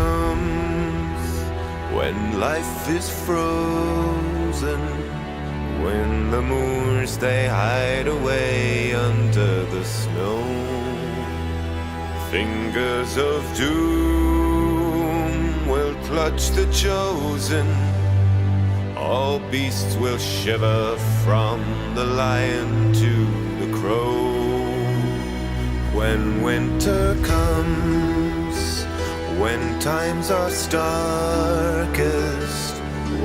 comes, when life is frozen, when the moors they hide away under the snow, fingers of doom will clutch the chosen. All beasts will shiver from the lion to the crow. When winter comes, when times are starkest,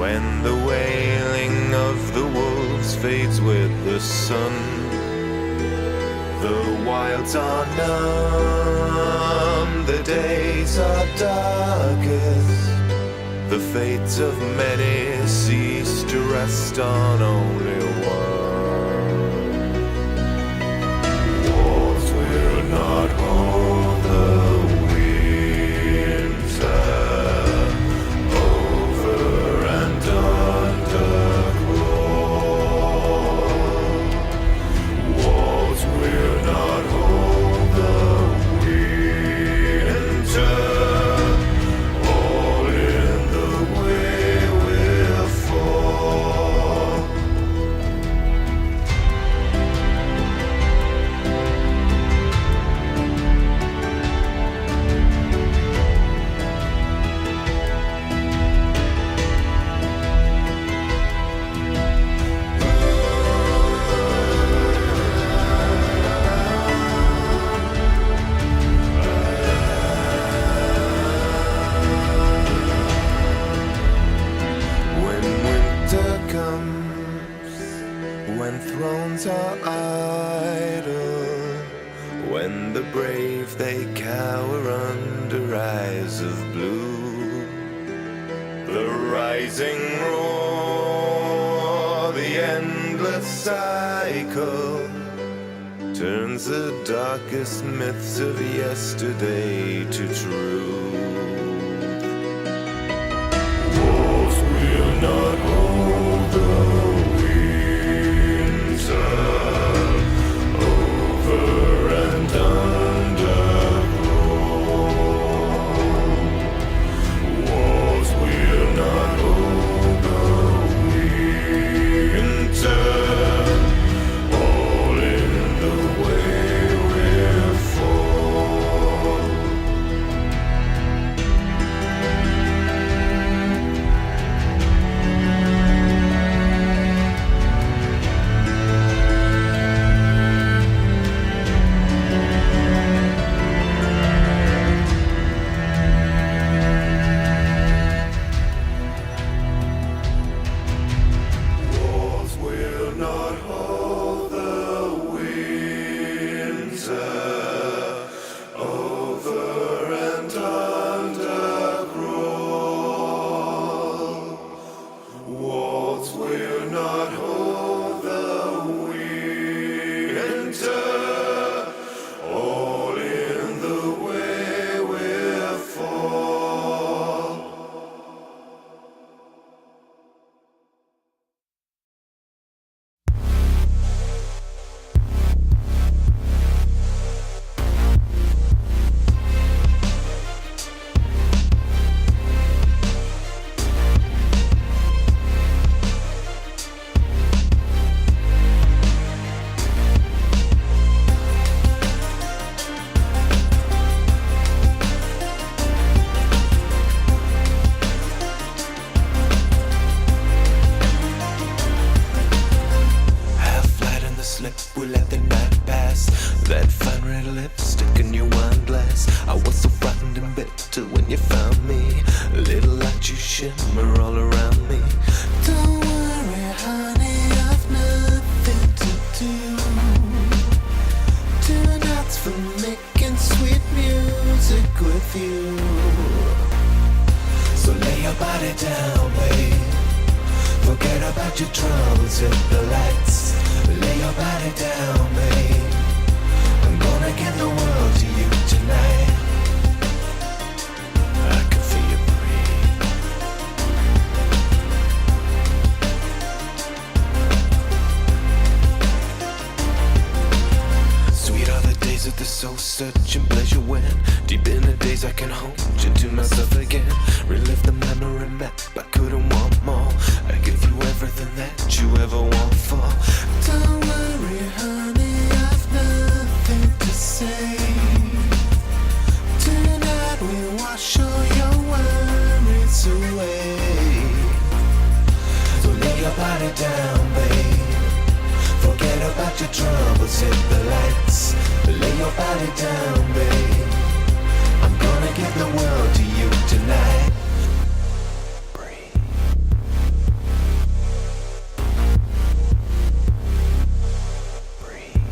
when the wailing of the wolves fades with the sun, the wilds are numb, the days are darkest, the fates of many cease to rest on only one. Walls will not hold the winter, over and underground. Walls will not hold the winter. When thrones are idle, when the brave they cower under eyes of blue, the rising roar, the endless cycle, turns the darkest myths of yesterday to truth. Walls will not hold the over and underground. Walls will not hold the winter. All in the way will fall. We let the night pass. That fine red lipstick in your wine glass. I was so frightened and bitter when you found me. A little light you shimmer all around me. Don't worry, honey, I've nothing to do. Tonight's for making sweet music with you. So lay your body down, babe. Forget about your troubles, hit the lights. Lay your body down, babe. I'm gonna give the world to you tonight. I can feel you breathe. Sweet are the days of the soul searching pleasure when deep in the days I can hold you to myself again. all your worries away. So lay your body down, babe. Forget about your troubles, hit the lights. Lay your body down, babe. I'm gonna give the world to you tonight. Breathe. Breathe.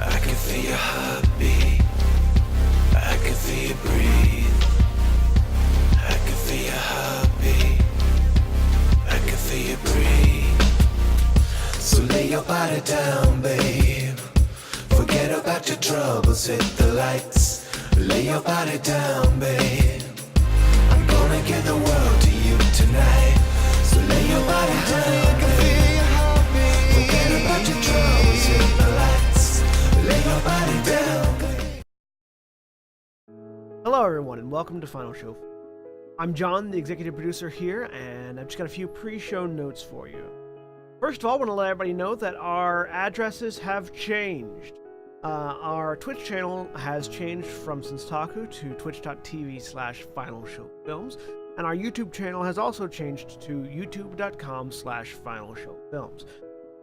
I can feel your heartbeat. I can feel you breathe. I can feel your heartbeat. I can feel you breathe. So lay your body down, babe. Forget about your troubles, hit the lights. Lay your body down, babe. I'm gonna give the world to you tonight. So lay your body down, babe. Forget about your troubles, hit the lights. Lay your body down, babe. Hello everyone and welcome to Final Show. I'm John, the executive producer here, and I've just got a few pre-show notes for you. First of all, I want to let everybody know that our addresses have changed. Our Twitch channel has changed from Senstaku to twitch.tv/FinalShowFilms, and our YouTube channel has also changed to youtube.com/FinalShowFilms.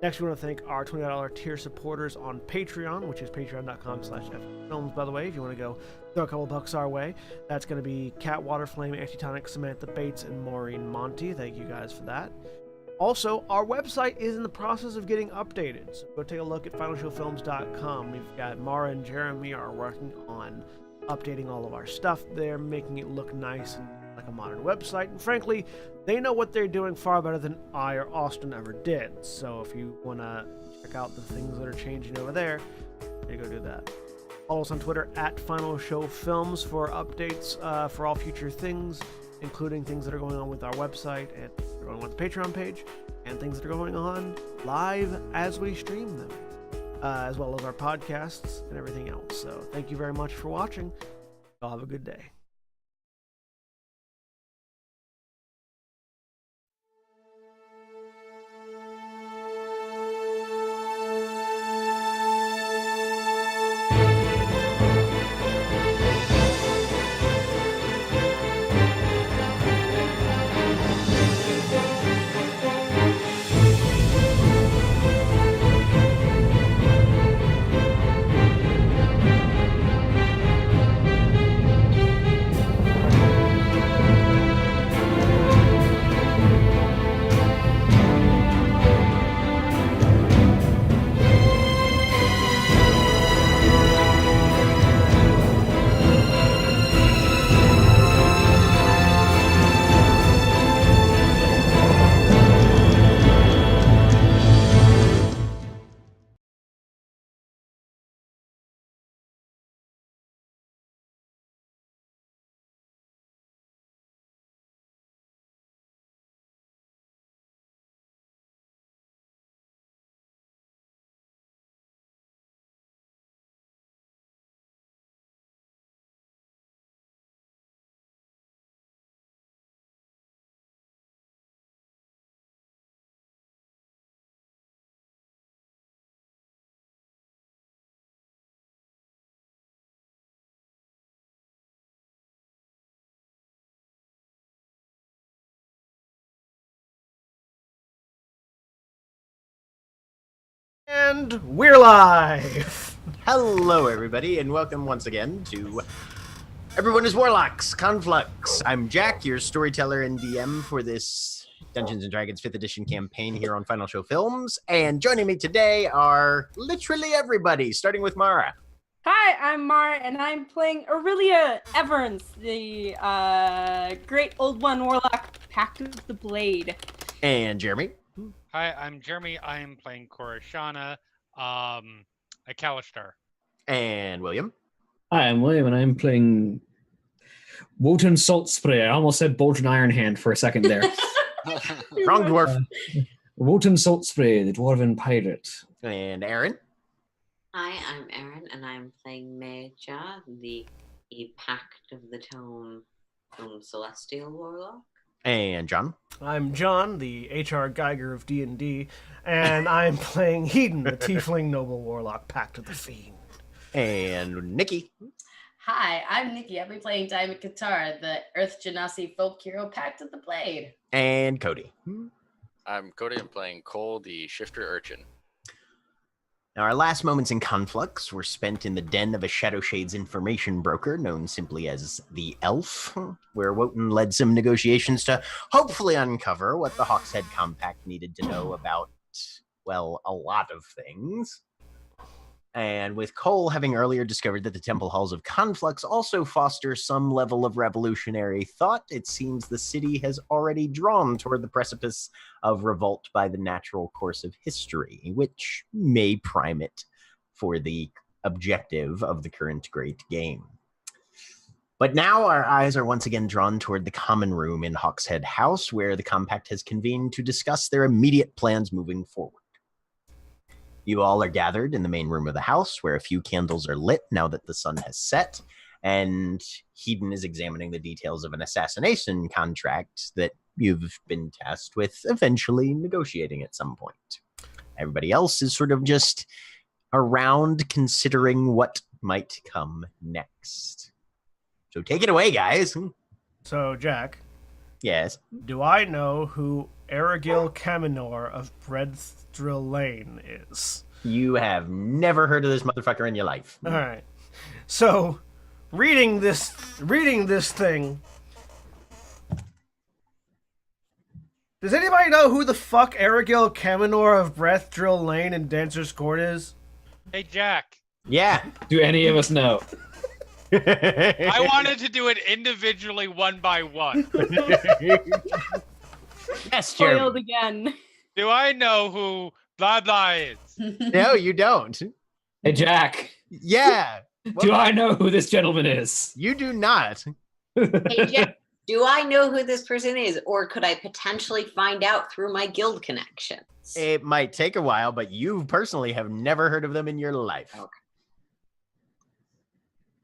Next, we want to thank our $20 tier supporters on Patreon, which is patreon.com/FFilms, by the way, if you want to go throw a couple bucks our way. That's going to be Cat Waterflame, Antitonic, Samantha Bates, and Maureen Monty. Thank you guys for that. Also, our website is in the process of getting updated, so go take a look at finalshowfilms.com. We've got Mara and Jeremy are working on updating all of our stuff there, making it look nice and like a modern website, and frankly, they know what they're doing far better than I or Austin ever did, so if you want to check out the things that are changing over there, you go do that. Follow us on Twitter at Final Show Films for updates for all future things, including things that are going on with our website and going on with the Patreon page, and things that are going on live as we stream them, as well as our podcasts and everything else. So thank you very much for watching. Y'all have a good day. And we're live! Hello, everybody, and welcome once again to Everyone is Warlocks, Conflux. I'm Jack, your storyteller and DM for this Dungeons & Dragons 5th edition campaign here on Final Show Films, and joining me today are literally everybody, starting with Mara. Hi, I'm Mara, and I'm playing Aurelia Everns, the great old one warlock, Pact of the Blade. And Jeremy. Hi, I'm Jeremy. I am playing Korishana, a Kalistar. And William. Hi, I'm William, and I'm playing Wotan Salt Spray. I almost said Bolton Iron Hand for a second there. Wrong dwarf. Wotan Salt Spray, the Dwarven Pirate. And Aaron. Hi, I'm Erin, and I'm playing Major, the Pact of the Tome Celestial Warlock. And John. I'm John, the H.R. Geiger of D&D, and I'm playing Hedon, the Tiefling Noble Warlock, Pact of the Fiend. And Nikki. Hi, I'm Nikki. I'll be playing Diamond Guitar, the Earth Genasi folk hero Pact of the Blade. And Cody. I'm Cody. I'm playing Cole, the Shifter Urchin. Now, our last moments in Conflux were spent in the den of a Shadow Shades information broker known simply as the Elf, where Wotan led some negotiations to hopefully uncover what the Hawkshead Compact needed to know about, well, a lot of things. And with Cole having earlier discovered that the Temple Halls of Conflux also foster some level of revolutionary thought, it seems the city has already drawn toward the precipice of revolt by the natural course of history, which may prime it for the objective of the current great game. But now our eyes are once again drawn toward the common room in Hawkshead House, where the Compact has convened to discuss their immediate plans moving forward. You all are gathered in the main room of the house, where a few candles are lit now that the sun has set, and Hedon is examining the details of an assassination contract that you've been tasked with eventually negotiating at some point. Everybody else is sort of just around considering what might come next. So take it away, guys. So, Jack, Yes. do I know who Erigil Kaminor of Breadthrill Lane is? You have never heard of this motherfucker in your life. All right. So, reading this thing. Does anybody know who the fuck Erigil Kaminor of Breadthrill Lane and Dancer's Court is? Hey, Jack. Yeah. Do any of us know? I wanted to do it individually, one by one. Yes, Jeremy. Spoiled again. Do I know who blah blah is? No, you don't. Hey, Jack. Yeah. Do I know who this gentleman is? You do not. Hey, Jeff, do I know who this person is, or could I potentially find out through my guild connections? It might take a while, but you personally have never heard of them in your life. Okay.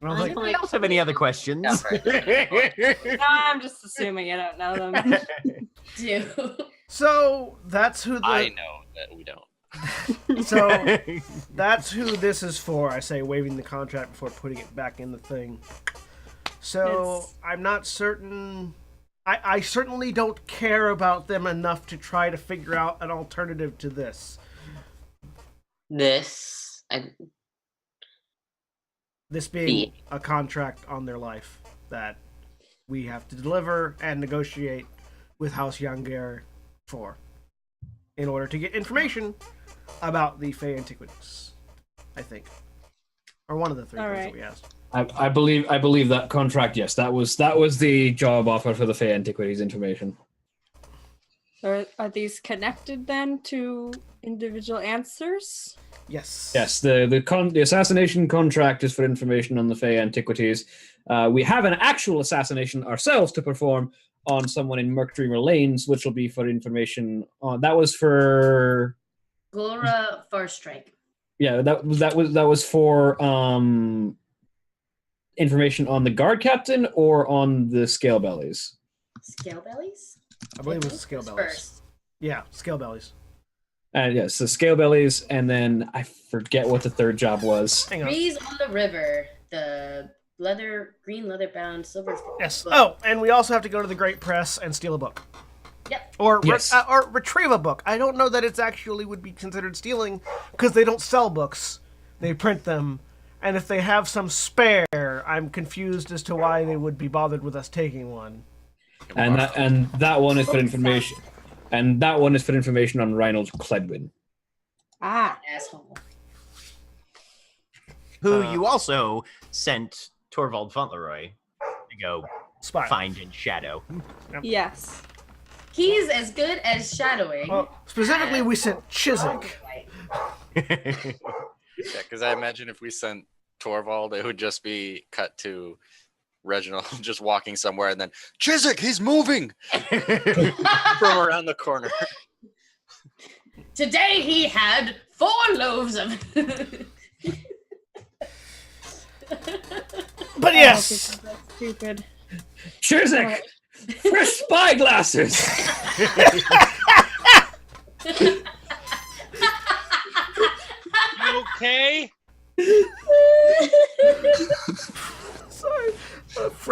I don't think- Anybody else have any other questions? No, I'm just assuming I don't know them. Do. So that's who the I know that we don't. so that's who this is for. I say, waving the contract before putting it back in the thing. So It's- I'm not certain. I certainly don't care about them enough to try to figure out an alternative to this. This. This being a contract on their life that we have to deliver and negotiate with House Yanger for, in order to get information about the Fey Antiquities, I think, or one of the three All things right. that we asked. I believe that contract. Yes, that was the job offer for the Fey Antiquities information. Are these connected then to individual answers? Yes. Yes, the assassination contract is for information on the Fey Antiquities. We have an actual assassination ourselves to perform on someone in Murkdreamer Lanes, which will be for information on. That was for. Glora Farstrike. Yeah, that was for information on the guard captain or on the scale bellies. Scale bellies? I believe it was Scale Who's Bellies. first? Yeah, Scale Bellies. Yes, the scale bellies, and then I forget what the third job was. Hang on. Breeze on the river. The green leather bound silver. Yes. book. Oh, and we also have to go to the Great Press and steal a book. Yep. Or Yes. or retrieve a book. I don't know that it's actually would be considered stealing because they don't sell books; they print them. And if they have some spare, I'm confused as to why they would be bothered with us taking one. And that one is for information. And that one is for information on Reinald Cledwin. Ah, Asshole. Who you also sent Torvald Fauntleroy to go Spy. find in shadow. yes. He's as good as shadowing. Well, specifically, we sent Chiswick. Yeah, because I imagine if we sent Torvald, it would just be cut to Reginald just walking somewhere, and then Chiswick, he's moving from around the corner. Today he had 4 loaves of. But yes, That's stupid. Chiswick! Fresh spyglasses! You okay?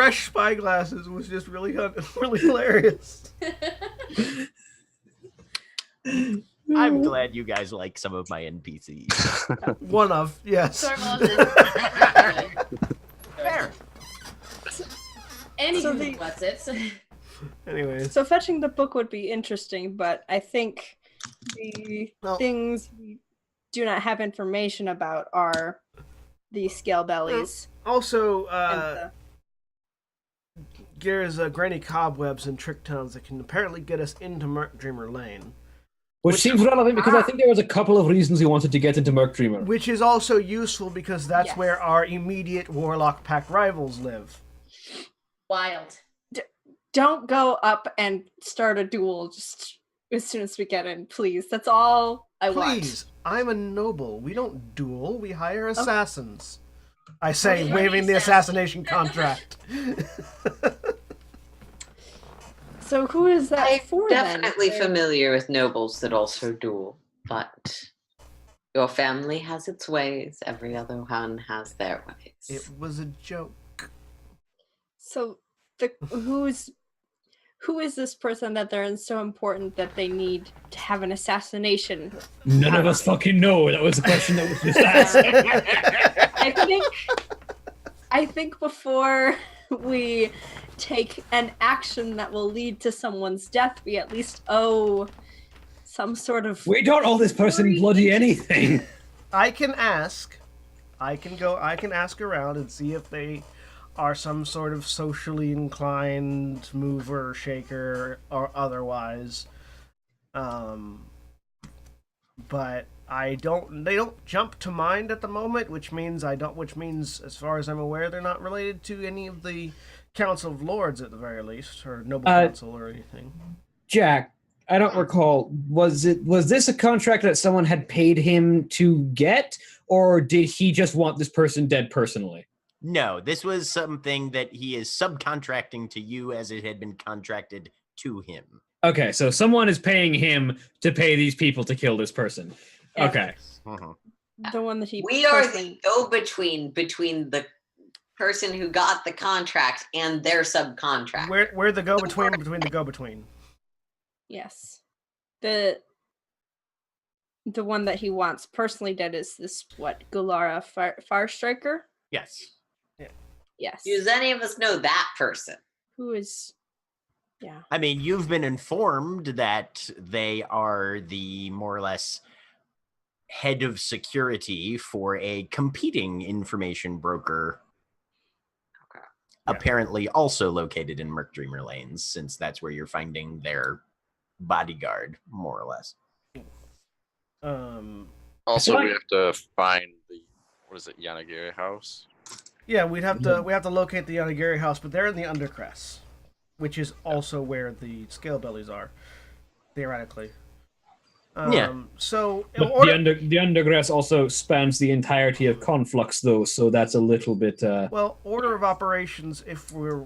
fresh spyglasses was just really really hilarious. I'm glad you guys like some of my NPCs. One of, yes. Torvald is Fair. Anywho, what's it? Anyways, So fetching the book would be interesting, but I think the things we do not have information about are the scale bellies. also, and there's granny cobwebs and trick towns that can apparently get us into Merc Dreamer Lane. Which seems relevant because I think there was a couple of reasons he wanted to get into Merc Dreamer. Which is also useful because that's Yes. where our immediate Warlock pack rivals live. Wild. don't go up and start a duel just as soon as we get in, please. That's all I want. Please, I'm a noble. We don't duel, we hire assassins. I say, waiving the assassination contract. So who is that I'm for definitely then? familiar with nobles that also duel, but your family has its ways. Every other one has their ways. It was a joke. So who is this person that they're so important that they need to have an assassination? None of us fucking know. That was the question that was just asked. I think before we take an action that will lead to someone's death, we at least owe some sort of. We don't owe this person bloody anything. I can ask. I can ask around and see if they are some sort of socially inclined mover, shaker, or otherwise. But they don't jump to mind at the moment, which means as far as I'm aware, they're not related to any of the Council of Lords at the very least, or Noble Council or anything. Jack, I don't recall. Was this a contract that someone had paid him to get, or did he just want this person dead personally? No, this was something that he is subcontracting to you as it had been contracted to him. Okay, so someone is paying him to pay these people to kill this person. Yeah. Okay. The one that he. We are the go-between between the person who got the contract and their subcontract. We're the go-between between the go-between. Yes. The one that he wants personally dead is this, Gulara Fire Striker? Yes. Yes. Does any of us know that person? Who is... Yeah. I mean, you've been informed that they are the more or less head of security for a competing information broker. Okay. Apparently also located in Merc Dreamer Lanes, since that's where you're finding their bodyguard, more or less. Also, we have to find the Yanagiri house. Yeah, we have to locate the Yanagiri house, but they're in the Undercrest, which is also where the scale bellies are, theoretically. So the Undergrass also spans the entirety of Conflux, though, so that's a little bit. Well, order of operations. If we're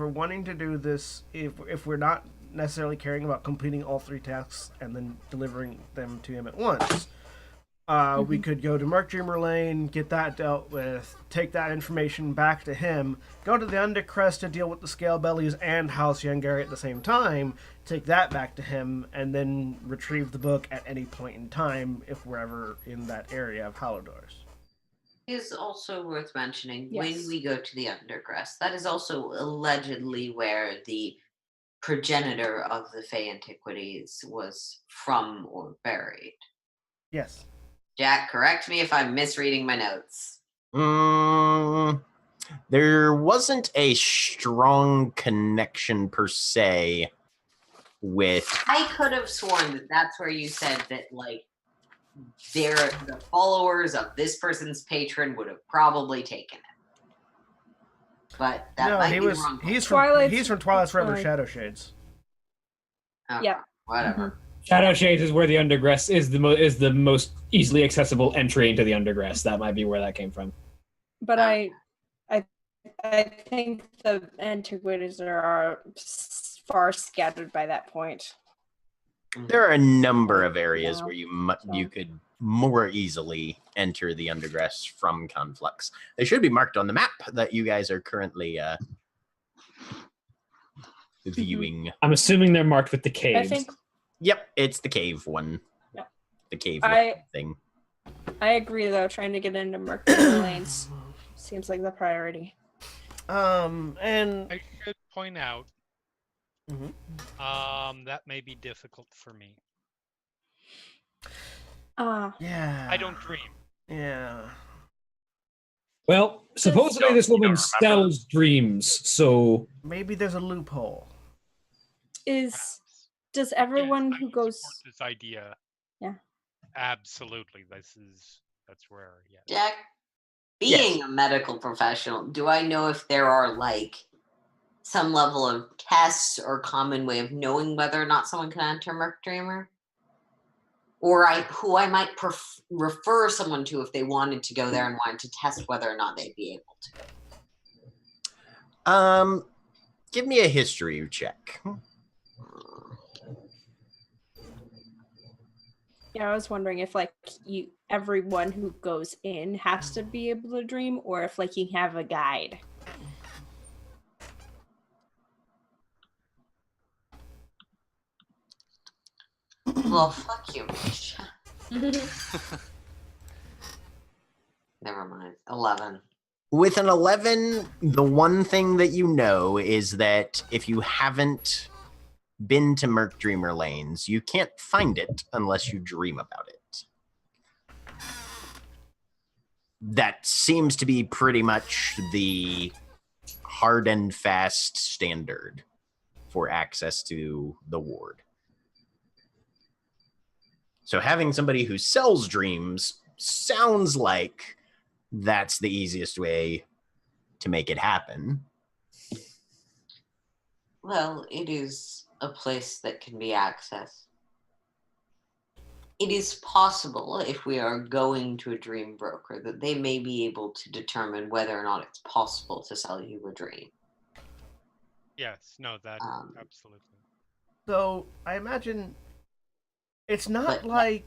wanting to do this, if we're not necessarily caring about completing all 3 tasks and then delivering them to him at once, we could go to Merc Dreamer Lane, get that dealt with, take that information back to him, go to the Undercrest to deal with the Scale Bellies and House Yangari at the same time, take that back to him, and then retrieve the book at any point in time if we're ever in that area of Hallodoors. It is also worth mentioning Yes. when we go to the Undergrass, that is also allegedly where the progenitor of the Fey Antiquities was from or buried. Yes. Jack, correct me if I'm misreading my notes. There wasn't a strong connection per se with... I could have sworn that that's where you said that, like, the followers of this person's patron would have probably taken it. But that might be wrong. He's Twilight's- from Twilight's Forever Fine. Shadow Shades. Okay, Yeah. Whatever. Shadow Shades is where the Undergrass is the most easily accessible entry into the Undergrass. That might be where that came from. But I think the antiquities are far scattered by that point. There are a number of areas Yeah. where you could more easily enter the undergrass from Conflux. They should be marked on the map that you guys are currently viewing. I'm assuming they're marked with the caves. I think. Yep, it's the cave one. Yep. The cave thing. I agree, though. Trying to get into Mercury lanes seems like the priority. And I should point out, that may be difficult for me. yeah, I don't dream. Yeah. Well, supposedly this woman sells dreams, so maybe there's a loophole. Does everyone who goes this idea? Yeah. Absolutely. That's where. Yeah. Jack, being a medical professional, do I know if there are like some level of tests or common way of knowing whether or not someone can enter Merc Dreamer? Or who I might refer someone to if they wanted to go there and wanted to test whether or not they'd be able to. Give me a history check. Yeah, I was wondering if like everyone who goes in has to be able to dream, or if like you have a guide. Well, fuck you, Mitch. Never mind. 11. With an 11, the one thing that you know is that if you haven't been to Merc Dreamer Lanes, you can't find it unless you dream about it. That seems to be pretty much the hard and fast standard for access to the ward. So having somebody who sells dreams sounds like that's the easiest way to make it happen. Well, it is a place that can be accessed. It is possible, if we are going to a dream broker, that they may be able to determine whether or not it's possible to sell you a dream. Yes, no, that absolutely. So I imagine it's not like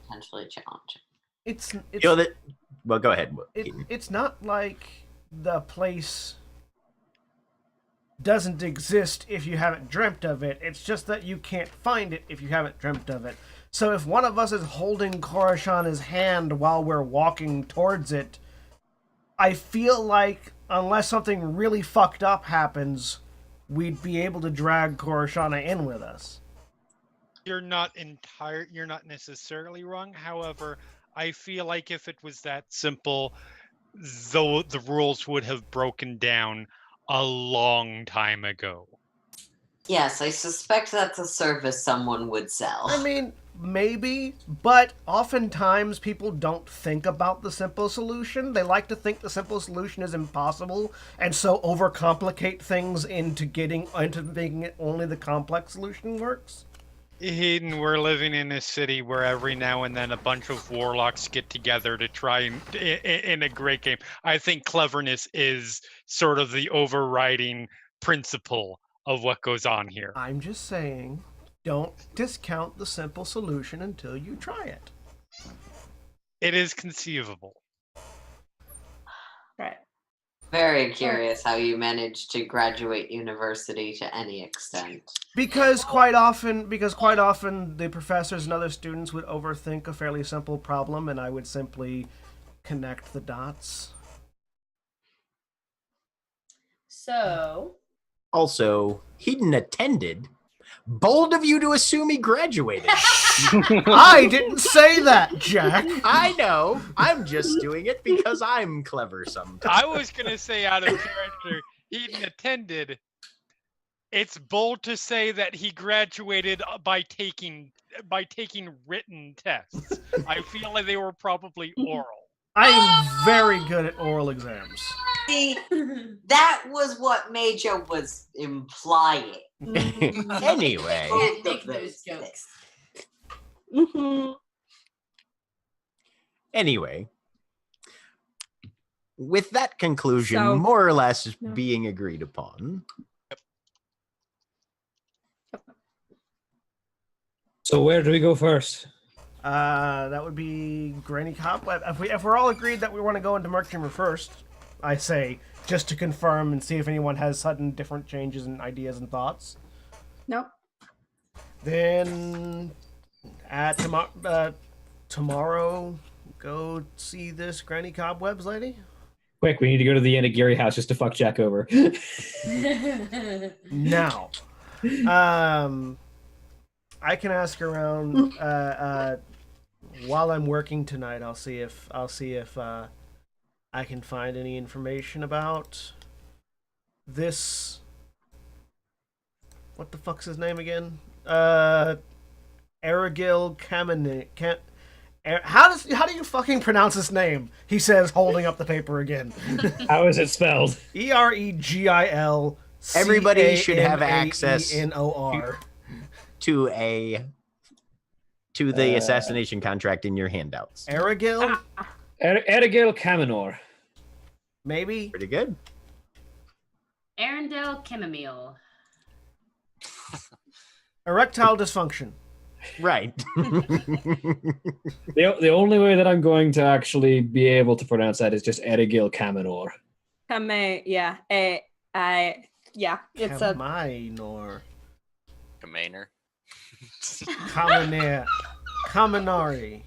potentially challenging. It's you know that. Well, go ahead. It's not like the place doesn't exist if you haven't dreamt of it. It's just that you can't find it if you haven't dreamt of it. So if one of us is holding Korashana's hand while we're walking towards it, I feel like unless something really fucked up happens, we'd be able to drag Korashana in with us. You're not necessarily wrong. However, I feel like if it was that simple, though the rules would have broken down a long time ago. Yes, I suspect that's a service someone would sell. I mean, maybe, but oftentimes people don't think about the simple solution. They like to think the simple solution is impossible, and so overcomplicate things into making it only the complex solution works. Hayden, we're living in a city where every now and then a bunch of warlocks get together to try and in a great game. I think cleverness is sort of the overriding principle of what goes on here. I'm just saying, don't discount the simple solution until you try it. It is conceivable. Right. Very curious how you managed to graduate university to any extent. Because quite often the professors and other students would overthink a fairly simple problem, and I would simply connect the dots. So. Also, Hedon attended. Bold of you to assume he graduated. I didn't say that, Jack. I know. I'm just doing it because I'm clever sometimes. I was going to say out of character, Hedon attended. It's bold to say that he graduated by taking written tests. I feel like they were probably oral. I am very good at oral exams. See, that was what Major was implying. Anyway. Can't make those jokes. Anyway, with that conclusion more or less being agreed upon. So where do we go first? That would be Granny Cobweb. If we're all agreed that we want to go into Merc Dreamer first, I say, just to confirm and see if anyone has sudden different changes and ideas and thoughts. Nope. Then tomorrow, go see this Granny Cobwebs lady. Quick, we need to go to the Enigiri house just to fuck Jack over. Now, I can ask around while I'm working tonight. I'll see if I can find any information about this. What the fuck's his name again? Aragil Kamine. How do you fucking pronounce his name? He says, holding up the paper again. How is it spelled? Erigil. Everybody should have access Canor. to the assassination contract in your handouts. Aragil? Aragil Kaminor. Maybe. Pretty good. Arendelle Chamomile. Erectile dysfunction. Right. The only way that I'm going to actually be able to pronounce that is just Aragil Kaminor. Yeah. Yeah. It's a Kaminor. Kamaner. Kaminari.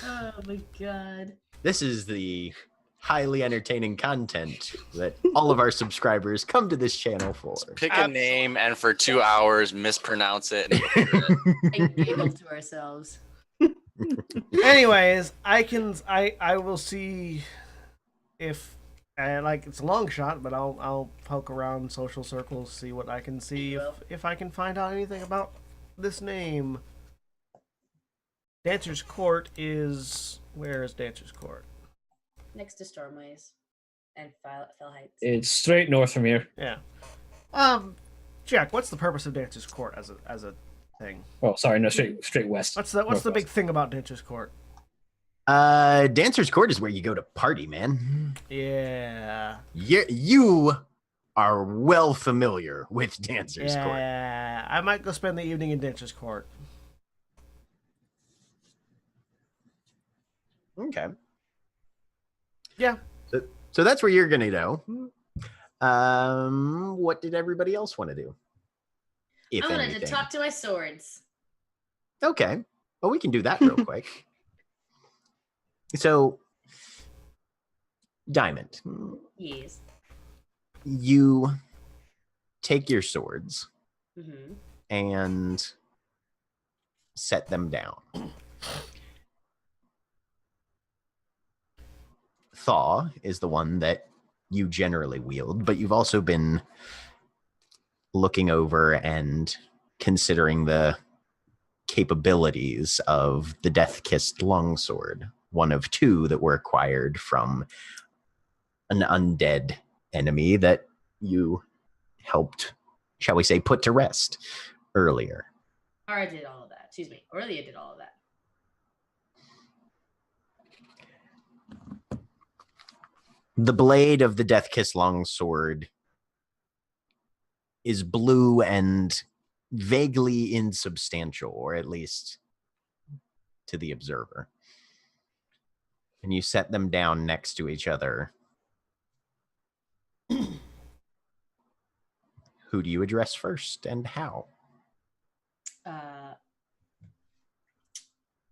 Oh my god. This is the highly entertaining content that all of our subscribers come to this channel for. Pick a name and for 2 hours mispronounce it. And giggle to ourselves. Anyways, I will see if it's a long shot, but I'll poke around social circles, see what I can see if I can find out anything about this name. Dancer's Court is where is Dancer's Court? Next to Stormways and Fell Heights. It's straight north from here. Yeah. Jack, what's the purpose of Dancer's Court as a thing? Oh, sorry, no, straight west. What's the big thing about Dancer's Court? Dancer's Court is where you go to party, man. Yeah. You are well familiar with Dancer's Court. Yeah, I might go spend the evening in Dancer's Court. Okay. Yeah. So that's where you're gonna go. What did everybody else want to do? If I wanted anything. to talk to my swords. Okay. Well, we can do that real quick. So, Diamond. Yes. You take your swords Mm-hmm. and set them down. Thaw is the one that you generally wield, but you've also been looking over and considering the capabilities of the Death-Kissed Longsword, one of two that were acquired from an undead enemy that you helped, shall we say, put to rest earlier. Ara did all of that. Excuse me. Aurelia did all of that. The blade of the Death-Kissed Longsword is blue and vaguely insubstantial, or at least to the observer. And you set them down next to each other. Who do you address first and how?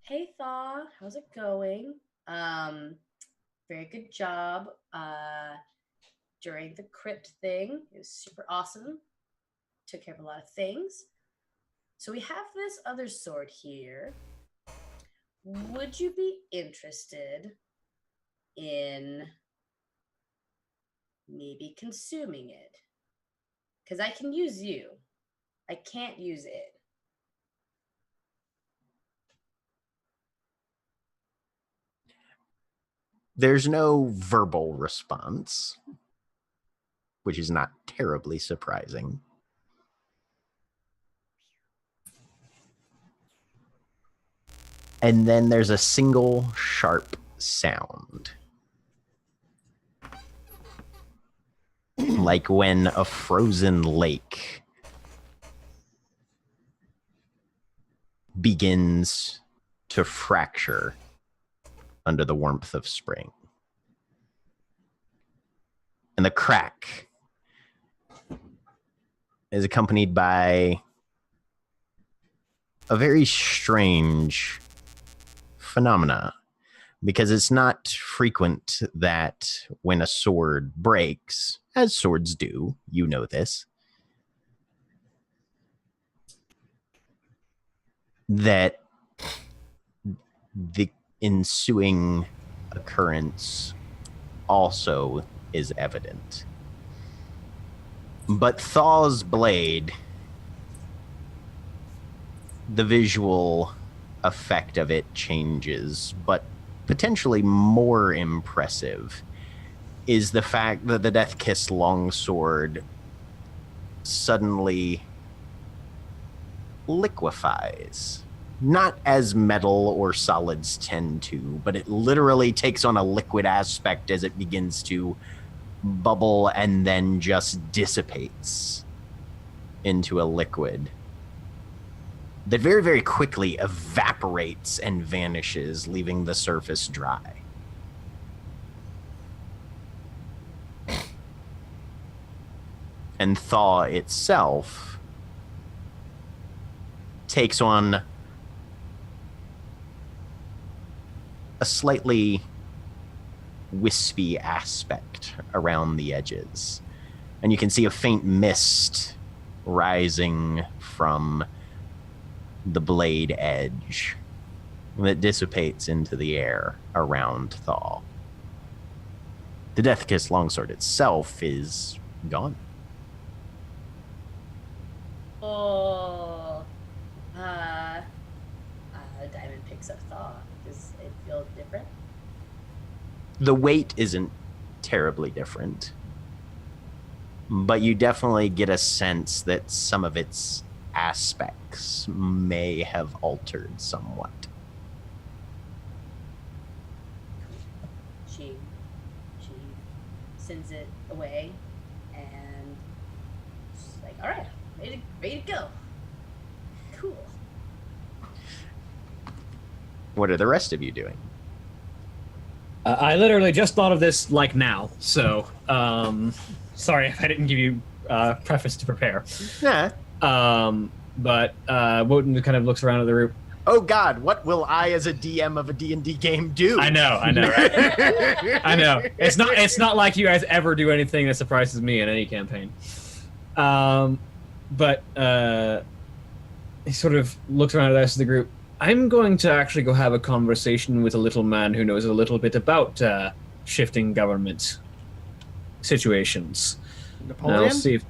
Hey Thaw, how's it going? Very good job during the crypt thing. It was super awesome. Took care of a lot of things. So we have this other sword here. Would you be interested in maybe consuming it? Because I can use you. I can't use it. There's no verbal response, which is not terribly surprising. And then there's a single sharp sound. Like when a frozen lake begins to fracture under the warmth of spring. And the crack is accompanied by a very strange phenomena, because it's not frequent that when a sword breaks, as swords do, you know this, that the ensuing occurrence also is evident. But Thaw's blade, the visual effect of it changes, but potentially more impressive is the fact that the Death Kiss longsword suddenly liquefies. Not as metal or solids tend to, but it literally takes on a liquid aspect as it begins to bubble and then just dissipates into a liquid that very, very quickly evaporates and vanishes, leaving the surface dry. And Thaw itself takes on a slightly wispy aspect around the edges. And you can see a faint mist rising from the blade edge that dissipates into the air around Thaw. The Death Kiss longsword itself is gone. Oh, Diamond picks up Thaw. Does it feel different? The weight isn't terribly different, but you definitely get a sense that some of its aspects may have altered somewhat. She sends it away, and she's like, "All right, ready to go." Cool. What are the rest of you doing? I literally just thought of this like now, so sorry if I didn't give you preface to prepare. Nah. But Wotan kind of looks around at the room. Oh God, what will I, as a DM of a D&D game, do? I know, right? I know. It's not like you guys ever do anything that surprises me in any campaign. But he sort of looks around at the rest of the group. I'm going to actually go have a conversation with a little man who knows a little bit about shifting government situations. Napoleon? I'll see if...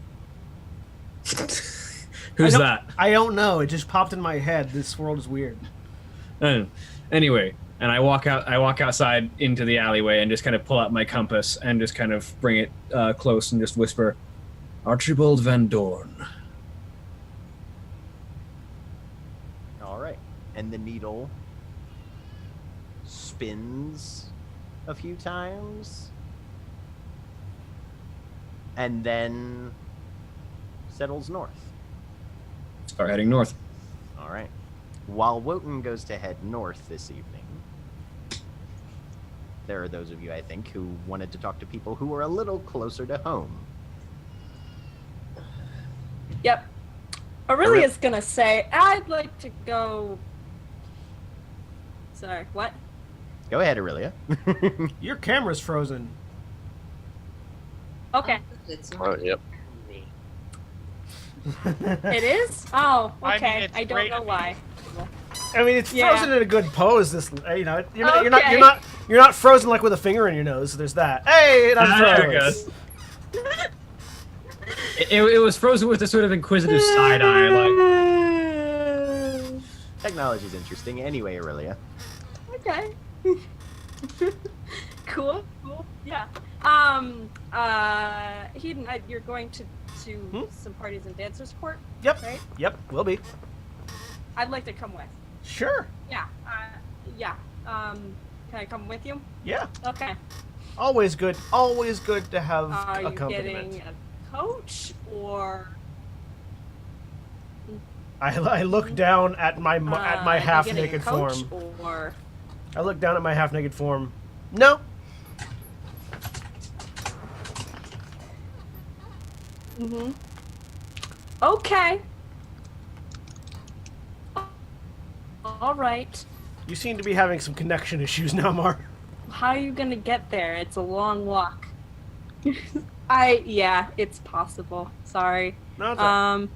Who's that? I don't know. It just popped in my head. This world is weird. Anyway, and I walk outside into the alleyway and just kind of pull out my compass and just kind of bring it close and just whisper, Archibald Van Dorn. All right. And the needle spins a few times and then settles north. Start heading north. All right. While Wotan goes to head north this evening, there are those of you, I think, who wanted to talk to people who are a little closer to home. Yep. Aurelia's gonna say, I'd like to go... Sorry, what? Go ahead, Aurelia. Your camera's frozen. Okay. Oh, yep. It is? Oh, I mean, okay. it's I don't great. know why. I mean, it's Yeah. frozen in a good pose. This, you're not, Okay. you're not frozen like with a finger in your nose. So there's that. Hey, I'm There it froze. goes. It was frozen with a sort of inquisitive side eye, like. Technology's interesting. Anyway, Aurelia. Okay. Cool. Yeah. Hedon, you're going to some parties and dancers court, Yep. right? Yep. Will be. I'd like to come with. Sure. Yeah. Yeah. Can I come with you? Yeah. Okay. Always good. Always good to have Are you accompaniment. getting a coach or? I look down at my half you getting a naked coach, form. or I look down at my half naked form. No. Okay. All right. You seem to be having some connection issues now, Mar. How are you gonna get there? It's a long walk. Yeah, it's possible. Sorry. No, it's all right.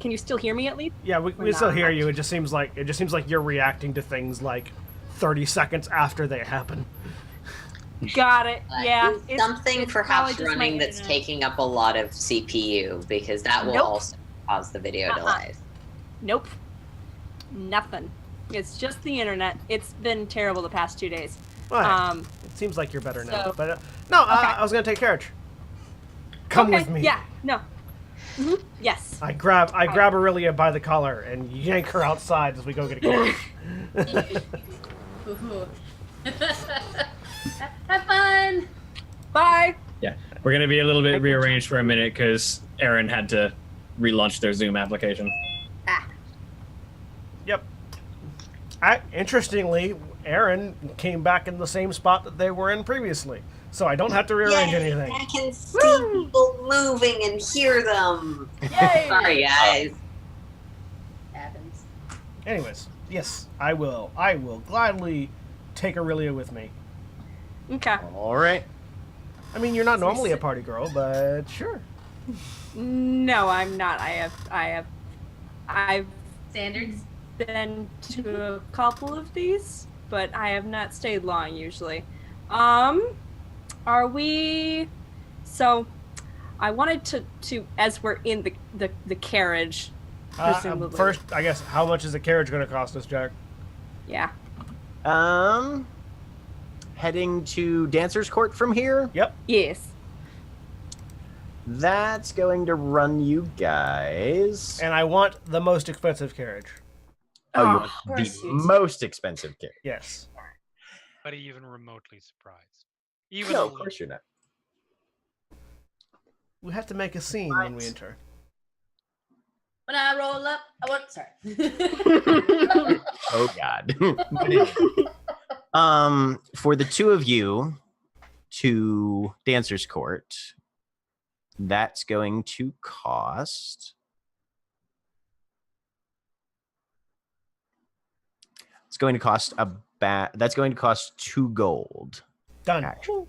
Can you still hear me at least? Yeah, we still hear you. It just seems like you're reacting to things like 30 seconds after they happen. Got it. Yeah. Do something it's perhaps probably just my running that's internet. taking up a lot of CPU, because that will Nope. also cause the video delays. Nope. Nothing. It's just the internet. It's been terrible the past 2 days. Well, it seems like you're better now. so- But no, I was gonna take carriage. Come okay. with me. Yeah. No. Yes. I grab Aurelia by the collar and yank her outside as we go get a carriage. Ooh. Have fun. Bye. Yeah, we're gonna be a little bit rearranged for a minute because Aaron had to relaunch their Zoom application. Yep. Interestingly, Aaron came back in the same spot that they were in previously, so I don't have to rearrange anything. I can see people moving and hear them. Yay. Sorry, guys. Happens. Anyways, yes, I will gladly take Aurelia with me. Okay. All right. I mean, you're not normally a party girl, but sure. No, I'm not. I've Standards. been to a couple of these, but I have not stayed long usually. Are we? So, I wanted to as we're in the carriage, presumably. First, I guess, how much is the carriage going to cost us, Jack? Yeah. Heading to Dancer's Court from here. Yep. Yes. That's going to run you guys. And I want the most expensive carriage. Oh, you of want course the you do. most expensive carriage. Yes. But even remotely surprised. Even No, a of course you're not. We have to make a scene when we enter. When I roll up, I want. Sorry. Oh God. For the two of you to Dancer's Court, that's going to cost. It's going to cost that's going to cost 2 gold. Done. Actually.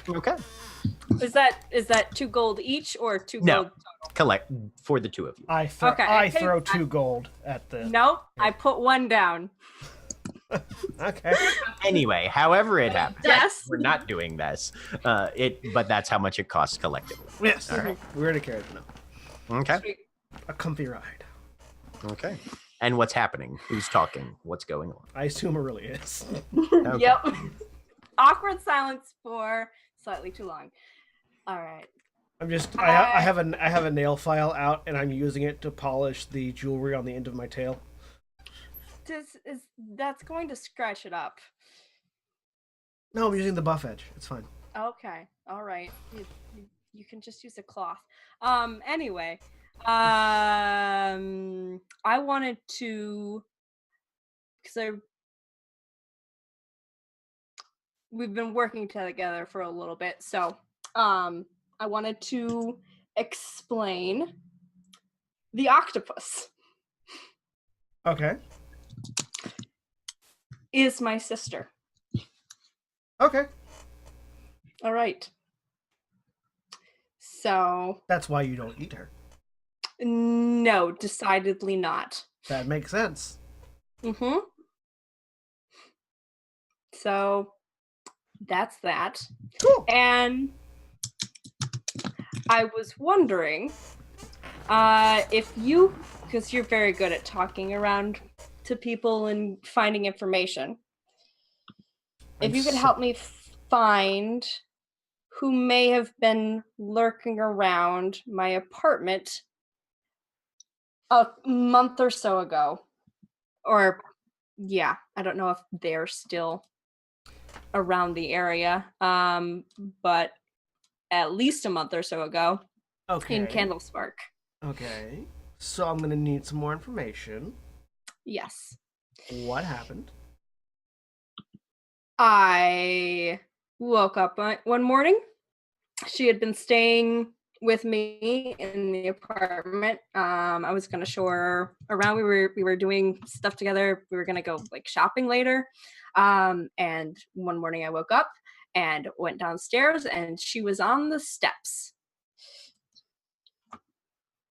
Okay. Is that 2 gold each or 2 No. gold? Collect for the two of you. I Okay, throw 2 gold at the. Nope. I put 1 down. Okay. Anyway, however it happens. Yes. We're not doing this. But that's how much it costs collectively. Yes. All right. We're in a carriage now. Okay. Sweet. A comfy ride. Okay. And what's happening? Who's talking? What's going on? I assume it really is. Okay. Yep. Awkward silence for slightly too long. All right. I'm just. I have a nail file out, and I'm using it to polish the jewelry on the end of my tail. That's going to scratch it up. No, I'm using the buff edge. It's fine. Okay. All right. You can just use a cloth. Anyway, I wanted to, because we've been working together for a little bit, so I wanted to explain the octopus Okay. is my sister. Okay. All right. So That's why you don't eat her. no, decidedly not. That makes sense. Mm-hmm. So that's that. Cool. And I was wondering if you, because you're very good at talking around to people and finding information, if you could help me find who may have been lurking around my apartment a month or so ago. Or, yeah, I don't know if they're still around the area, but at least a month or so ago Okay. in Candlespark. Okay. So I'm gonna need some more information. Yes. What happened? I woke up one morning. She had been staying with me in the apartment. I was gonna show her around. We were doing stuff together. We were gonna go like shopping later. And one morning I woke up and went downstairs, and she was on the steps.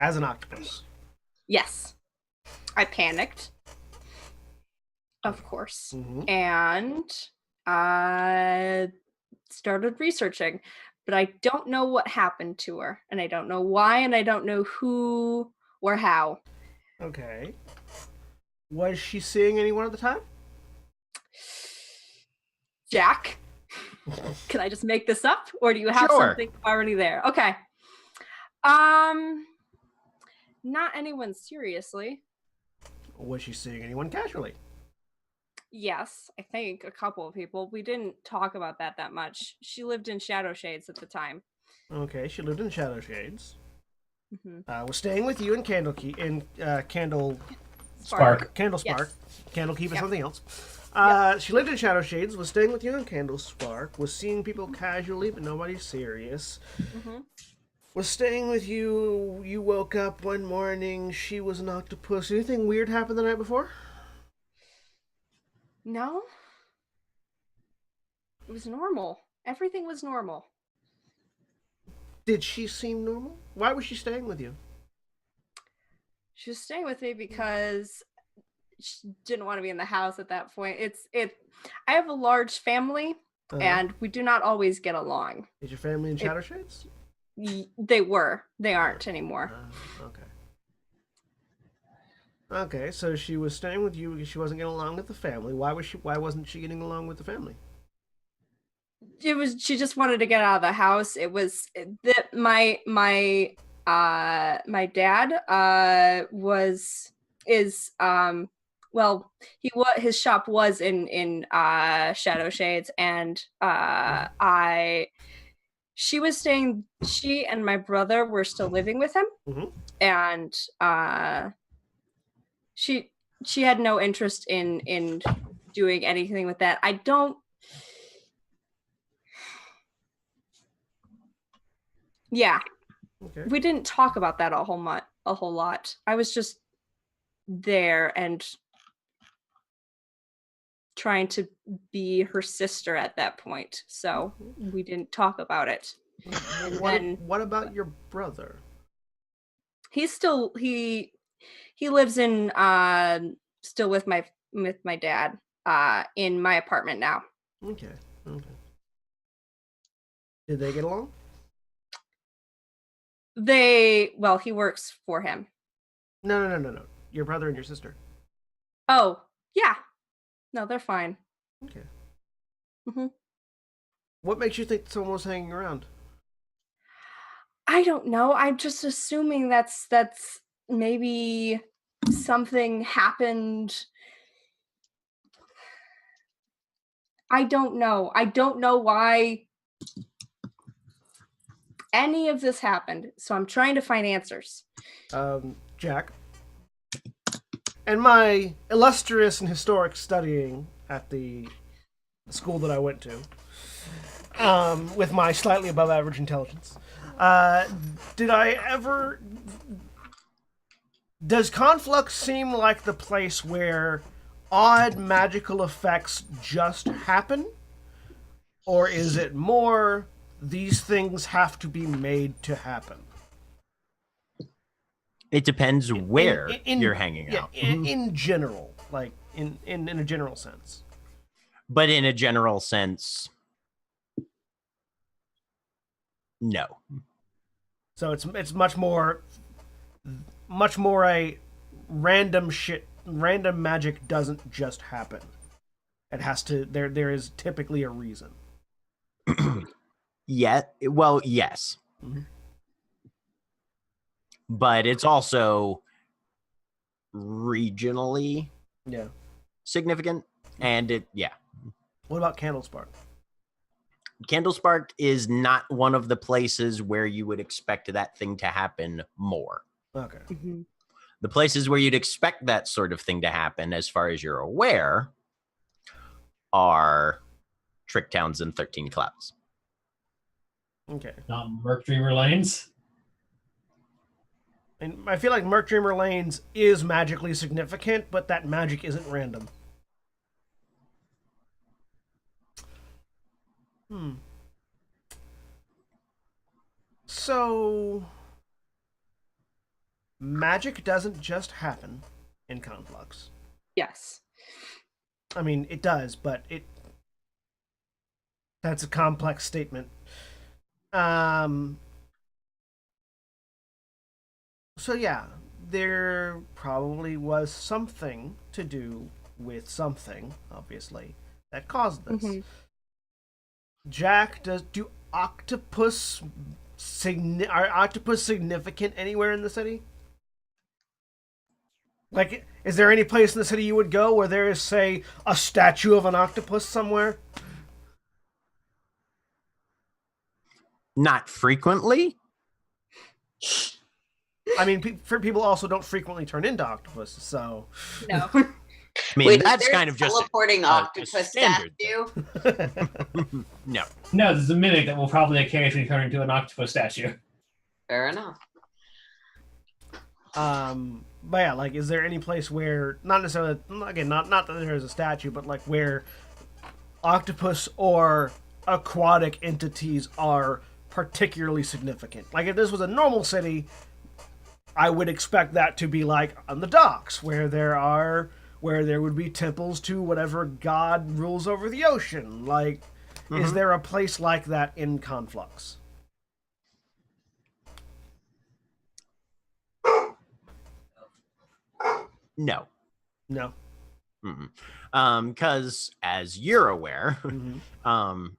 As an octopus. Yes. I panicked, of course, and I started researching, but I don't know what happened to her, and I don't know why, and I don't know who or how. Okay. Was she seeing anyone at the time? Jack, can I just make this up, or do you have something already there? Okay. Not anyone seriously. Was she seeing anyone casually? Yes, I think a couple of people. We didn't talk about that much. She lived in Shadow Shades at the time. Okay, she lived in Shadow Shades. Mm-hmm. Was staying with you in Candle Spark. Candlespark. Yes. Candlekeep is something else. Yep. She lived in Shadow Shades, was staying with you in Candlespark, was seeing people casually, but nobody serious. Mm-hmm. Was staying with you, you woke up one morning, she was an octopus. Anything weird happened the night before? No. It was normal. Everything was normal. Did she seem normal? Why was she staying with you? She was staying with me because she didn't want to be in the house at that point. I have a large family, and we do not always get along. Is your family in Shadow Shades? They were. They aren't anymore. Okay. Okay, so she was staying with you because she wasn't getting along with the family. Why wasn't she getting along with the family? She just wanted to get out of the house. It was that my dad his shop was in Shadow Shades, and she and my brother were still living with him, and she had no interest in doing anything with that. Yeah. Okay. We didn't talk about that a whole lot. I was just there and trying to be her sister at that point. So we didn't talk about it. What about your brother? He's still he lives in still with my dad in my apartment now. Okay. Did they get along? He works for him. No. Your brother and your sister. Oh, yeah. No, they're fine. Okay. What makes you think someone was hanging around? I don't know. I'm just assuming that's maybe something happened. I don't know. I don't know why any of this happened, so I'm trying to find answers. Jack, in my illustrious and historic studying at the school that I went to, with my slightly above average intelligence, does Conflux seem like the place where odd magical effects just happen? Or is it more these things have to be made to happen? It depends where you're hanging out. In general, like in a general sense. But in a general sense, no. So it's much more a random magic doesn't just happen. It has to there is typically a reason. Yeah, well, yes. But it's also regionally significant, and What about Candlespark? Candlespark is not one of the places where you would expect that thing to happen more. Okay. The places where you'd expect that sort of thing to happen, as far as you're aware, are Trick Towns and 13 Clouds. Okay. Not Merc Dreamer Lanes. And I feel like Merc Dreamer Lanes is magically significant, but that magic isn't random. So, magic doesn't just happen in Conflux. Yes. I mean, it does, but that's a complex statement. So yeah, there probably was something to do with something, obviously, that caused this. Mhm. Jack, do octopus are octopus significant anywhere in the city? Like, is there any place in the city you would go where there is, say, a statue of an octopus somewhere? Not frequently. I mean, people also don't frequently turn into octopuses, so... No. I mean, Wait, that's is there kind of just teleporting a octopus standard. statue. No. No, there's a mimic that will probably occasionally turn into an octopus statue. Fair enough. But yeah, like, is there any place where, not necessarily, again, not that there's a statue, but like where octopus or aquatic entities are particularly significant? Like, if this was a normal city, I would expect that to be like on the docks, where there would be temples to whatever god rules over the ocean. Like, is there a place like that in Conflux? No. No. Because as you're aware, from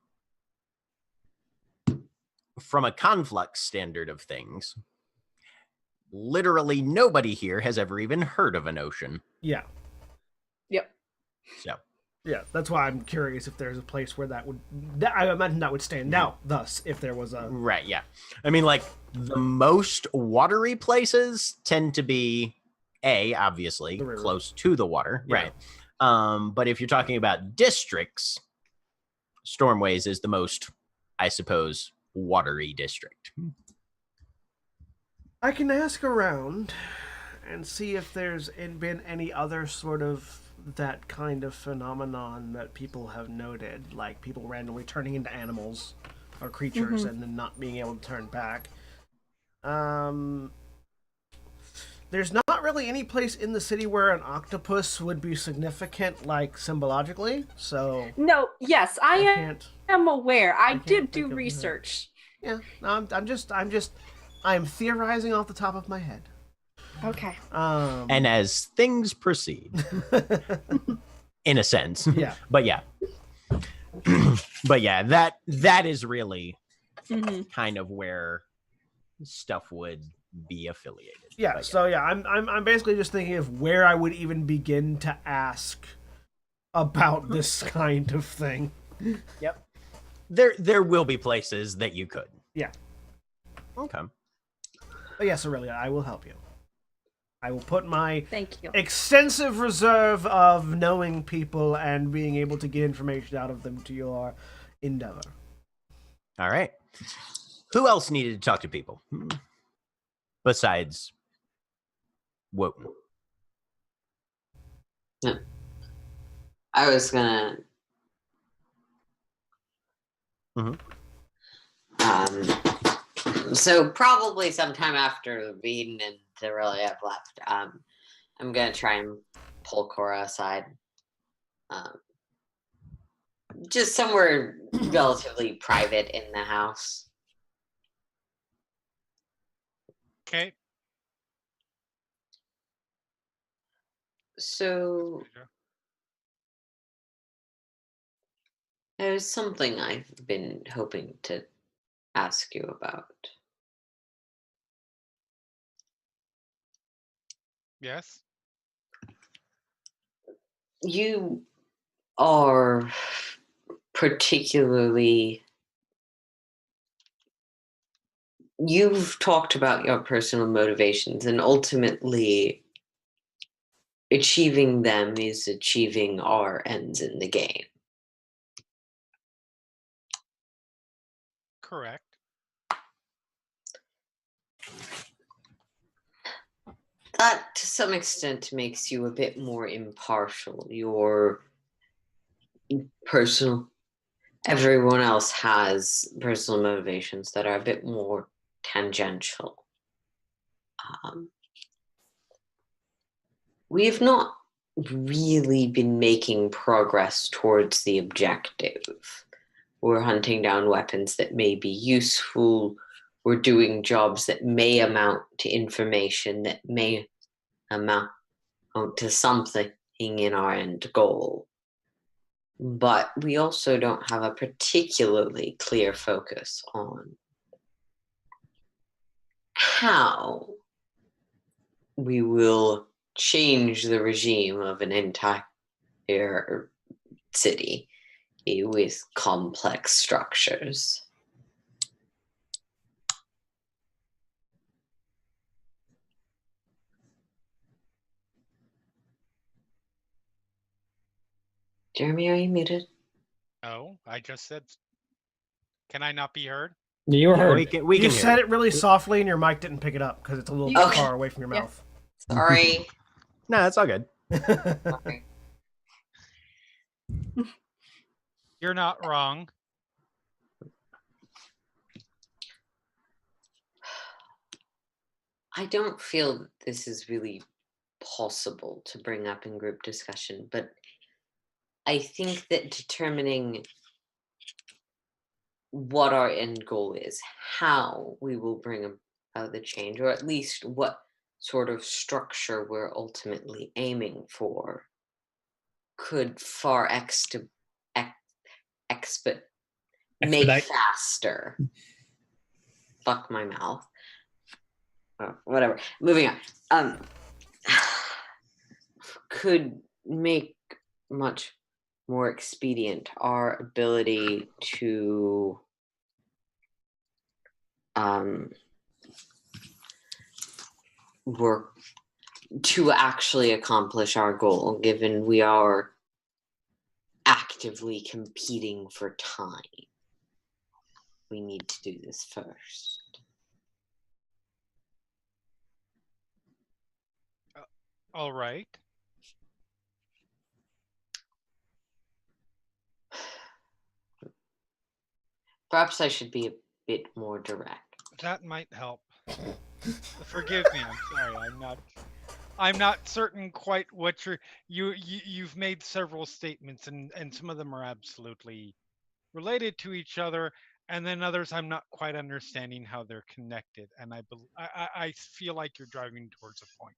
a Conflux standard of things, literally nobody here has ever even heard of an ocean. Yeah. Yep. So. Yeah, that's why I'm curious if there's a place where I imagine that would stand out, thus, if there was a... Right, yeah. I mean, like, the most watery places tend to be, obviously, close to the water, Yeah. right? But if you're talking about districts, Stormways is the most, I suppose, watery district. I can ask around and see if there's been any other sort of that kind of phenomenon that people have noted, like people randomly turning into animals or creatures and then not being able to turn back. There's not really any place in the city where an octopus would be significant, like symbologically. So no, yes, I am aware. I did do think of research. Yeah, no, I'm theorizing off the top of my head. Okay. And as things proceed, in a sense, yeah. But yeah, that is really kind of where stuff would be affiliated. Yeah. So yeah, I'm basically just thinking of where I would even begin to ask about this kind of thing. Yep. There will be places that you could. Yeah. Okay. But yes, Aurelia, I will help you. I will put my Thank you. extensive reserve of knowing people and being able to get information out of them to your endeavor. All right. Who else needed to talk to people besides Wotan? No. I was gonna. So probably sometime after Veeden and Aurelia have left, I'm gonna try and pull Cora aside. Just somewhere relatively private in the house. Okay. So there's something I've been hoping to ask you about. Yes. You are particularly. You've talked about your personal motivations, and ultimately, achieving them is achieving our ends in the game. Correct. That, to some extent, makes you a bit more impartial. Your personal... Everyone else has personal motivations that are a bit more tangential. We've not really been making progress towards the objective. We're hunting down weapons that may be useful. We're doing jobs that may amount to information, that may amount to something in our end goal. But we also don't have a particularly clear focus on how we will change the regime of an entire city with complex structures. Jeremy, are you muted? No, I just said. Can I not be heard? You were heard. We You can said it really softly, and your mic didn't pick it up because it's a little Okay. far away from your Yeah. mouth. Sorry. No, that's all good. Sorry. You're not wrong. I don't feel that this is really possible to bring up in group discussion, but I think that determining what our end goal is, how we will bring about the change, or at least what sort of structure we're ultimately aiming for, could far make Expedite. faster. Fuck my mouth. Oh, whatever. Moving on. Could make much more expedient our ability to work to actually accomplish our goal, given we are actively competing for time. We need to do this first. All right. Perhaps I should be a bit more direct. That might help. Forgive me. I'm sorry. I'm not certain quite what you've made several statements, and some of them are absolutely related to each other, and then others I'm not quite understanding how they're connected. And I feel like you're driving towards a point.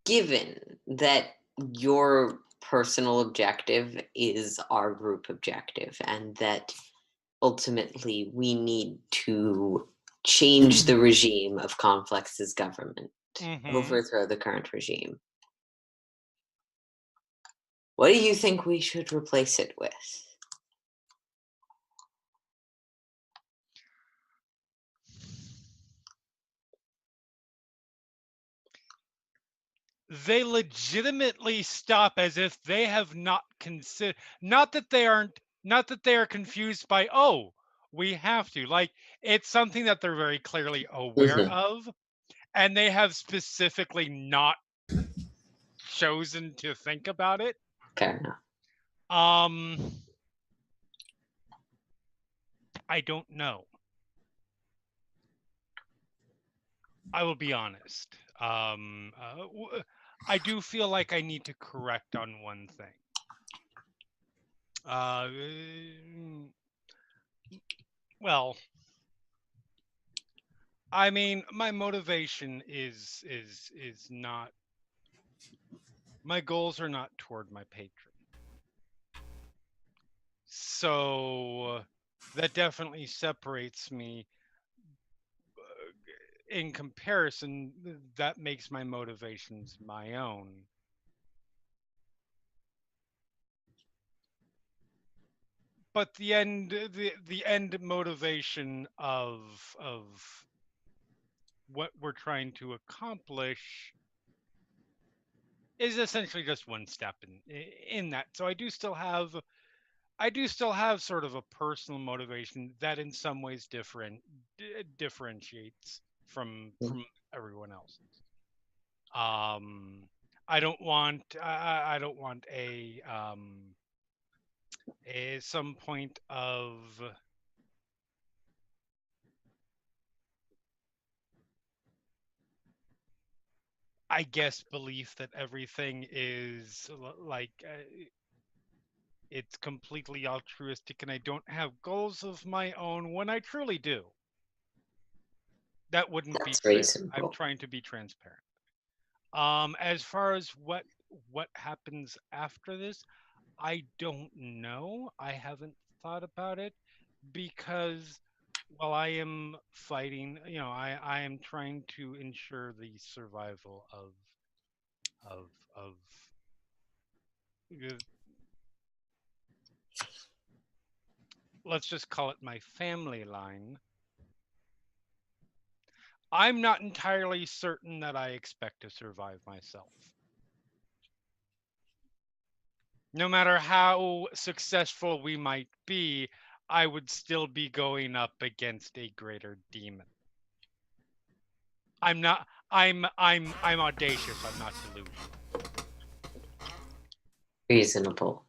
Given that your personal objective is our group objective, and that ultimately we need to change the regime of Conflux's government, overthrow the current regime, what do you think we should replace it with? They legitimately stop as if they have not considered, not that they are confused by, oh, we have to. Like, it's something that they're very clearly aware of, and they have specifically not chosen to think about it. Fair enough. I don't know. I will be honest. I do feel like I need to correct on one thing. Well, I mean, my motivation is not. My goals are not toward my patron. So that definitely separates me. In comparison, that makes my motivations my own. But the end motivation of what we're trying to accomplish is essentially just one step in that. So I do still have sort of a personal motivation that in some ways differentiates from everyone else's. I don't want some point of I guess belief that everything is like it's completely altruistic and I don't have goals of my own when I truly do. That wouldn't That's be fair. reasonable. I'm trying to be transparent. As far as what happens after this, I don't know. I haven't thought about it because while I am fighting, I am trying to ensure the survival of uh, let's just call it my family line. I'm not entirely certain that I expect to survive myself. No matter how successful we might be, I would still be going up against a greater demon. I'm audacious, I'm not delusional. Reasonable.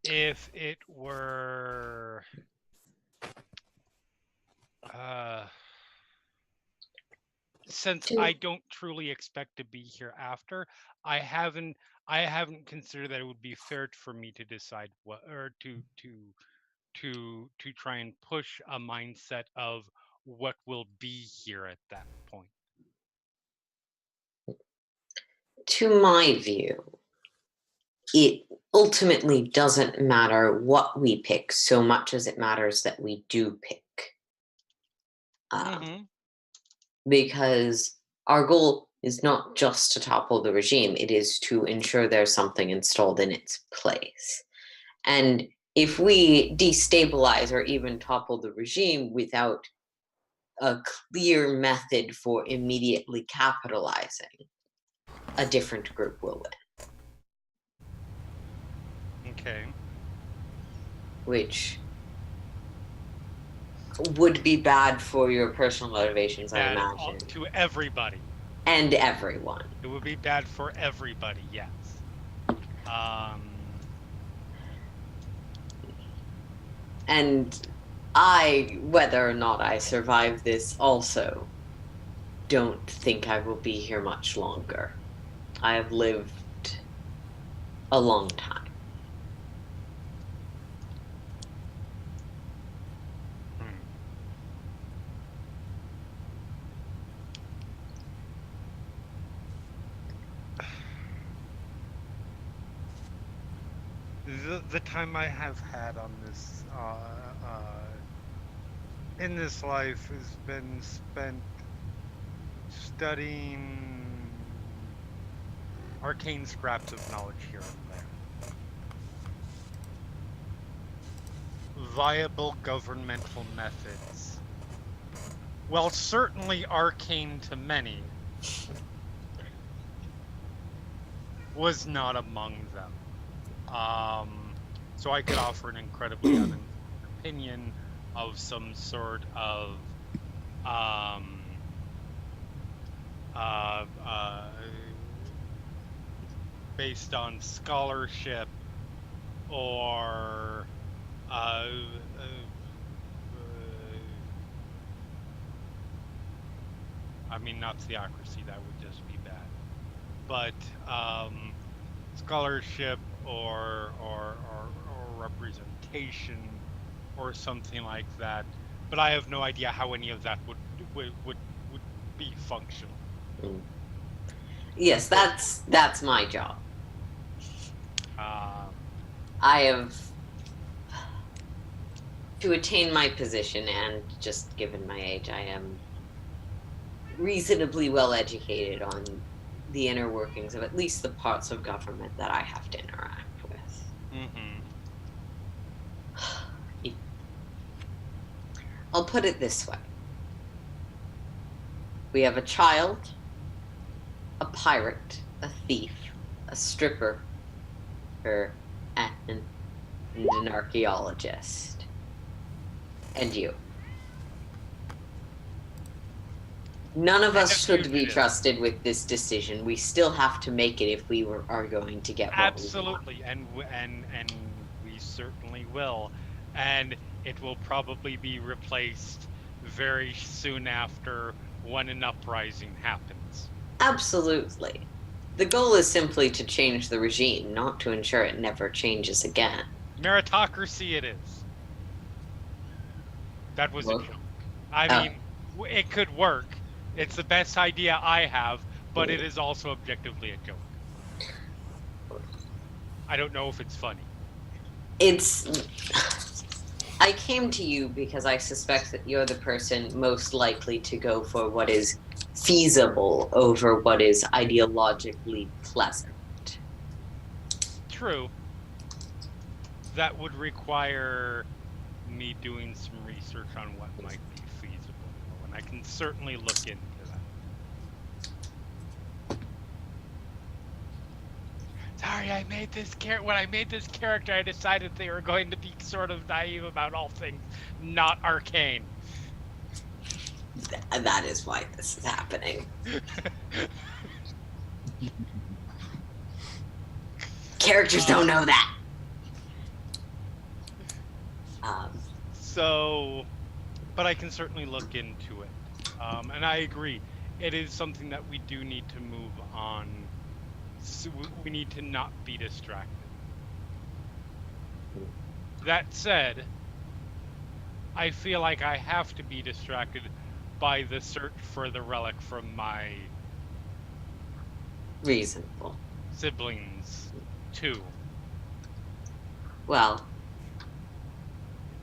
If it were since I don't truly expect to be here after, I haven't considered that it would be fair for me to decide what or to try and push a mindset of what will be here at that point. To my view, it ultimately doesn't matter what we pick so much as it matters that we do pick. Because our goal is not just to topple the regime, it is to ensure there's something installed in its place. And if we destabilize or even topple the regime without a clear method for immediately capitalizing, a different group will win. Okay. Which would be bad for your personal motivations, I imagine. To everybody. And everyone. It would be bad for everybody, yes. And I, whether or not I survive this, also don't think I will be here much longer. I have lived a long time. The time I have had on this in this life has been spent studying arcane scraps of knowledge here and there. Viable governmental methods. Well, certainly arcane to many, was not among them. So I could offer an incredibly uninformed opinion of some sort of based on scholarship or I mean, not theocracy, that would just be bad, but scholarship or representation or something like that. But I have no idea how any of that would be functional. Yes, that's my job. I have, to attain my position, and just given my age, I am reasonably well educated on the inner workings of at least the parts of government that I have to interact with. I'll put it this way. We have a child, a pirate, a thief, a stripper, and an archaeologist. And you. None of us should be trusted with this decision. We still have to make it if we are going to get what Absolutely, and we certainly will, and it will probably be replaced very soon after when an uprising happens. Absolutely. The goal is simply to change the regime, not to ensure it never changes again. Meritocracy it is. That was a joke. I mean, it could work. It's the best idea I have, but it is also objectively a joke. I don't know if it's funny. I came to you because I suspect that you're the person most likely to go for what is feasible over what is ideologically pleasant. True. That would require me doing some research on what might be feasible, and I can certainly look into that. Sorry, when I made this character, I decided they were going to be sort of naive about all things not arcane. That is why this is happening. Characters don't know that. But I can certainly look into it. And I agree. It is something that we do need to move on. So we need to not be distracted. That said, I feel like I have to be distracted by the search for the relic from my reasonable siblings too. Well,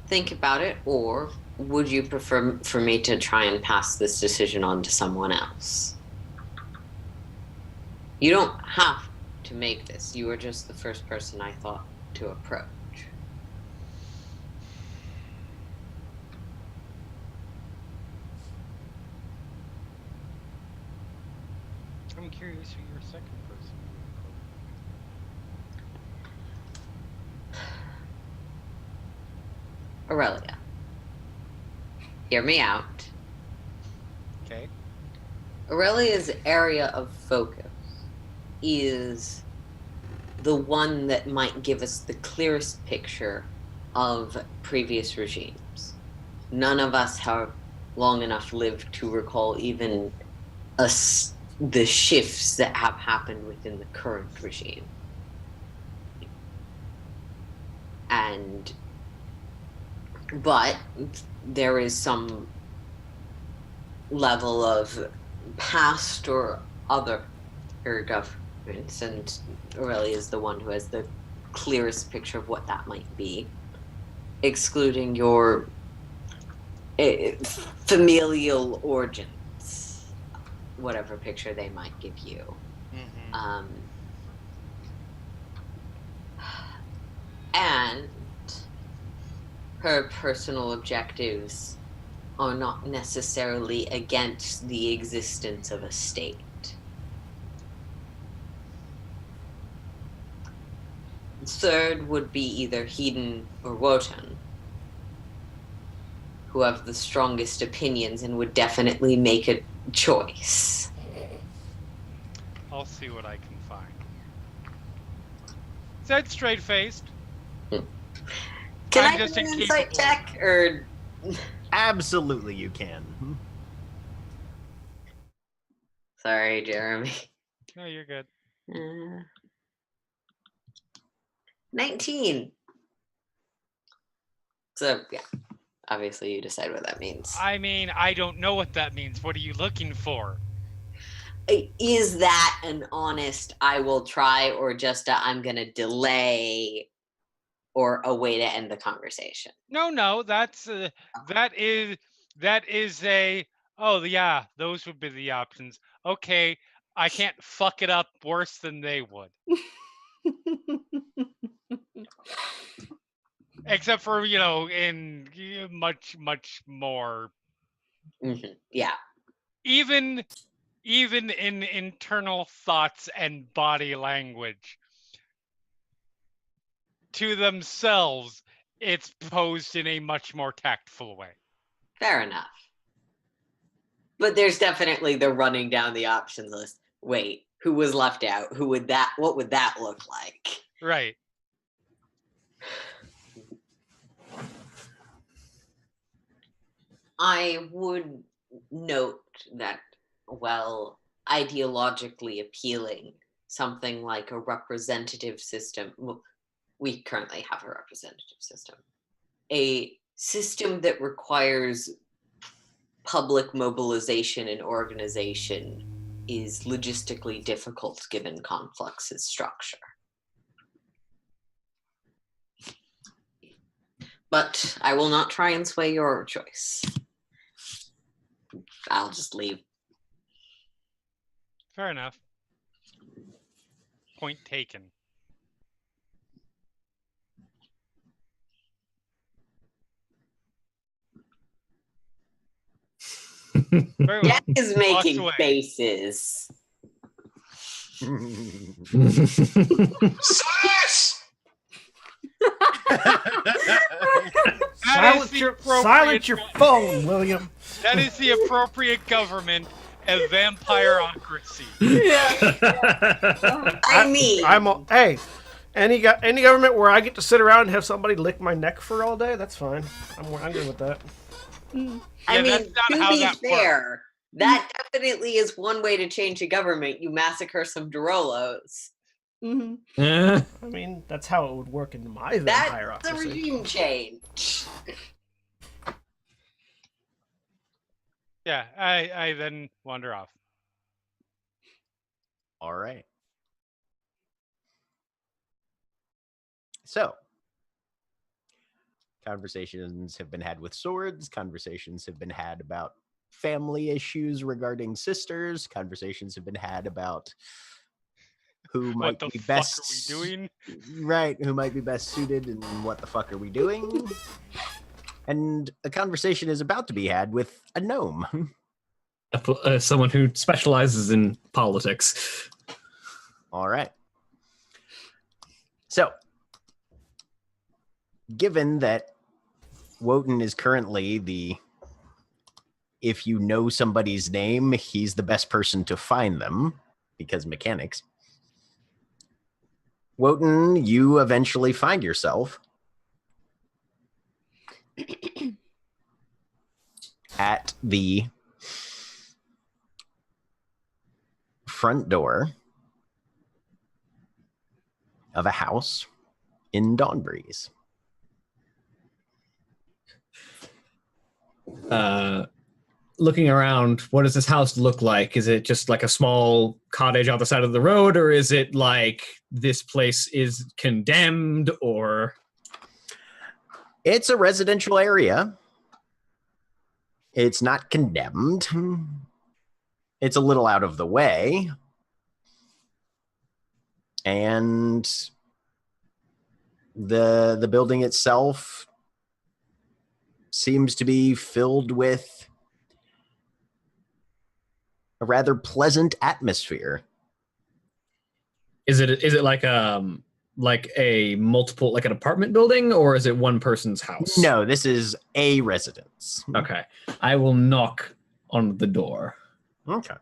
think about it, or would you prefer for me to try and pass this decision on to someone else? You don't have to make this. You are just the first person I thought to approach. I'm curious who your second person would be. Aurelia, hear me out. Okay. Aurelia's area of focus is the one that might give us the clearest picture of previous regimes. None of us have long enough lived to recall even the shifts that have happened within the current regime. But there is some level of past or other governments, and Aurelia is the one who has the clearest picture of what that might be, excluding your familial origins, whatever picture they might give you. Mm-hmm. And her personal objectives are not necessarily against the existence of a state. Third would be either Hedon or Wotan, who have the strongest opinions and would definitely make a choice. I'll see what I can find. Said straight-faced. Can I do an insight check, or...? Absolutely you can. Sorry, Jeremy. No, you're good. 19. So, yeah. Obviously, you decide what that means. I mean, I don't know what that means. What are you looking for? Is that an honest, I will try, or just a, I'm going to delay, or a way to end the conversation? No, that is a, oh yeah, those would be the options. Okay, I can't fuck it up worse than they would. Except for, in much more Mm-hmm. Yeah. even in internal thoughts and body language, to themselves, it's posed in a much more tactful way. Fair enough. But there's definitely the running down the options list. Wait, who was left out? What would that look like? Right. I would note that, well, ideologically appealing, something like a representative system. Well, we currently have a representative system. A system that requires public mobilization and organization is logistically difficult given Conflux's structure. But I will not try and sway your choice. I'll just leave. Fair enough. Point taken. Very well. Jack is Walks making away. faces. Slash! Silence your phone, William. That is the appropriate government, a vampireocracy. I mean, hey, any government where I get to sit around and have somebody lick my neck for all day, that's fine. I'm good with that. I mean, that's not to how be that fair, that definitely is one way to change a government. You massacre some Durolos. I mean, that's how it would work in my That's a vampireocracy. regime change. Yeah, I then wander off. All right. So, conversations have been had with swords. Conversations have been had about family issues regarding sisters. Conversations have been had about who might What the be fuck best. are we doing? Right, who might be best suited, and what the fuck are we doing? And a conversation is about to be had with a gnome. Someone who specializes in politics. All right. So, given that Wotan is currently if you know somebody's name, he's the best person to find them, because mechanics. Wotan, you eventually find yourself at the front door of a house in Dawnbreeze. Looking around, what does this house look like? Is it just like a small cottage on the side of the road, or is it like this place is condemned, or? It's a residential area. It's not condemned. It's a little out of the way. And the building itself seems to be filled with a rather pleasant atmosphere. Is it like a multiple, like an apartment building, or is it one person's house? No, this is a residence. Okay. I will knock on the door. Okay.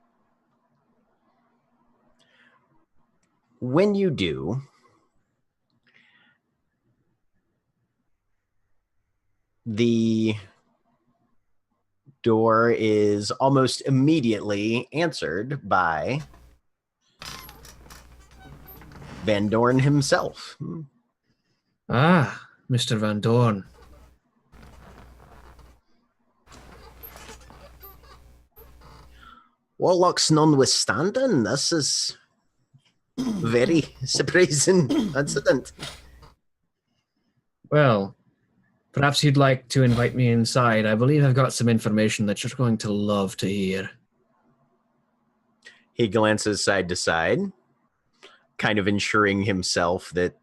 When you do, the door is almost immediately answered by Van Dorn himself. Ah, Mr. Van Dorn. Warlocks notwithstanding, this is very surprising incident. Well, perhaps you'd like to invite me inside. I believe I've got some information that you're going to love to hear. He glances side to side, kind of ensuring himself that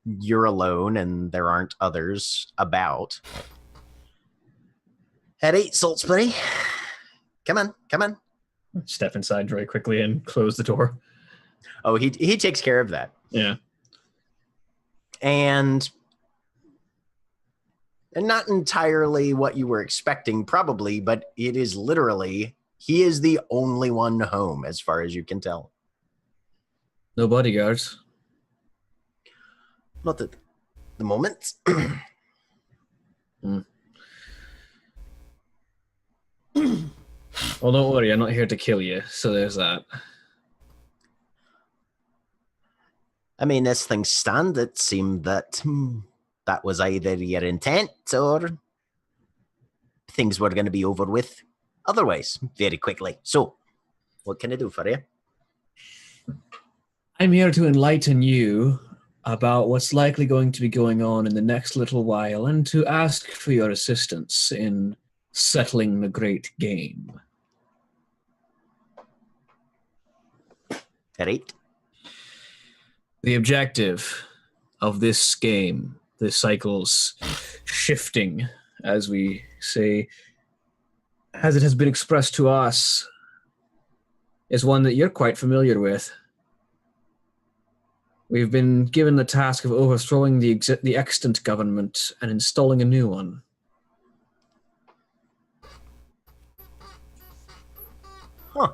you're alone and there aren't others about. All right, Saltsbury. come on. Step inside very quickly and close the door. Oh, he takes care of that. Yeah. And not entirely what you were expecting, probably, but it is literally, he is the only one home, as far as you can tell. No bodyguards? Not at the moment. Well, don't worry, I'm not here to kill you, so there's that. I mean, as things stand, it seemed that that was either your intent or things were going to be over with otherwise very quickly. So, what can I do for you? I'm here to enlighten you about what's likely going to be going on in the next little while and to ask for your assistance in settling the great game. Right. The objective of this game, the cycle's shifting, as we say, as it has been expressed to us, is one that you're quite familiar with. We've been given the task of overthrowing the extant government and installing a new one. Huh.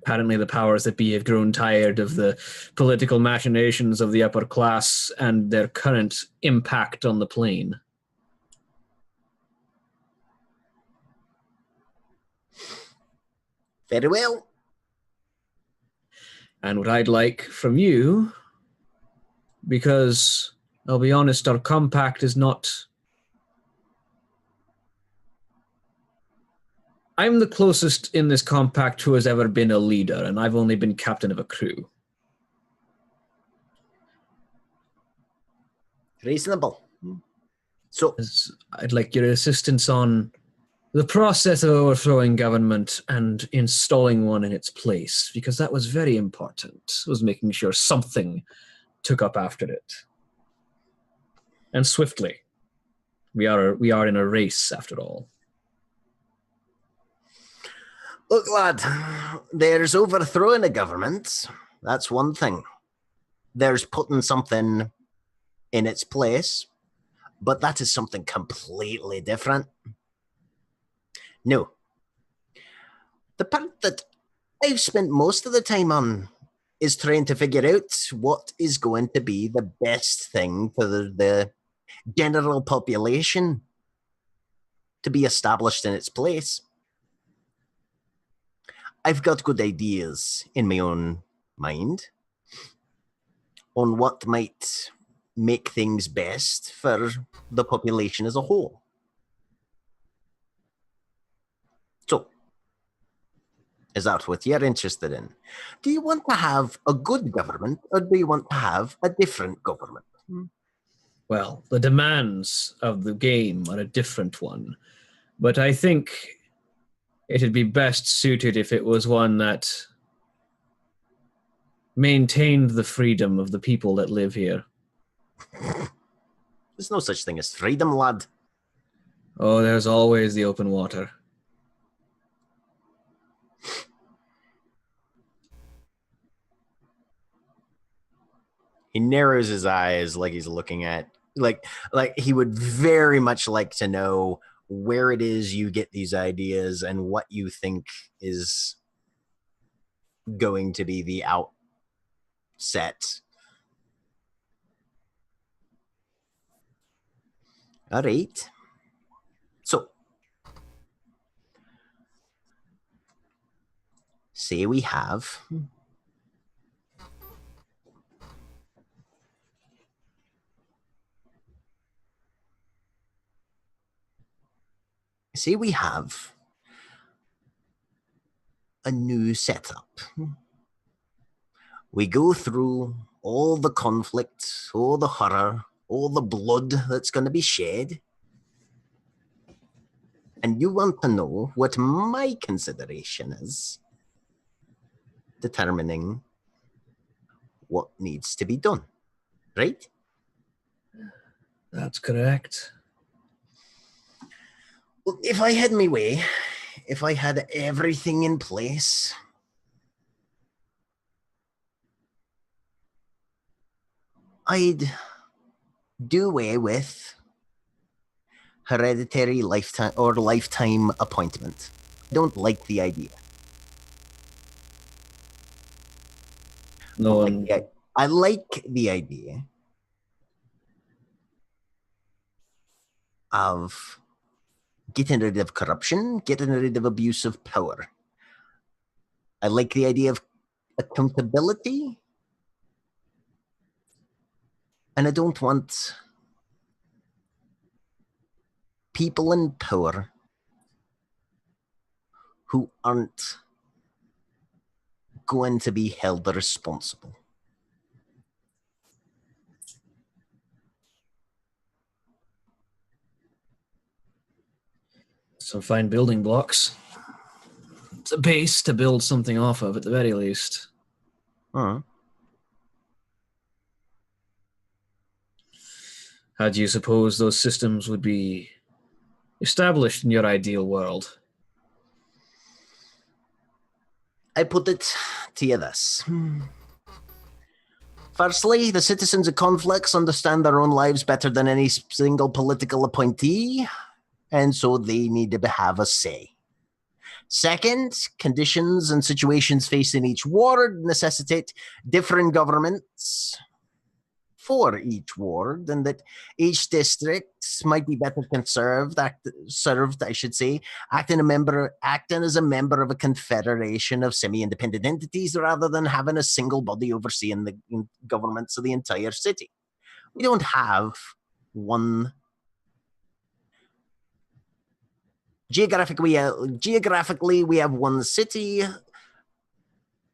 Apparently the powers that be have grown tired of the political machinations of the upper class and their current impact on the plane. Very well. And what I'd like from you, because I'll be honest, our compact is not... I'm the closest in this compact who has ever been a leader, and I've only been captain of a crew. Reasonable. So, I'd like your assistance on the process of overthrowing government and installing one in its place, because that was very important. It was making sure something took up after it. And swiftly. We are in a race, after all. look, lad, there's overthrowing a government. That's one thing. There's putting something in its place, but that is something completely different. No. The part that I've spent most of the time on is trying to figure out what is going to be the best thing for the general population to be established in its place. I've got good ideas in my own mind on what might make things best for the population as a whole. So, is that what you're interested in? Do you want to have a good government, or do you want to have a different government? Well, the demands of the game are a different one, but I think it'd be best suited if it was one that maintained the freedom of the people that live here. There's no such thing as freedom, lad. Oh, there's always the open water. He narrows his eyes like he's looking at, like he would very much like to know where it is you get these ideas and what you think is going to be the outset. All right. So, say we have a new setup. We go through all the conflict, all the horror, all the blood that's going to be shed. And you want to know what my consideration is determining what needs to be done, right? That's correct. Well, if I had my way, if I had everything in place, I'd do away with hereditary lifetime appointment. I don't like the idea. No one. I like the idea of getting rid of corruption, getting rid of abuse of power. I like the idea of accountability. And I don't want people in power who aren't going to be held responsible. Some fine building blocks. It's a base to build something off of, at the very least. Uh-huh. How do you suppose those systems would be established in your ideal world? I put it to you this. Firstly, the citizens of Conflux understand their own lives better than any single political appointee, and so they need to have a say. Second, conditions and situations facing each ward necessitate different governments for each ward, and that each district might be better served, acting as a member of a confederation of semi-independent entities rather than having a single body overseeing the governments of the entire city. We don't have one. Geographically, we have one city.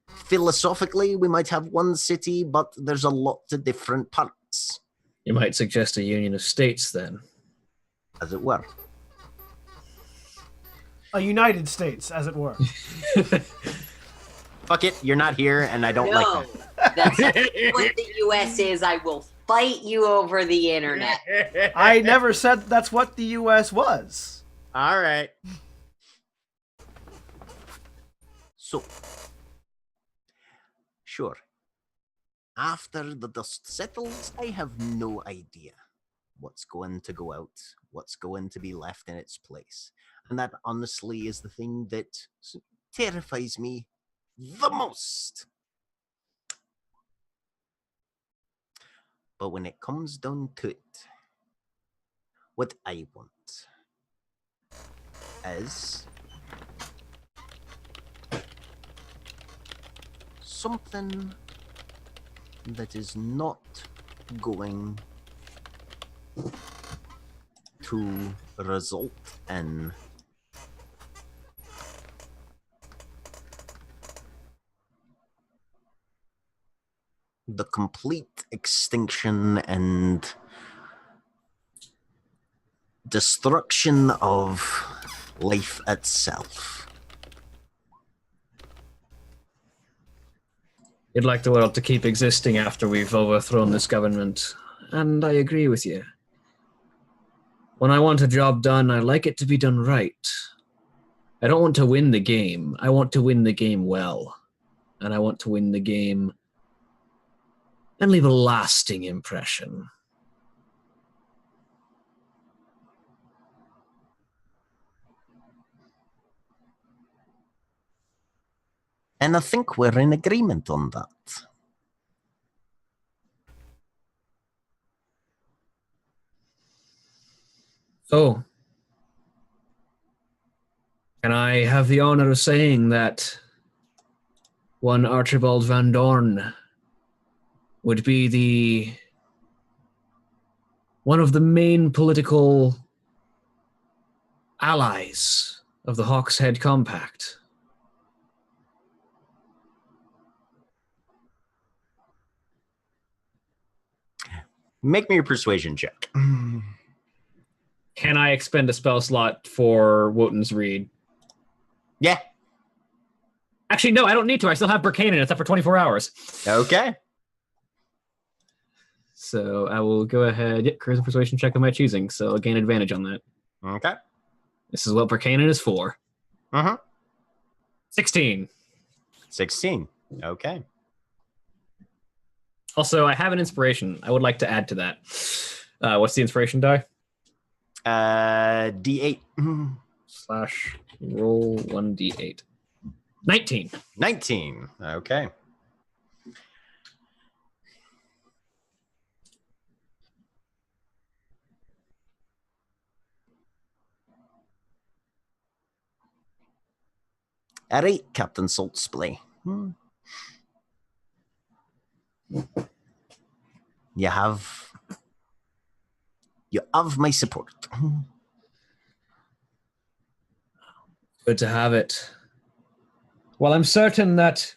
Philosophically, we might have one city, but there's a lot of different parts. You might suggest a union of states, then. As it were. A United States, as it were. Fuck it, you're not here, and I don't like that. That's what the U.S. is. I will fight you over the internet. I never said that's what the U.S. was. All right. So, sure. After the dust settles, I have no idea what's going to go out, what's going to be left in its place. And that honestly is the thing that terrifies me the most. But when it comes down to it, what I want is something that is not going to result in the complete extinction and destruction of life itself. You'd like the world to keep existing after we've overthrown this government, and I agree with you. When I want a job done, I like it to be done right. I don't want to win the game. I want to win the game well. And I want to win the game and leave a lasting impression. And I think we're in agreement on that. So, can I have the honor of saying that one Archibald Van Dorn would be one of the main political allies of the Hawkshead Compact? Make me a persuasion check. Can I expend a spell slot for Wotan's Reed? Yeah. Actually, no, I don't need to. I still have Burkane, and it's up for 24 hours. Okay. So I will go ahead. Yep, charisma persuasion check of my choosing, so I'll gain advantage on that. Okay. This is what Burkane is for. Uh-huh. 16. 16. Okay. Also, I have an inspiration. I would like to add to that. What's the inspiration die? D8. Slash roll 1d8. 19. 19. Okay. All right, Captain Saltsplay. You have my support. Good to have it. Well, I'm certain that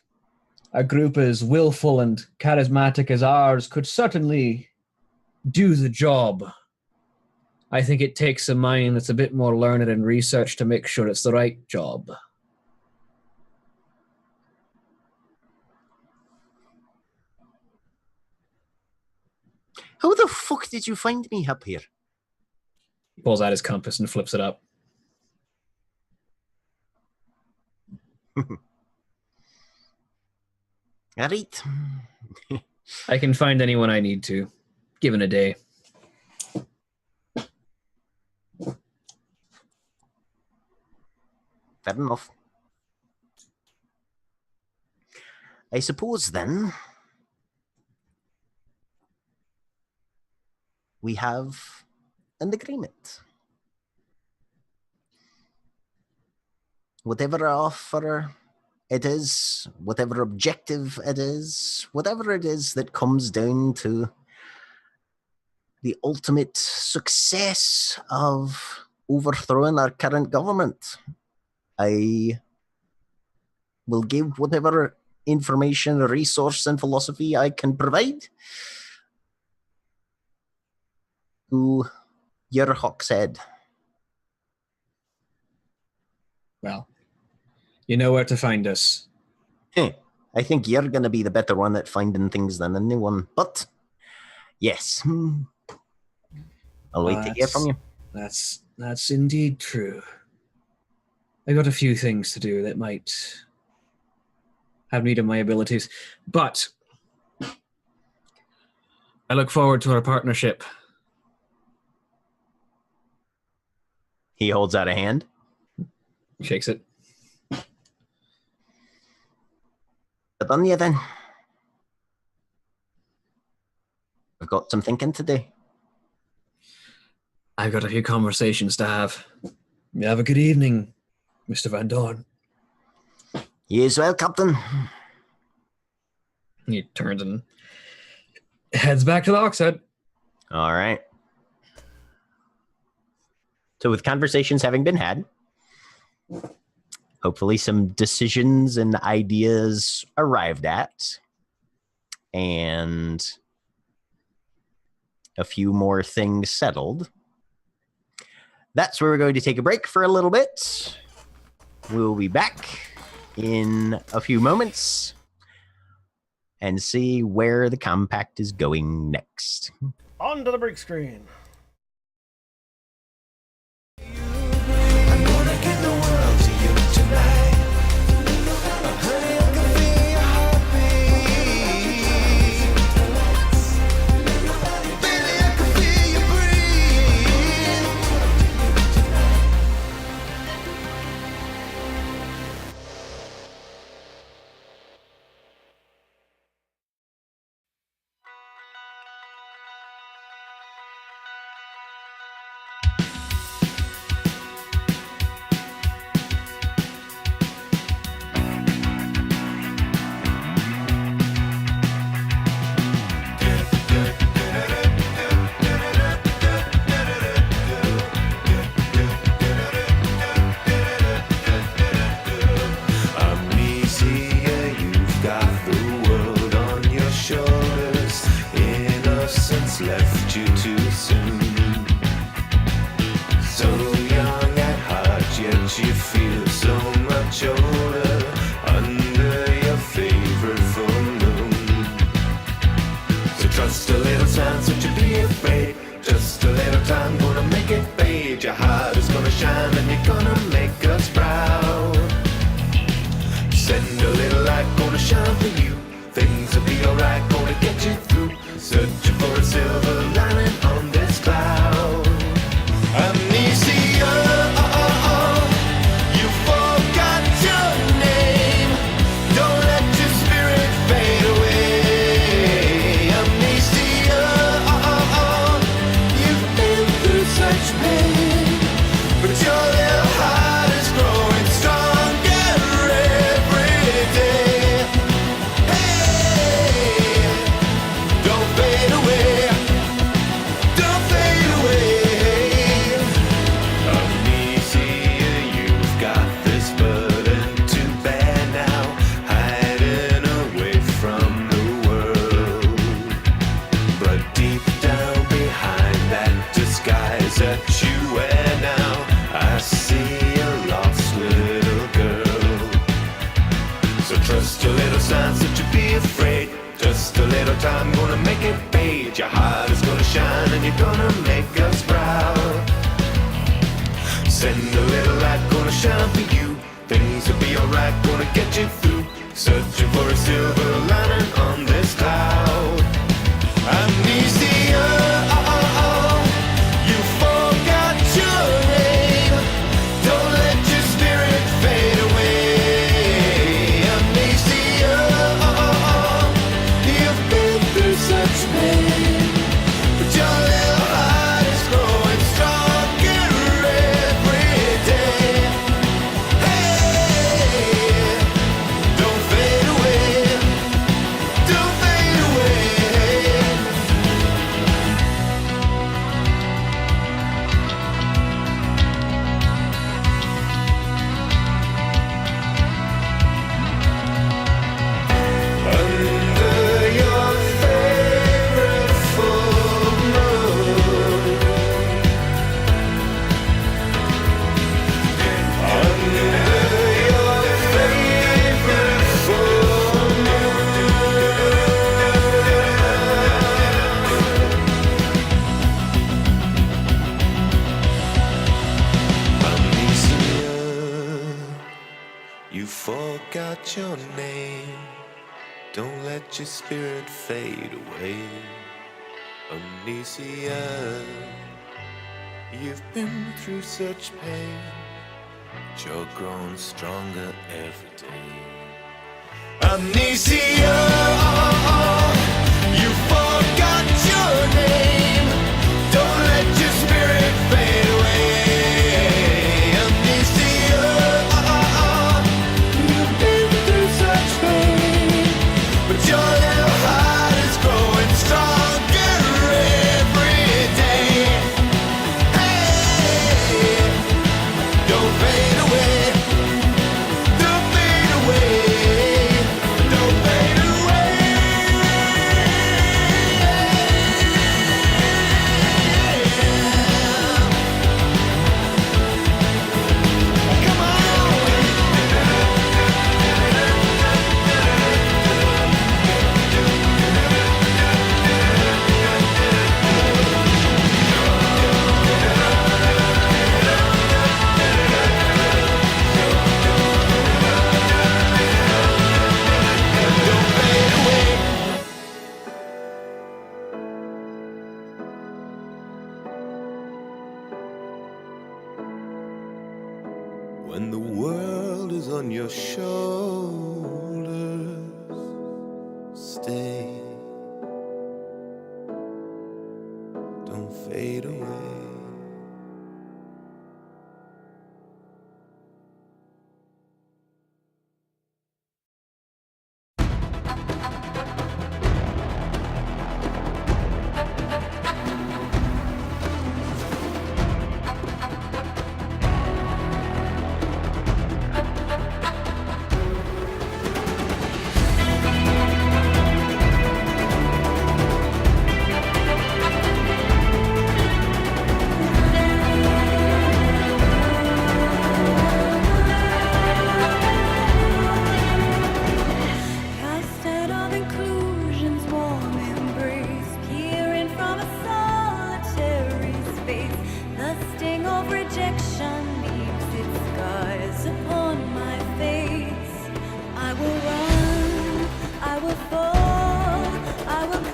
a group as willful and charismatic as ours could certainly do the job. I think it takes a mind that's a bit more learned and research to make sure it's the right job. How the fuck did you find me up here? He pulls out his compass and flips it up. All right. I can find anyone I need to, given a day. Fair enough. I suppose then we have an agreement. Whatever offer it is, whatever objective it is, whatever it is that comes down to the ultimate success of overthrowing our current government, I will give whatever information, resource, and philosophy I can provide to your Hawkshead. Well, you know where to find us. I think you're going to be the better one at finding things than anyone, but yes. I'll wait to hear from you. That's indeed true. I got a few things to do that might have need of my abilities, but I look forward to our partnership. He holds out a hand. Shakes it. Good on you then. I've got some thinking to do. I've got a few conversations to have. You have a good evening, Mr. Van Dorn. You as well, Captain. He turns and heads back to the Hawkshead. All right. So with conversations having been had, hopefully some decisions and ideas arrived at, and a few more things settled, that's where we're going to take a break for a little bit. We'll be back in a few moments and see where the compact is going next. On to the break screen. I'm gonna give the world to you tonight. Honey, I can feel your heartbeat. Baby, I can feel you breathe. Amnesia, you've got the world on your shoulders. Innocence left you too soon. So young at heart, yet you feel so much older under your favorite full moon. So trust a little time, so to be afraid. Just a little time, gonna make it fade. Your heart is gonna shine and you're gonna make us proud. get you through. Searching for a silver lining on this cloud. Amnesia, you forgot your name. Don't let your spirit fade away. Amnesia, you've been through such pain, but your little heart is growing stronger every day. Hey, don't fade away. Don't fade away. Amnesia, you've got this burden to bear now, hiding away from the world. But deep down behind that disguise that you wear now, I see a lost little girl. So trust your little signs, don't you be afraid. Just a little time, gonna make it fade. Your heart is gonna shine and you're gonna make us proud. Send a little light, gonna shine for you. Things will be alright, gonna get you through. Searching for a silver lining on this cloud. Amnesia, you forgot your name. Don't let your spirit fade away. Amnesia, you've been through such pain, but your little heart is growing stronger every day. Hey, don't fade away. Don't fade away. Under your favorite full moon. Under your favorite full moon. Amnesia, you forgot your name. Don't let your spirit fade away. Amnesia, you've been through such pain, but you're growing stronger every day. Amnesia, you forgot your name. Don't let your spirit fade away. Amnesia, you've been through such pain, but your little heart is growing stronger every day. Hey, don't fade away. Don't fade away. Don't fade away. Come on. Don't fade away. When the world is on your shoulders, stay. Don't fade away. I will run, I will fall, I will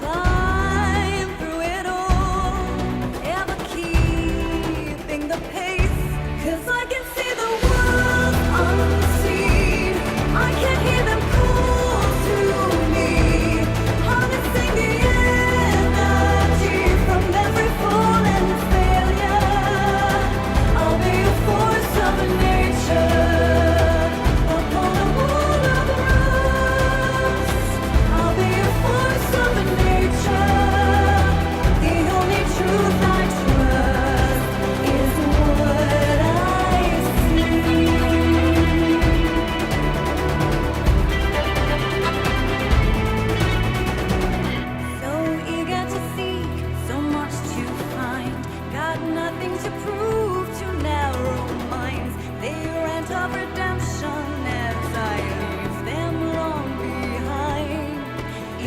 nothing to prove to narrow minds. They rant of redemption as I leave them long behind.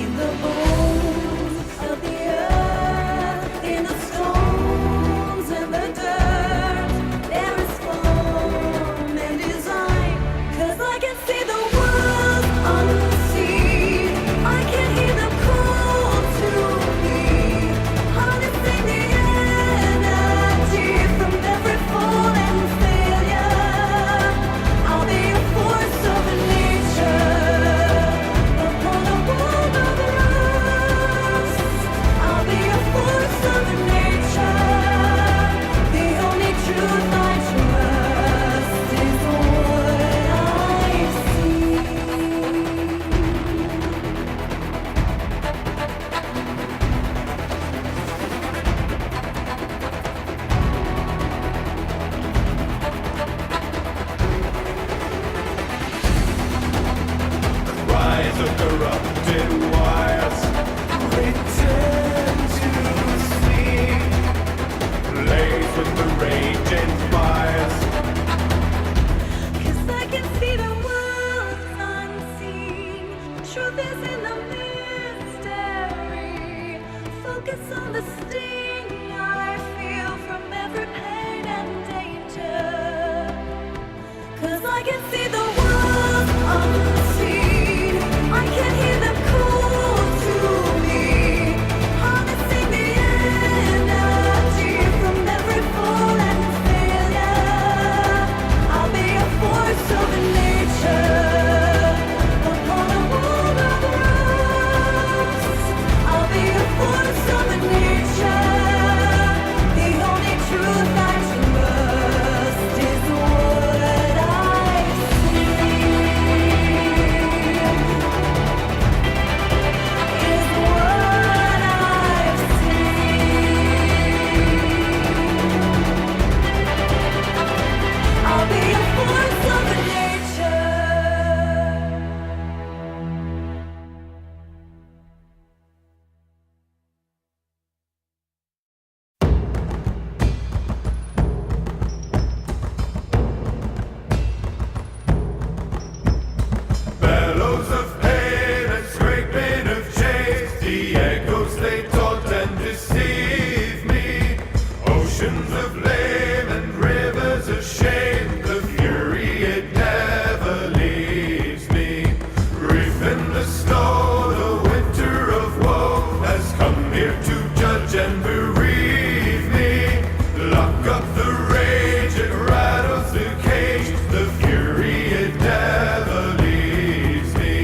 In the bones of the earth, in the stones and the dirt, there is form and design. 'Cause I can see the world unseen. I can hear them call to me, harnessing the energy from every fall and failure. I'll be a force of nature upon a world of rust. I'll be a force of nature. The only truth I trust is what I see. Rise of corrupted wires, return to sleep. Blaze with the raging fires. 'Cause I can see the world unseen. Truth is in the mystery. Focus on the sting I feel from every pain and danger. 'Cause I can see the world unseen. I can hear them call to me, harnessing the energy from every fall and failure. I'll be a force of nature upon a world of rust. I'll be a force of nature. The only truth I trust is what I see. Is what I see. I'll be a force of nature. Bellows of pain and scraping of chains, the echoes they taunt and deceive me. Oceans of blame and rivers of shame, the fury it never leaves me. Grief in the snow, the winter of woe has come here to judge and bereave me. Lock up the rage, it rattles the cage, the fury it never leaves me.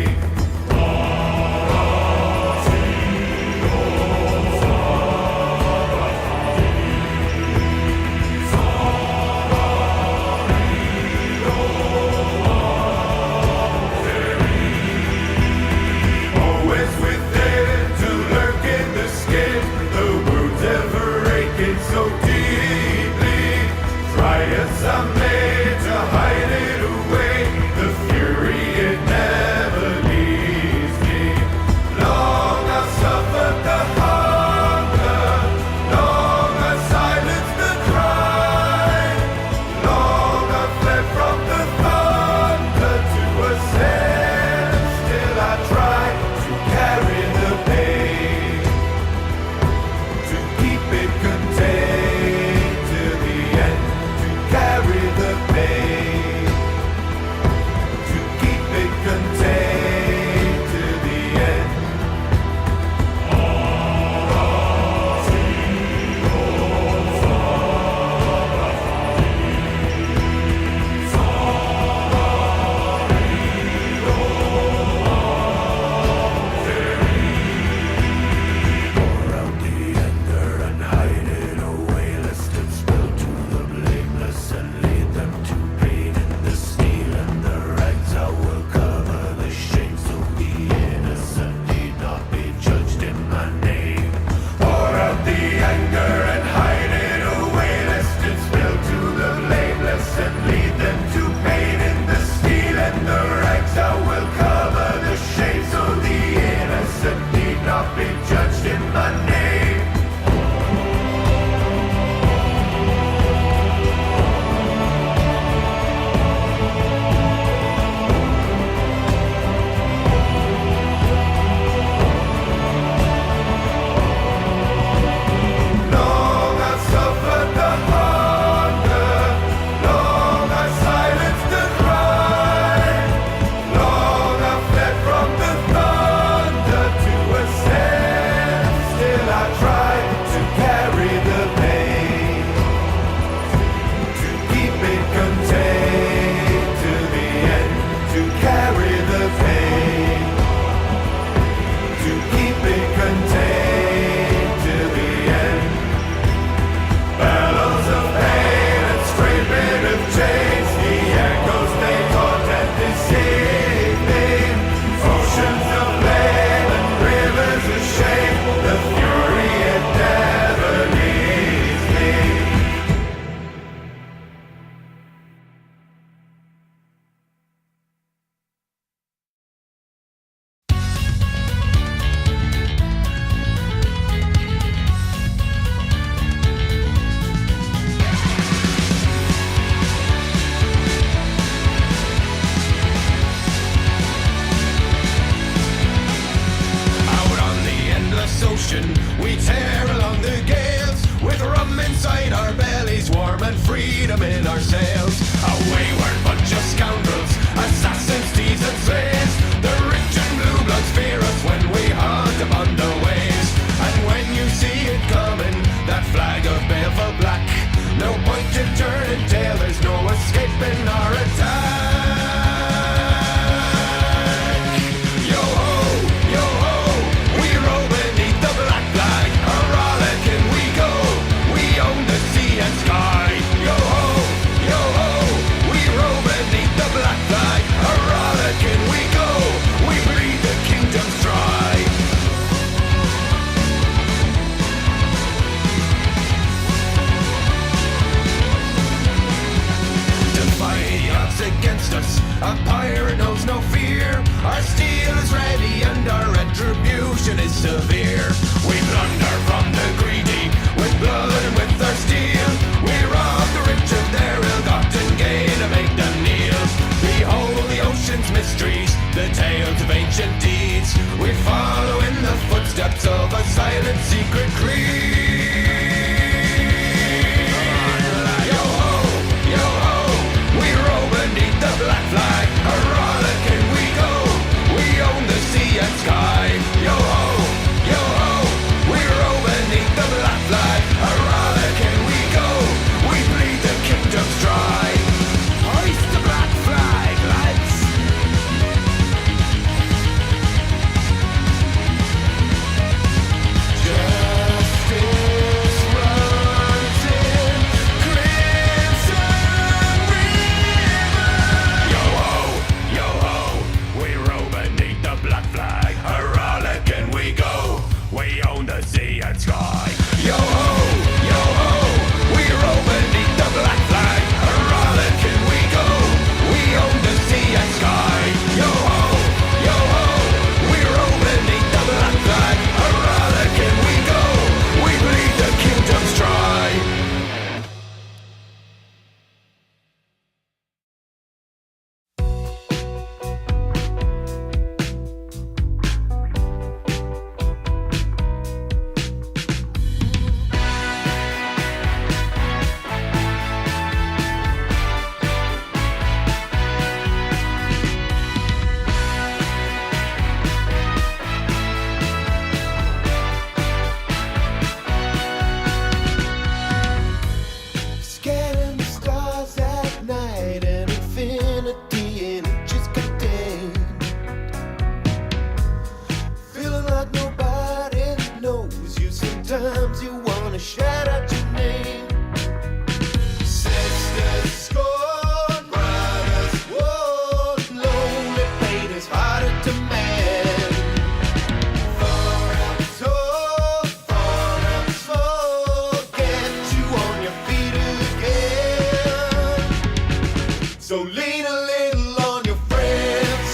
So lean a little on your friends,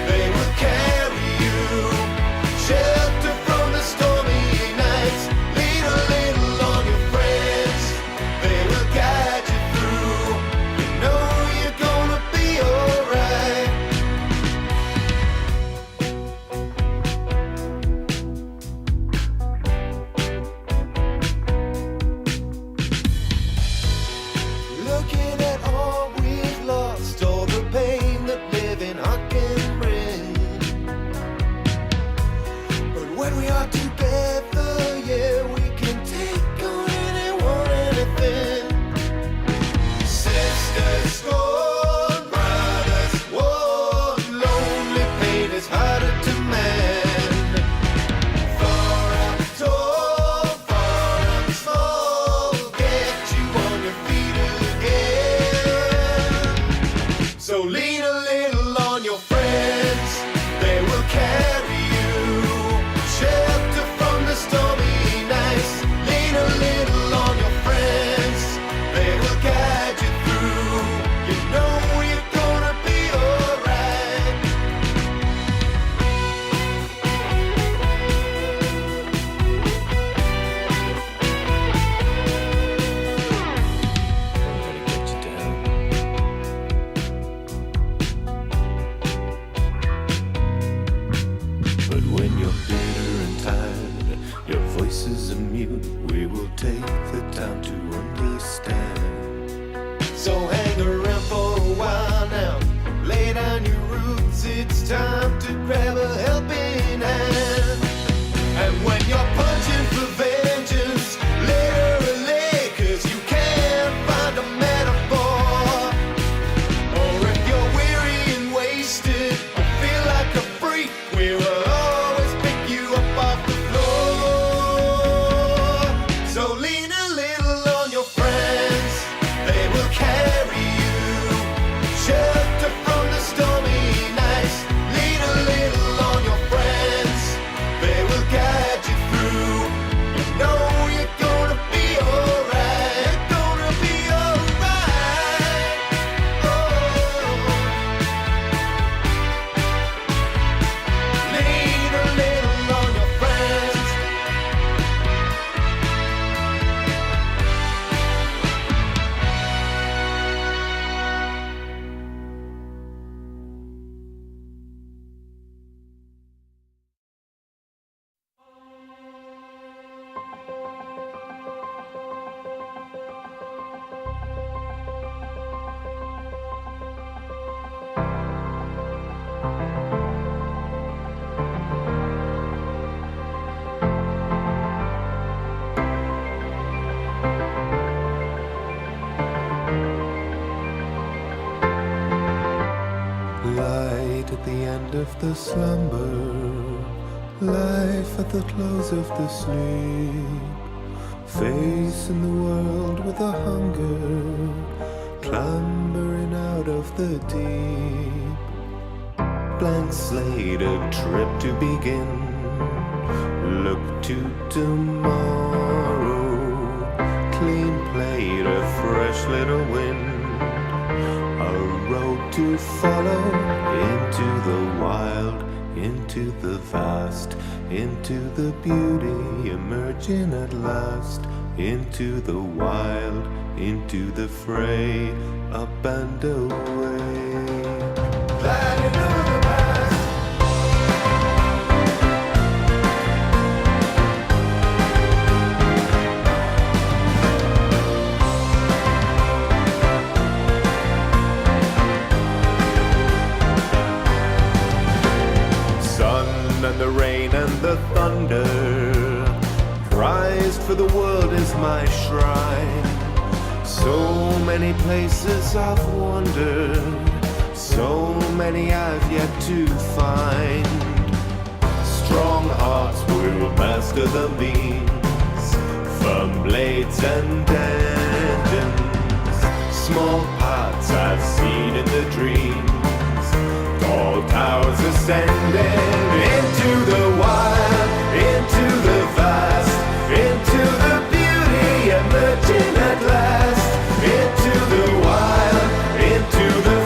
they will carry you. Shelter from the stormy nights. Lean a little on your friends, they will guide you through. You know you're gonna be alright. Looking at all we've lost, all the pain that living can bring. But when we are together, yeah, we can take on anyone, anything. Sisters scorn, brothers warn, lonely pain is harder to mend. Far up tall, far up small, get you on your feet again. So lean a little on your friends, they will carry you. Shelter from the stormy nights. Lean a little on your friends, they will guide you through. You know you're gonna be alright. Gotta get you down. But when you're bitter and tired, your voices are mute, we will take the time to understand. So hang around for a while now, lay down your roots, it's time to grab a helping hand. And when you're punching for vengeance, lay her a leg, 'cause you can't find a metaphor. Or if you're weary and wasted, or feel like a freak, we will always pick you up off the floor. So lean a little on your friends, they will carry you. Shelter from the stormy nights. Lean a little on your friends, they will guide you through. You know you're gonna be alright. You're gonna be alright. Lean a little on your friends. Light at the end of the slumber, life at the close of the sleep, facing the world with a hunger, clambering out of the deep. Blank slate, a trip to begin, look to tomorrow, clean plate, a fresh little wind, a road to follow, into the wild, into the vast, into the beauty, emerging at last, into the wild, into the fray, up and away. Gliding over the past. And the rain and the thunder, prized for the world is my shrine. So many places I've wandered, so many I've yet to find. Strong hearts will master the means, firm blades and engines. Small parts I've seen in the dreams, tall towers ascending into the wild, into the vast, into the beauty emerging at last, into the wild, into the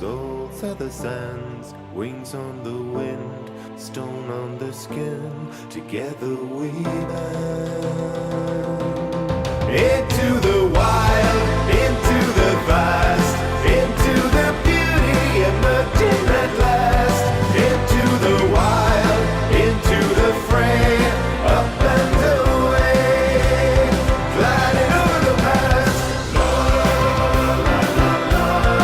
souls are the sands, wings on the wind, stone on the skin. Together we bend. Into the wild, into the vast, into the beauty emerging at last. Into the wild, into the fray, up and away, gliding over the past. La la la la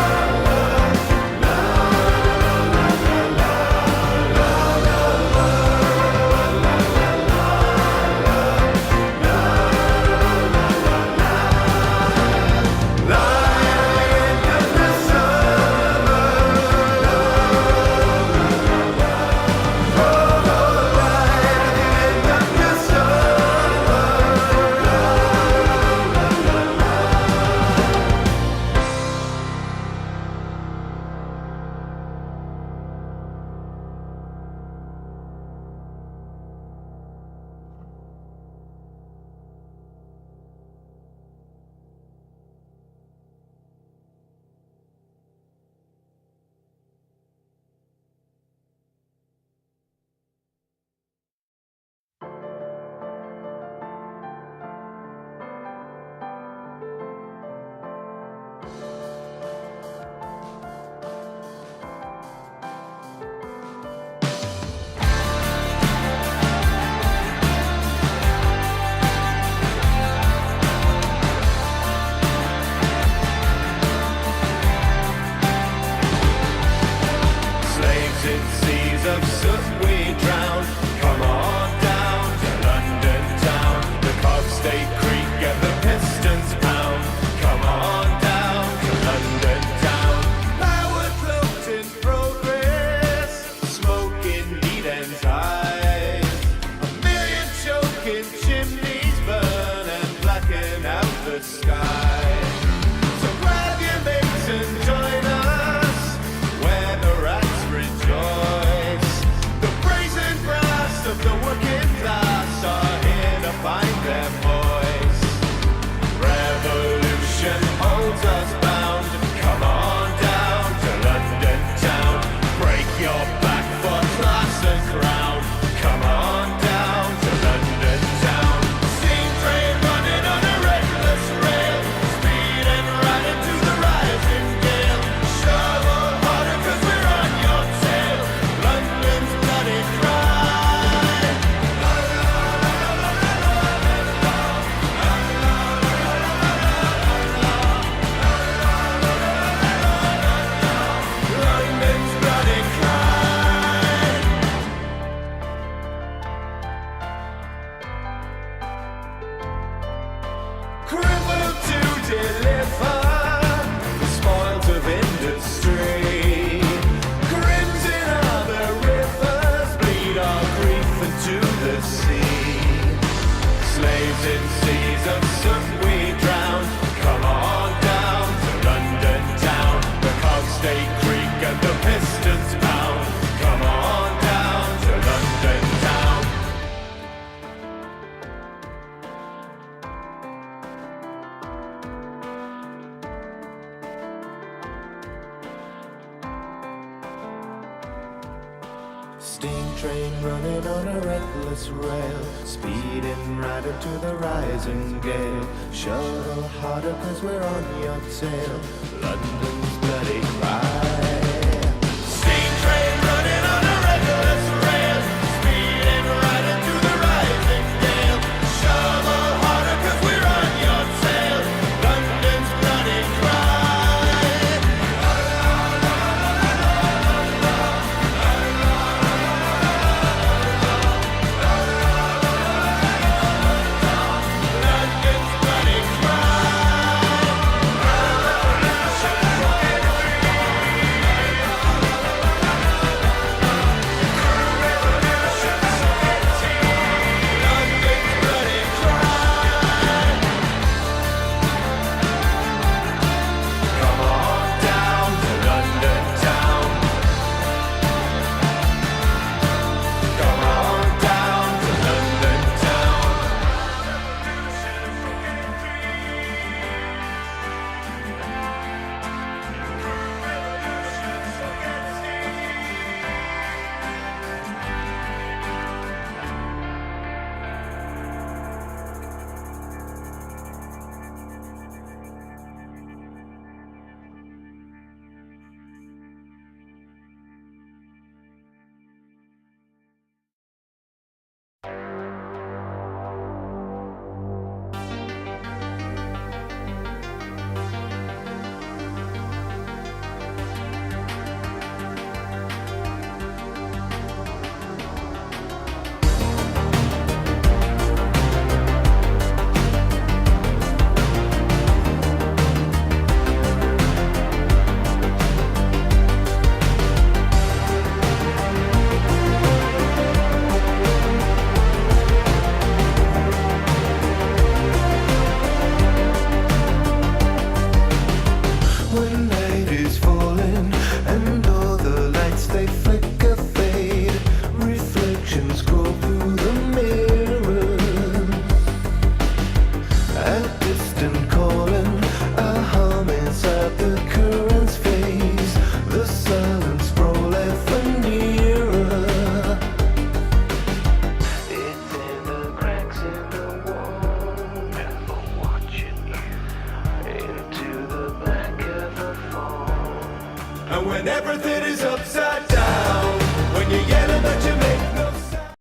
la Slaves in seas of soot we drown. Come on down to London town. The cogs they creak and the pistons pound. Come on down to London town. Power cloaked in progress, smoke in Eden's eyes. A million choking chimneys burn and blacken out the sky. So grab your mates and join us where the rats rejoice. The brazen brass of the working class are here to find their voice. Revolution holds us bound. Come on down to London town. Break your back for class and crown. Come on down to London town. Steam train running on a reckless rail. Speeding right into the rising gale. Shovel harder 'cause we're on your tail. London's bloody cry. London's bloody cry. Crippled to deliver the spoils of industry. Crimson are the rivers, bleed our grief into the sea. Slaves in seas of soot we drown. Come on down to London town. The cogs they creak and the pistons pound. Come on down to London town. Steam train running on a reckless rail, speeding right into the rising gale. Shovel harder 'cause we're on your tail. London's bloody cry. Steam train running on a reckless rail, speeding right into the rising gale. Shovel harder 'cause we're on your tail. London's bloody cry. London's bloody cry. shit is upside down. When you yell but you make no sound.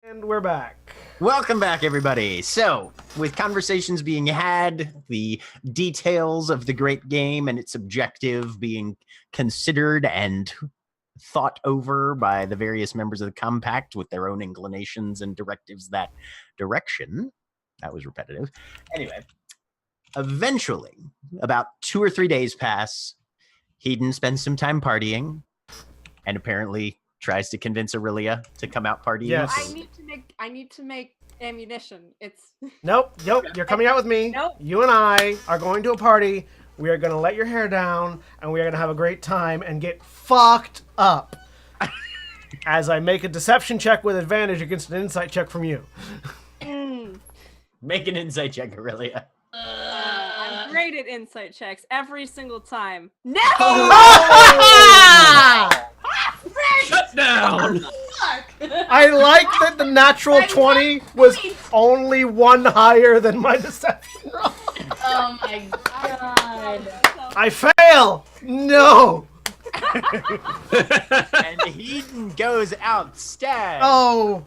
And we're back. Welcome back, everybody. So, with conversations being had, the details of the great game and its objective being considered and thought over by the various members of the compact with their own inclinations and directives that direction. That was repetitive. Anyway, eventually, about 2 or 3 days pass. Hedon spends some time partying and apparently tries to convince Aurelia to come out partying. Yes. I need to make ammunition. It's Nope, you're coming out with me. Nope. You and I are going to a party. We are going to let your hair down, and we are going to have a great time and get fucked up. As I make a deception check with advantage against an insight check from you. Make an insight check, Aurelia. I'm great at insight checks every single time. No! Shut down. I like that the natural 20 was only one higher than my deception roll. Oh my god. I fail! No! And Hedon goes out stag. Oh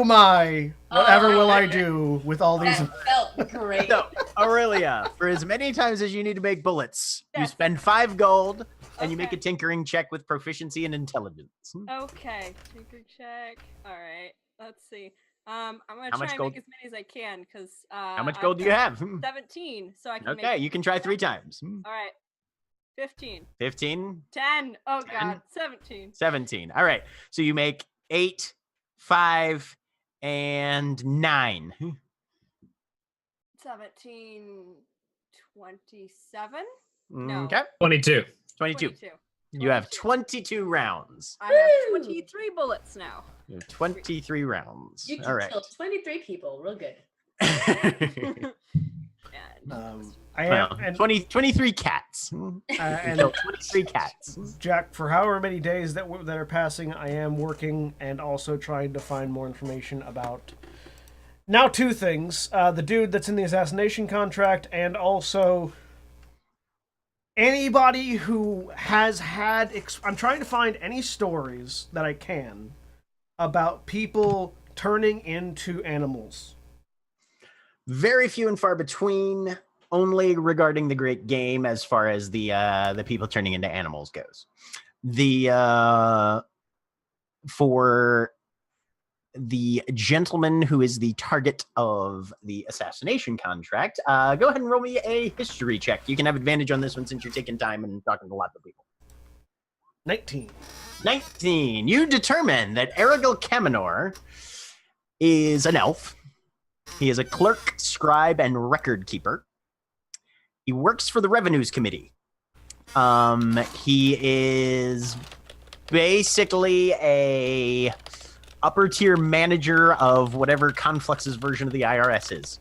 my. Whatever will I do with all these... That felt great. So, Aurelia, for as many times as you need to make bullets, you spend 5 gold, and you make a tinkering check with proficiency and intelligence. Okay, tinker check. All right, let's see. I'm gonna How try much and gold- make as many as I can because How much gold do you have? 17, so I can. Okay, you can try 3 times. All right, 15, 15, 10. Oh 10. god, 17. 17. All right, so you make 8, 5, and 9. 17, 27. No. Okay, 22. 22. You have 22 rounds. I have 23 bullets now. You have 23 rounds. You can All right. kill 23 people real good. I am... Well, and 23 cats. and 23 cats. Jack, for however many days that are passing, I am working and also trying to find more information about... Now 2 things. The dude that's in the assassination contract, and also... anybody who has had... I'm trying to find any stories that I can about people turning into animals. Very few and far between, only regarding the great game as far as the people turning into animals goes. For the gentleman who is the target of the assassination contract, go ahead and roll me a history check. You can have advantage on this one since you're taking time and talking to lots of people. 19. 19. You determine that Erigel Kaminor is an elf. He is a clerk, scribe, and record keeper. He works for the Revenues Committee. He is basically a upper tier manager of whatever Conflux's version of the IRS is.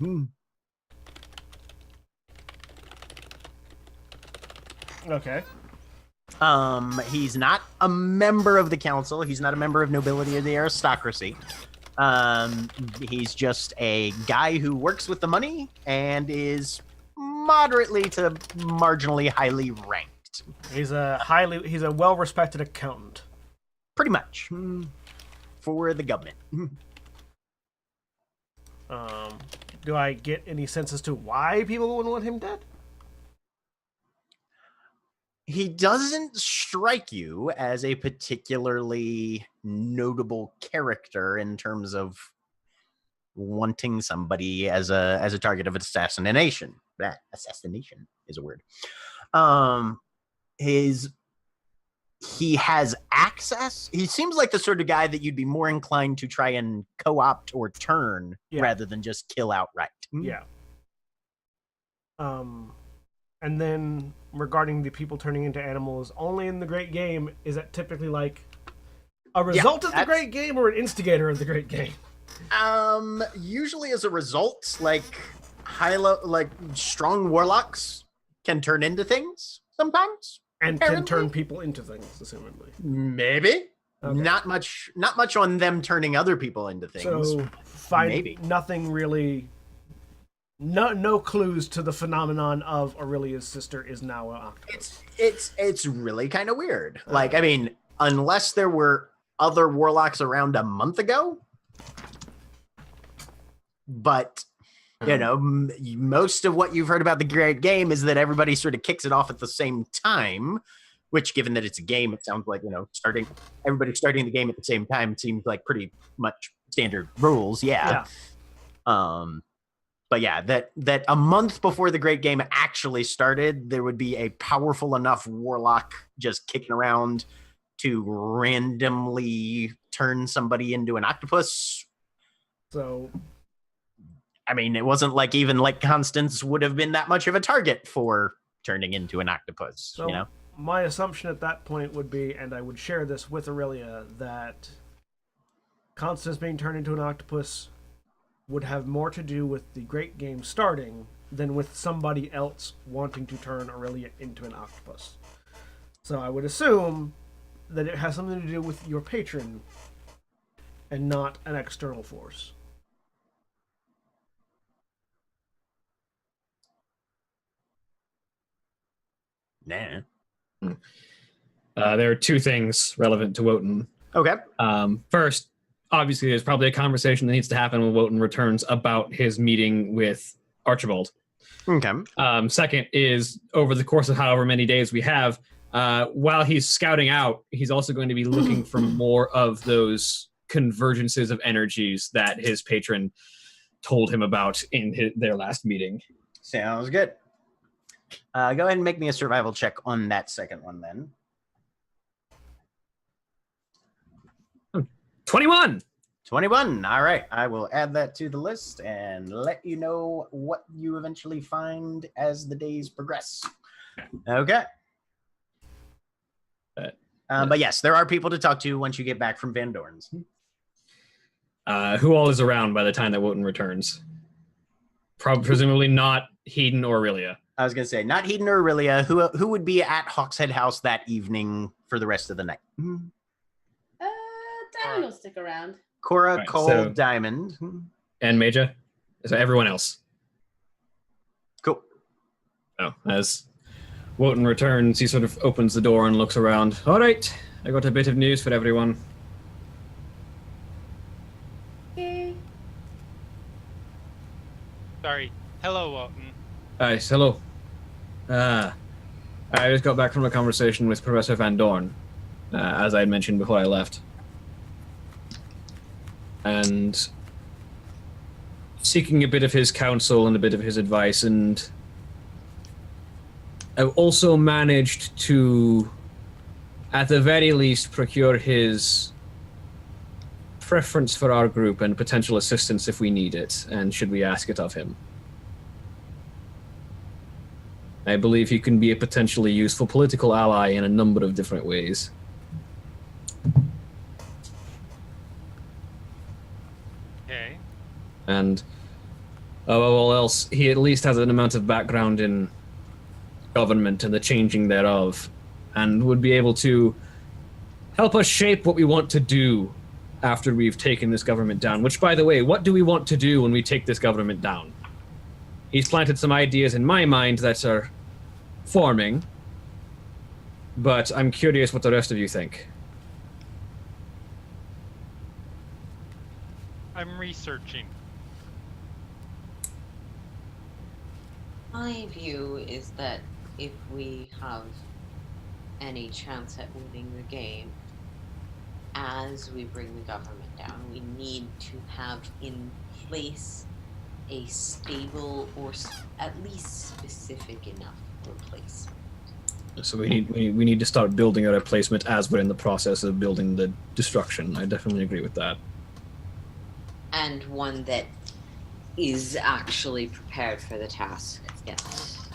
Okay. He's not a member of the council. He's not a member of nobility or the aristocracy. He's just a guy who works with the money and is moderately to marginally highly ranked. He's a well-respected accountant. Pretty much. For the government. Do I get any sense as to why people would want him dead? He doesn't strike you as a particularly notable character in terms of wanting somebody as a target of assassination. That assassination is a word. He has access. He seems like the sort of guy that you'd be more inclined to try and co-opt or turn rather than just kill outright. Yeah. And then regarding the people turning into animals, only in the Great Game, is that typically like a result of the Great Game or an instigator of the Great Game? Usually as a result, like strong warlocks can turn into things sometimes. And can turn people into things, assumedly. Maybe. Okay. Not much on them turning other people into things. So maybe nothing really no clues to the phenomenon of Aurelia's sister is now an octopus. It's really kind of weird. Like, I mean, unless there were other warlocks around a month ago, but you know, most of what you've heard about the Great Game is that everybody sort of kicks it off at the same time. Which, given that it's a game, it sounds like, you know, everybody starting the game at the same time seems like pretty much standard rules. Yeah. But yeah, that a month before the Great Game actually started, there would be a powerful enough warlock just kicking around to randomly turn somebody into an octopus. So, I mean, it wasn't like even like Constance would have been that much of a target for turning into an octopus, so you know? My assumption at that point would be, and I would share this with Aurelia, that Constance being turned into an octopus would have more to do with the Great Game starting than with somebody else wanting to turn Aurelia into an octopus. So I would assume that it has something to do with your patron and not an external force. Nah. There are two things relevant to Wotan. Okay. First, obviously, there's probably a conversation that needs to happen when Wotan returns about his meeting with Archibald. Okay. Second is, over the course of however many days we have, while he's scouting out, he's also going to be looking for more of those convergences of energies that his patron told him about in their last meeting. Sounds good. Go ahead and make me a survival check on that second one then. 21. 21. All right. I will add that to the list and let you know what you eventually find as the days progress. Okay. But yes, there are people to talk to once you get back from Van Dorn's. Who all is around by the time that Wotan returns? Presumably not Hedon or Aurelia. I was going to say, not Hedon or Aurelia. Who would be at Hawkshead House that evening for the rest of the night? Diamond will stick around. Cora, Right, Cole, so- Diamond. And Major? So everyone else. Cool. Oh, as Wotan returns, he sort of opens the door and looks around. All right, I got a bit of news for everyone. Okay. Sorry. Hello, Walton. Hello. I just got back from a conversation with Professor Van Dorn, as I had mentioned before I left. And seeking a bit of his counsel and a bit of his advice, and I've also managed to, at the very least, procure his preference for our group and potential assistance if we need it, and should we ask it of him. I believe he can be a potentially useful political ally in a number of different ways. Okay. And above all else, he at least has an amount of background in government and the changing thereof, and would be able to help us shape what we want to do after we've taken this government down. Which, by the way, what do we want to do when we take this government down? He's planted some ideas in my mind that are forming, but I'm curious what the rest of you think. I'm researching. My view is that if we have any chance at winning the game, as we bring the government down, we need to have in place a stable or at least specific enough replacement. So we need to start building a replacement as we're in the process of building the destruction. I definitely agree with that. And one that is actually prepared for the task. Yes.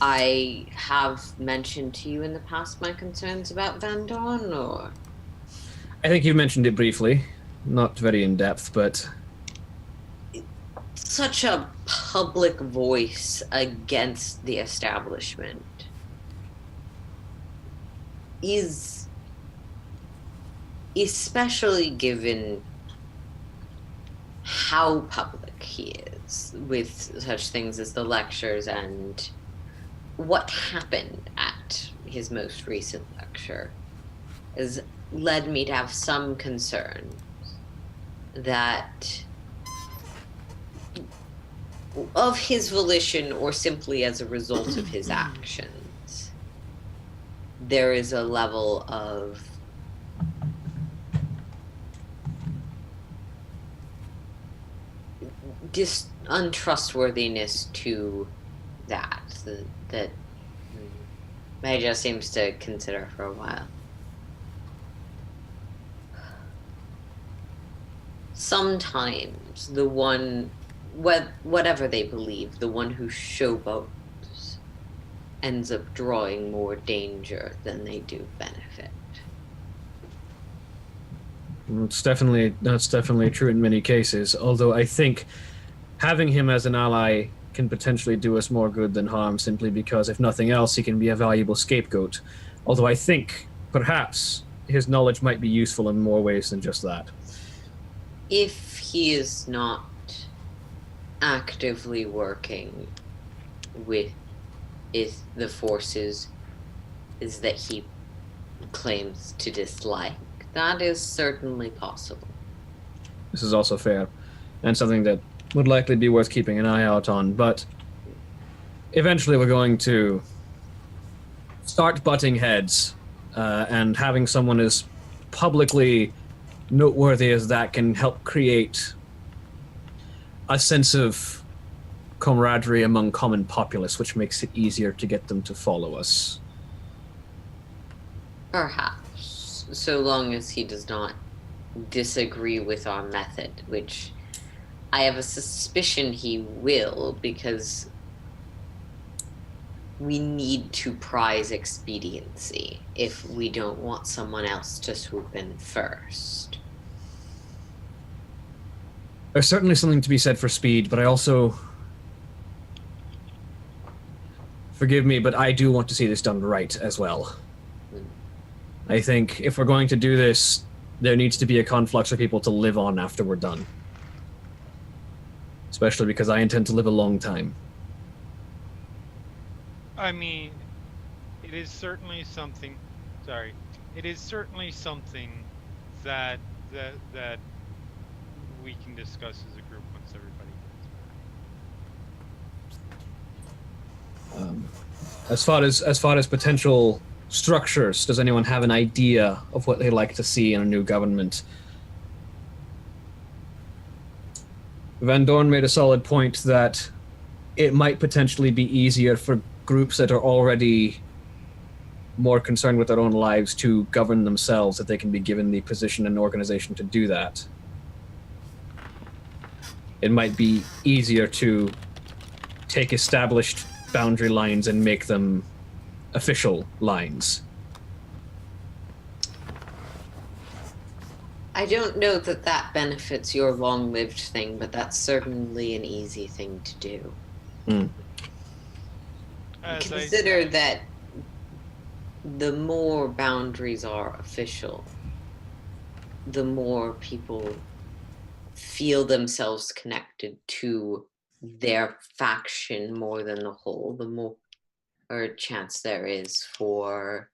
I have mentioned to you in the past my concerns about Van Dorn, or? I think you mentioned it briefly, not very in depth, but Such a public voice against the establishment is, especially given how public he with such things as the lectures and what happened at his most recent lecture has led me to have some concern that of his volition or simply as a result of his actions, there is a level of untrustworthiness to that Major seems to consider for a while. Sometimes the one, whatever they believe, the one who showboats ends up drawing more danger than they do benefit. That's definitely true in many cases, although I think having him as an ally can potentially do us more good than harm, simply because, if nothing else, he can be a valuable scapegoat. Although I think, perhaps, his knowledge might be useful in more ways than just that. If he is not actively working with the forces is that he claims to dislike, that is certainly possible. This is also fair, and something that would likely be worth keeping an eye out on, but eventually we're going to start butting heads, and having someone as publicly noteworthy as that can help create a sense of camaraderie among common populace, which makes it easier to get them to follow us. Perhaps, so long as he does not disagree with our method, which I have a suspicion he will, because we need to prize expediency if we don't want someone else to swoop in first. There's certainly something to be said for speed, but I also... Forgive me, but I do want to see this done right as well. I think if we're going to do this, there needs to be a conflux for people to live on after we're done. Especially because I intend to live a long time. I mean, it is certainly something. Sorry, it is certainly something that we can discuss as a group once everybody gets back. As far as potential structures, does anyone have an idea of what they'd like to see in a new government? Van Dorn made a solid point that it might potentially be easier for groups that are already more concerned with their own lives to govern themselves, that they can be given the position and organization to do that. It might be easier to take established boundary lines and make them official lines. I don't know that that benefits your long-lived thing, but that's certainly an easy thing to do. Consider that the more boundaries are official, the more people feel themselves connected to their faction more than the whole, the more chance there is for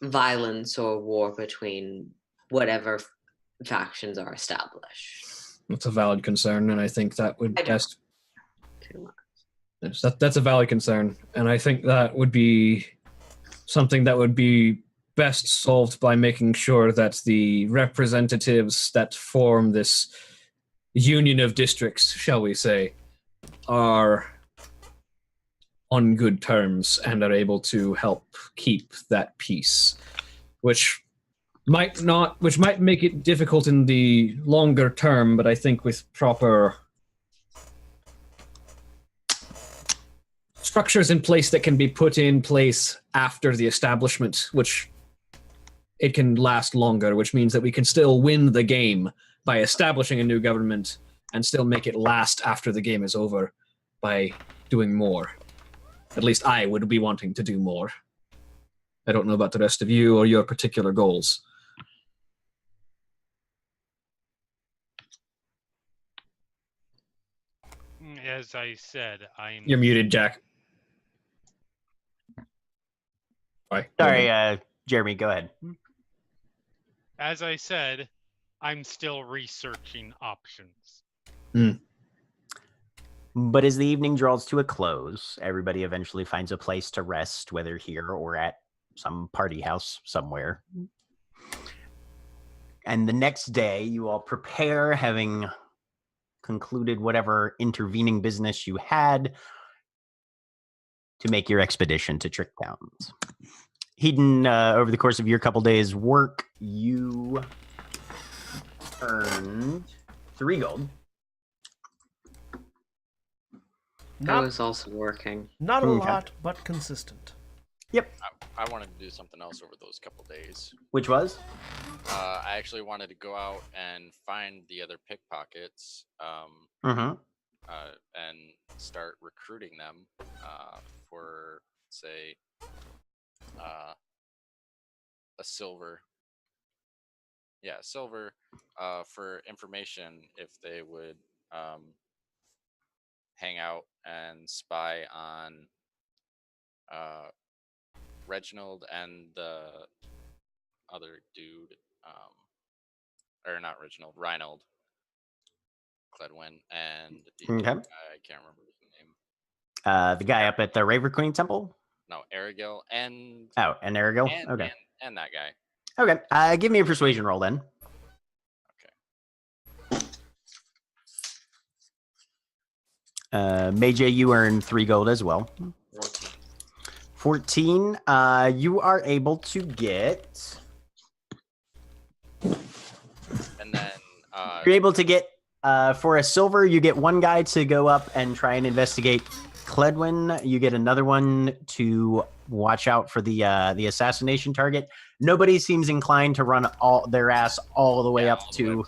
violence or war between whatever factions are established. That's a valid concern, and I think that would best... Too much. That's a valid concern, and I think that would be something that would be best solved by making sure that the representatives that form this union of districts, shall we say, are on good terms and are able to help keep that peace, which might make it difficult in the longer term, but I think with proper structures in place that can be put in place after the establishment, which it can last longer, which means that we can still win the game by establishing a new government and still make it last after the game is over by doing more. At least I would be wanting to do more. I don't know about the rest of you or your particular goals. As I said, I'm. You're muted, Jack. Sorry, Jeremy, go ahead. As I said, I'm still researching options. But as the evening draws to a close, everybody eventually finds a place to rest, whether here or at some party house somewhere. And the next day, you all prepare, having concluded whatever intervening business you had, to make your expedition to Trick Towns. Hedon, over the course of your couple days' work, you earned 3 gold. I was also working. Not a lot, but consistent. Yep. I wanted to do something else over those couple days. Which was? I actually wanted to go out and find the other pickpockets and start recruiting them for, say, a silver. Yeah, silver for information if they would hang out and spy on Reginald and the other dude, or not Reginald, Reinald Cledwin, and the other guy, I can't remember his name. The guy up at the Raver Queen Temple? No, Arigil and... Oh, and Arigil? Okay. And that guy. Okay, give me a persuasion roll then. Meiji, you earn 3 gold as well. 14. You are able to get... And then... You're able to get, for a silver, you get 1 guy to go up and try and investigate Cledwin. You get another one to watch out for the assassination target. Nobody seems inclined to run their ass all the way up to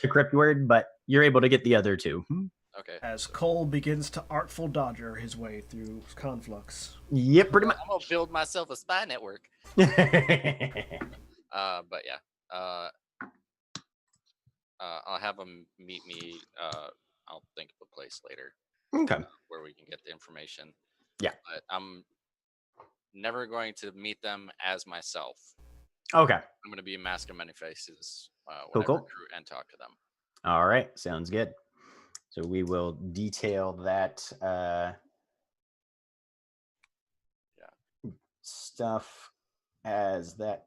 Cryptward, but you're able to get the other 2. Okay. As Cole begins to artful dodger his way through Conflux. Yep, pretty much. I'm gonna build myself a spy network. But yeah, I'll have them meet me. I'll think of a place later. Okay. Where we can get the information. Yeah. But I'm never going to meet them as myself. Okay. I'm going to be a mask of many faces when I recruit and talk to them. All right, sounds good. So we will detail that stuff as that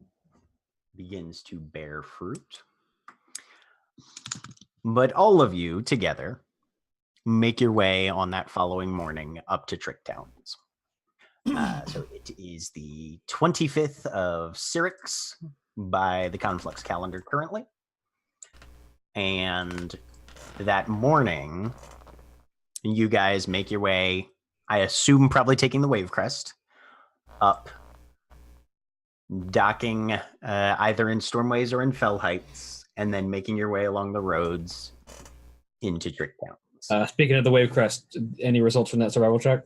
begins to bear fruit. But all of you together make your way on that following morning up to Trick Towns. So it is the 25th of Syrinx by the Conflux calendar currently. And that morning, you guys make your way, I assume probably taking the Wave Crest, up, docking either in Stormways or in Fell Heights, and then making your way along the roads into Trick Towns. Speaking of the Wave Crest, any results from that survival check?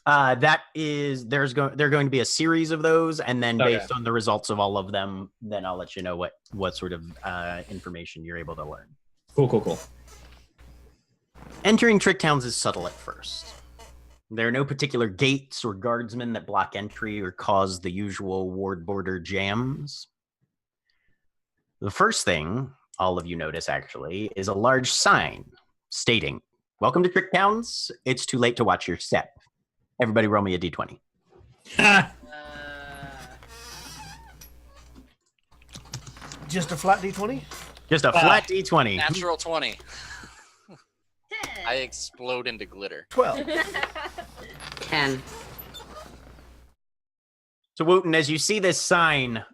That is, they're going to be a series of those, and then based on the results of all of them, then I'll let you know what sort of information you're able to learn. Cool. Entering Trick Towns is subtle at first. There are no particular gates or guardsmen that block entry or cause the usual ward border jams. The first thing all of you notice, actually, is a large sign stating, "Welcome to Trick Towns. It's too late to watch your step." Everybody roll me a d20. Just a flat d20? Just a flat d20. Natural 20. I explode into glitter. 12. 10. So, Wooten, as you see this sign,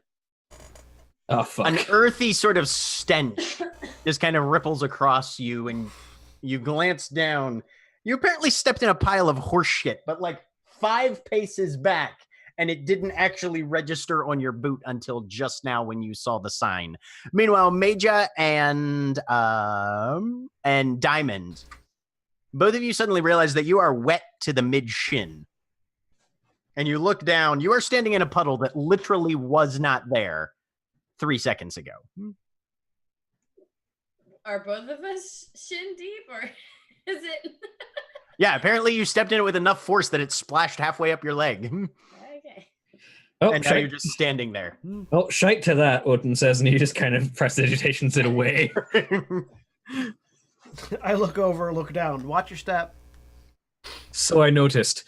an earthy sort of stench just kind of ripples across you, and you glance down. You apparently stepped in a pile of horse shit, but like 5 paces back, and it didn't actually register on your boot until just now when you saw the sign. Meanwhile, Maja and Diamond, both of you suddenly realize that you are wet to the mid-shin. And you look down, you are standing in a puddle that literally was not there 3 seconds ago. Are both of us shin deep, or? Is it? Yeah, apparently you stepped in it with enough force that it splashed halfway up your leg. Okay. Oh, And now you're just standing there. Oh, shite to that, Odin says, and he just kind of prestigitations it away. I look over, look down. Watch your step. So I noticed.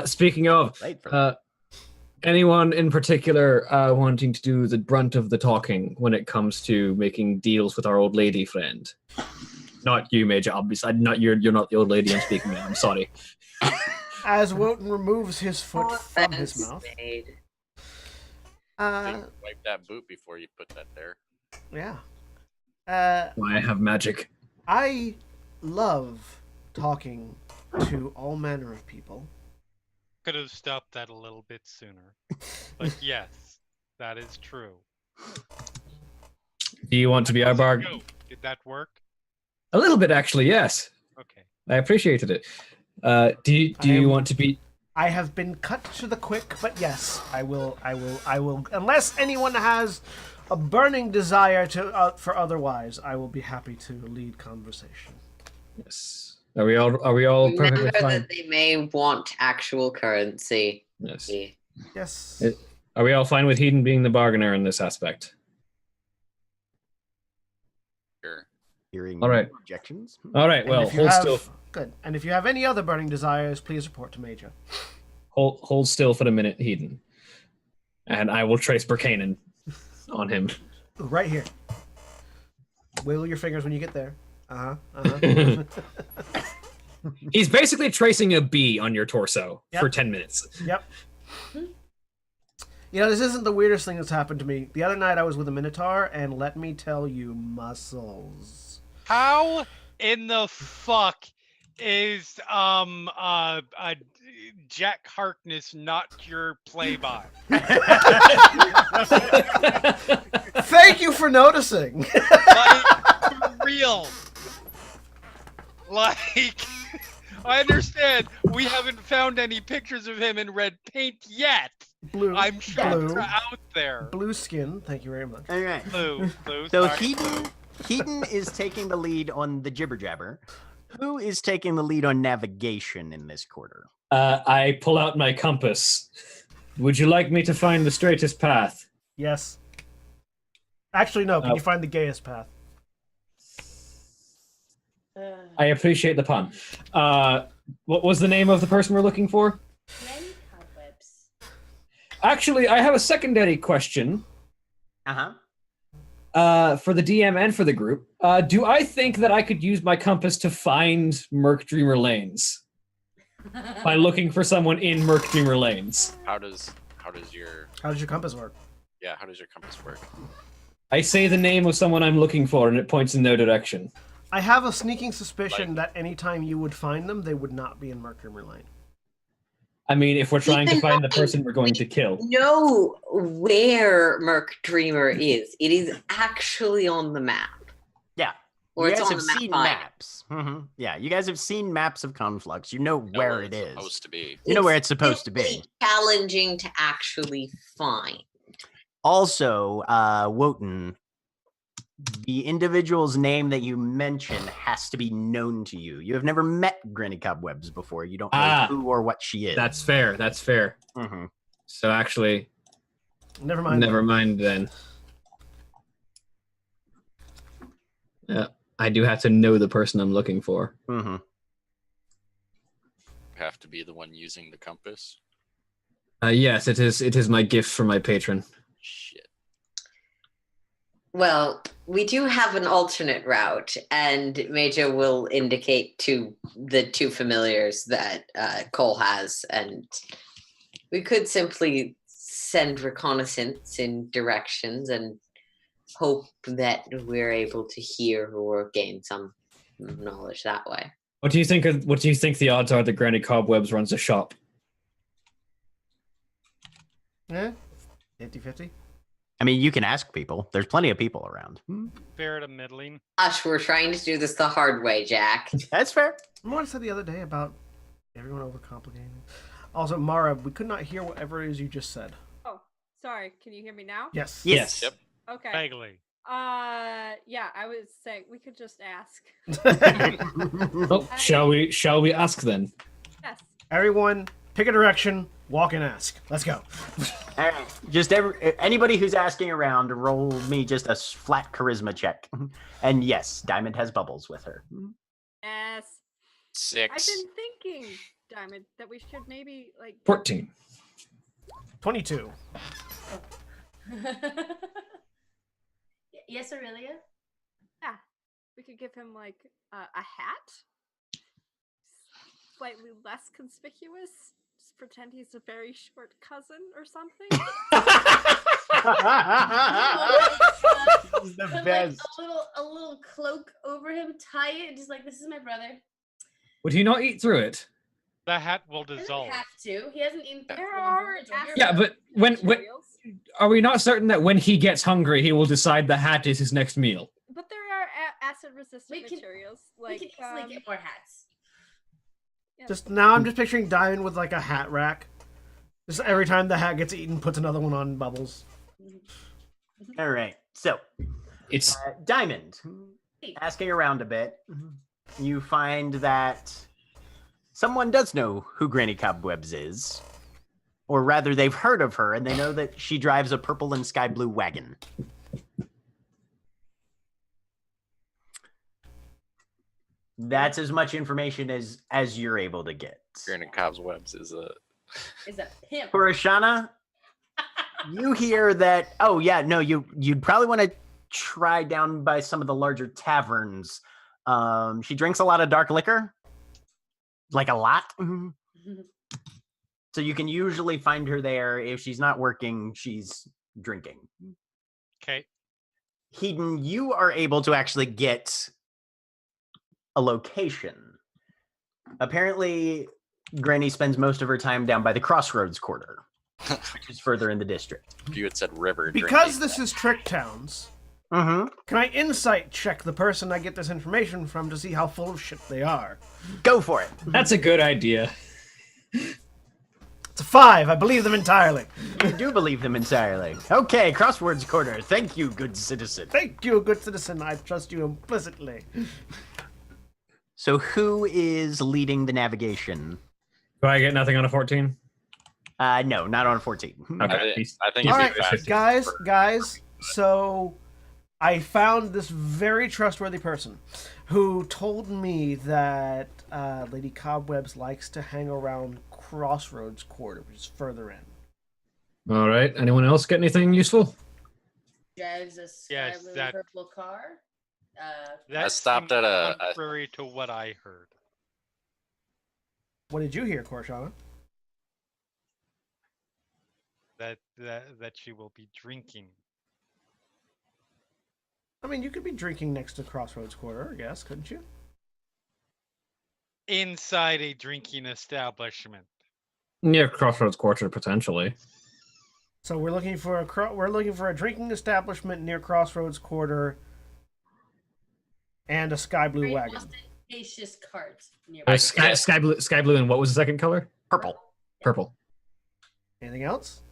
Speaking of, anyone in particular wanting to do the brunt of the talking when it comes to making deals with our old lady friend? Not you, Major, obviously. Not you're not the old lady I'm speaking of. I'm sorry. As Wotan removes his foot from his mouth. Wipe that boot before you put that there. Yeah. I have magic. I love talking to all manner of people. Could have stopped that a little bit sooner. But yes, that is true. Do you want to be our bar? Did that work? A little bit, actually, yes. Okay. I appreciated it. Do you want to be? I have been cut to the quick, but yes, I will. Unless anyone has a burning desire to for otherwise, I will be happy to lead conversation. Yes. Are we all perfectly Remember fine? that they may want actual currency. Yes. Yes. Are we all fine with Hedon being the bargainer in this aspect? Sure. Hearing all right. objections? All right. And Well, if you hold have- still. Good. And if you have any other burning desires, please report to Major. Hold still for the minute, Hedon. And I will trace Burkanen on him. Right here. Wiggle your fingers when you get there. Uh-huh. He's basically tracing a B on your torso Yep. for 10 minutes. Yep. You know, this isn't the weirdest thing that's happened to me. The other night I was with a Minotaur, and let me tell you, muscles. How in the fuck is Jack Harkness not your play-by? Thank you for noticing. Like, for real. Like, I understand we haven't found any pictures of him in red paint yet. Blue. I'm sure Blue. they're out there. Blue skin. Thank you very much. All right. Blue. So sorry. Hedon is taking the lead on the jibber jabber. Who is taking the lead on navigation in this quarter? I pull out my compass. Would you like me to find the straightest path? Yes. Actually, no. Can you find the gayest path? I appreciate the pun. What was the name of the person we're looking for? Many cobwebs. Actually, I have a secondary question. For the DM and for the group. Do I think that I could use my compass to find Merc Dreamer Lanes? By looking for someone in Merc Dreamer Lanes. How does your compass work? Yeah, how does your compass work? I say the name of someone I'm looking for and it points in their direction. I have a sneaking suspicion that anytime you would find them, they would not be in Mercury Lane. I mean, if we're trying to Even find the though person we're going to kill. Know where Merc Dreamer is. It is actually on the map. Yeah. Or you it's guys on have the map seen finder. maps. Yeah, you guys have seen maps of Conflux. You know where it is. Supposed to be. You know where it's supposed to be. really challenging to actually find. Also, Wotan, the individual's name that you mention has to be known to you. You have never met Granny Cobwebs before. You don't know who or what she is. That's fair. That's fair. Mm-hmm. So actually, never mind. Never mind then. I do have to know the person I'm looking for. Mm-hmm. Have to be the one using the compass. Yes, it is. It is my gift from my patron. Shit. Well, we do have an alternate route, and Major will indicate to the two familiars that Cole has, and we could simply send reconnaissance in directions and hope that we're able to hear or gain some knowledge that way. What do you think? What do you think the odds are that Granny Cobwebs runs a shop? Yeah, 50-50. I mean, you can ask people. There's plenty of people around. Fair to middling. Gosh, we're trying to do this the hard way, Jack. That's fair. Remember what I said the other day about everyone overcomplicating? Also, Mara, we could not hear whatever it is you just said. Oh, sorry. Can you hear me now? Yes. Yes. Yep. Okay. Vaguely. Yeah, I was saying we could just ask. Oh, shall we ask then? Yes. Everyone, pick a direction, walk and ask. Let's go. All right. Just anybody who's asking around, roll me just a flat charisma check. And yes, Diamond has bubbles with her. Yes. 6. I've been thinking, Diamond, that we should maybe 14. 22. Yes, Aurelia? Yeah. We could give him a hat. Slightly less conspicuous. Just pretend he's a very short cousin or something. He's the Put, best. a little cloak over him, tie it, just like, this is my brother. Would he not eat through it? The hat will He doesn't dissolve. have to. He hasn't eaten. There are Yeah, but when are we not certain that when he gets hungry, he will decide the hat is his next meal? But there are acid-resistant We can- materials. we can easily get more hats. Just now, I'm just picturing Diamond with a hat rack. Just every time the hat gets eaten, puts another one on Bubbles. All right. So it's Diamond. Asking around a bit, you find that someone does know who Granny Cobwebs is. Or rather, they've heard of her, and they know that she drives a purple and sky blue wagon. That's as much information as you're able to get. Granny Cobwebs is a pimp. For Ashana, you hear that, oh yeah, no, you'd probably want to try down by some of the larger taverns. She drinks a lot of dark liquor. Like a lot. So you can usually find her there. If she's not working, she's drinking. Okay. Hedon, you are able to actually get a location. Apparently, Granny spends most of her time down by the Crossroads Quarter, which is further in the district. If you had said river. Because this is Trick Towns, can I insight check the person I get this information from to see how full of shit they are? Go for it. That's a good idea. It's a 5. I believe them entirely. You do believe them entirely. Okay, Crossroads Quarter. Thank you, good citizen. Thank you, good citizen. I trust you implicitly. So who is leading the navigation? Do I get nothing on a 14? No, not on a 14. Okay. I think All right, guys. So I found this very trustworthy person who told me that Lady Cobwebs likes to hang around Crossroads Quarter, which is further in. All right. Anyone else get anything useful? Drives a sky blue purple car. That stopped seems at a- contrary to what I heard. What did you hear, Korshana? That she will be drinking. I mean, you could be drinking next to Crossroads Quarter, I guess, couldn't you? Inside a drinking establishment. Near Crossroads Quarter, potentially. So we're looking for a drinking establishment near Crossroads Quarter and a sky blue wagon. Spacious cart nearby. Sky blue, and what was the second color? Purple. Purple. Anything else?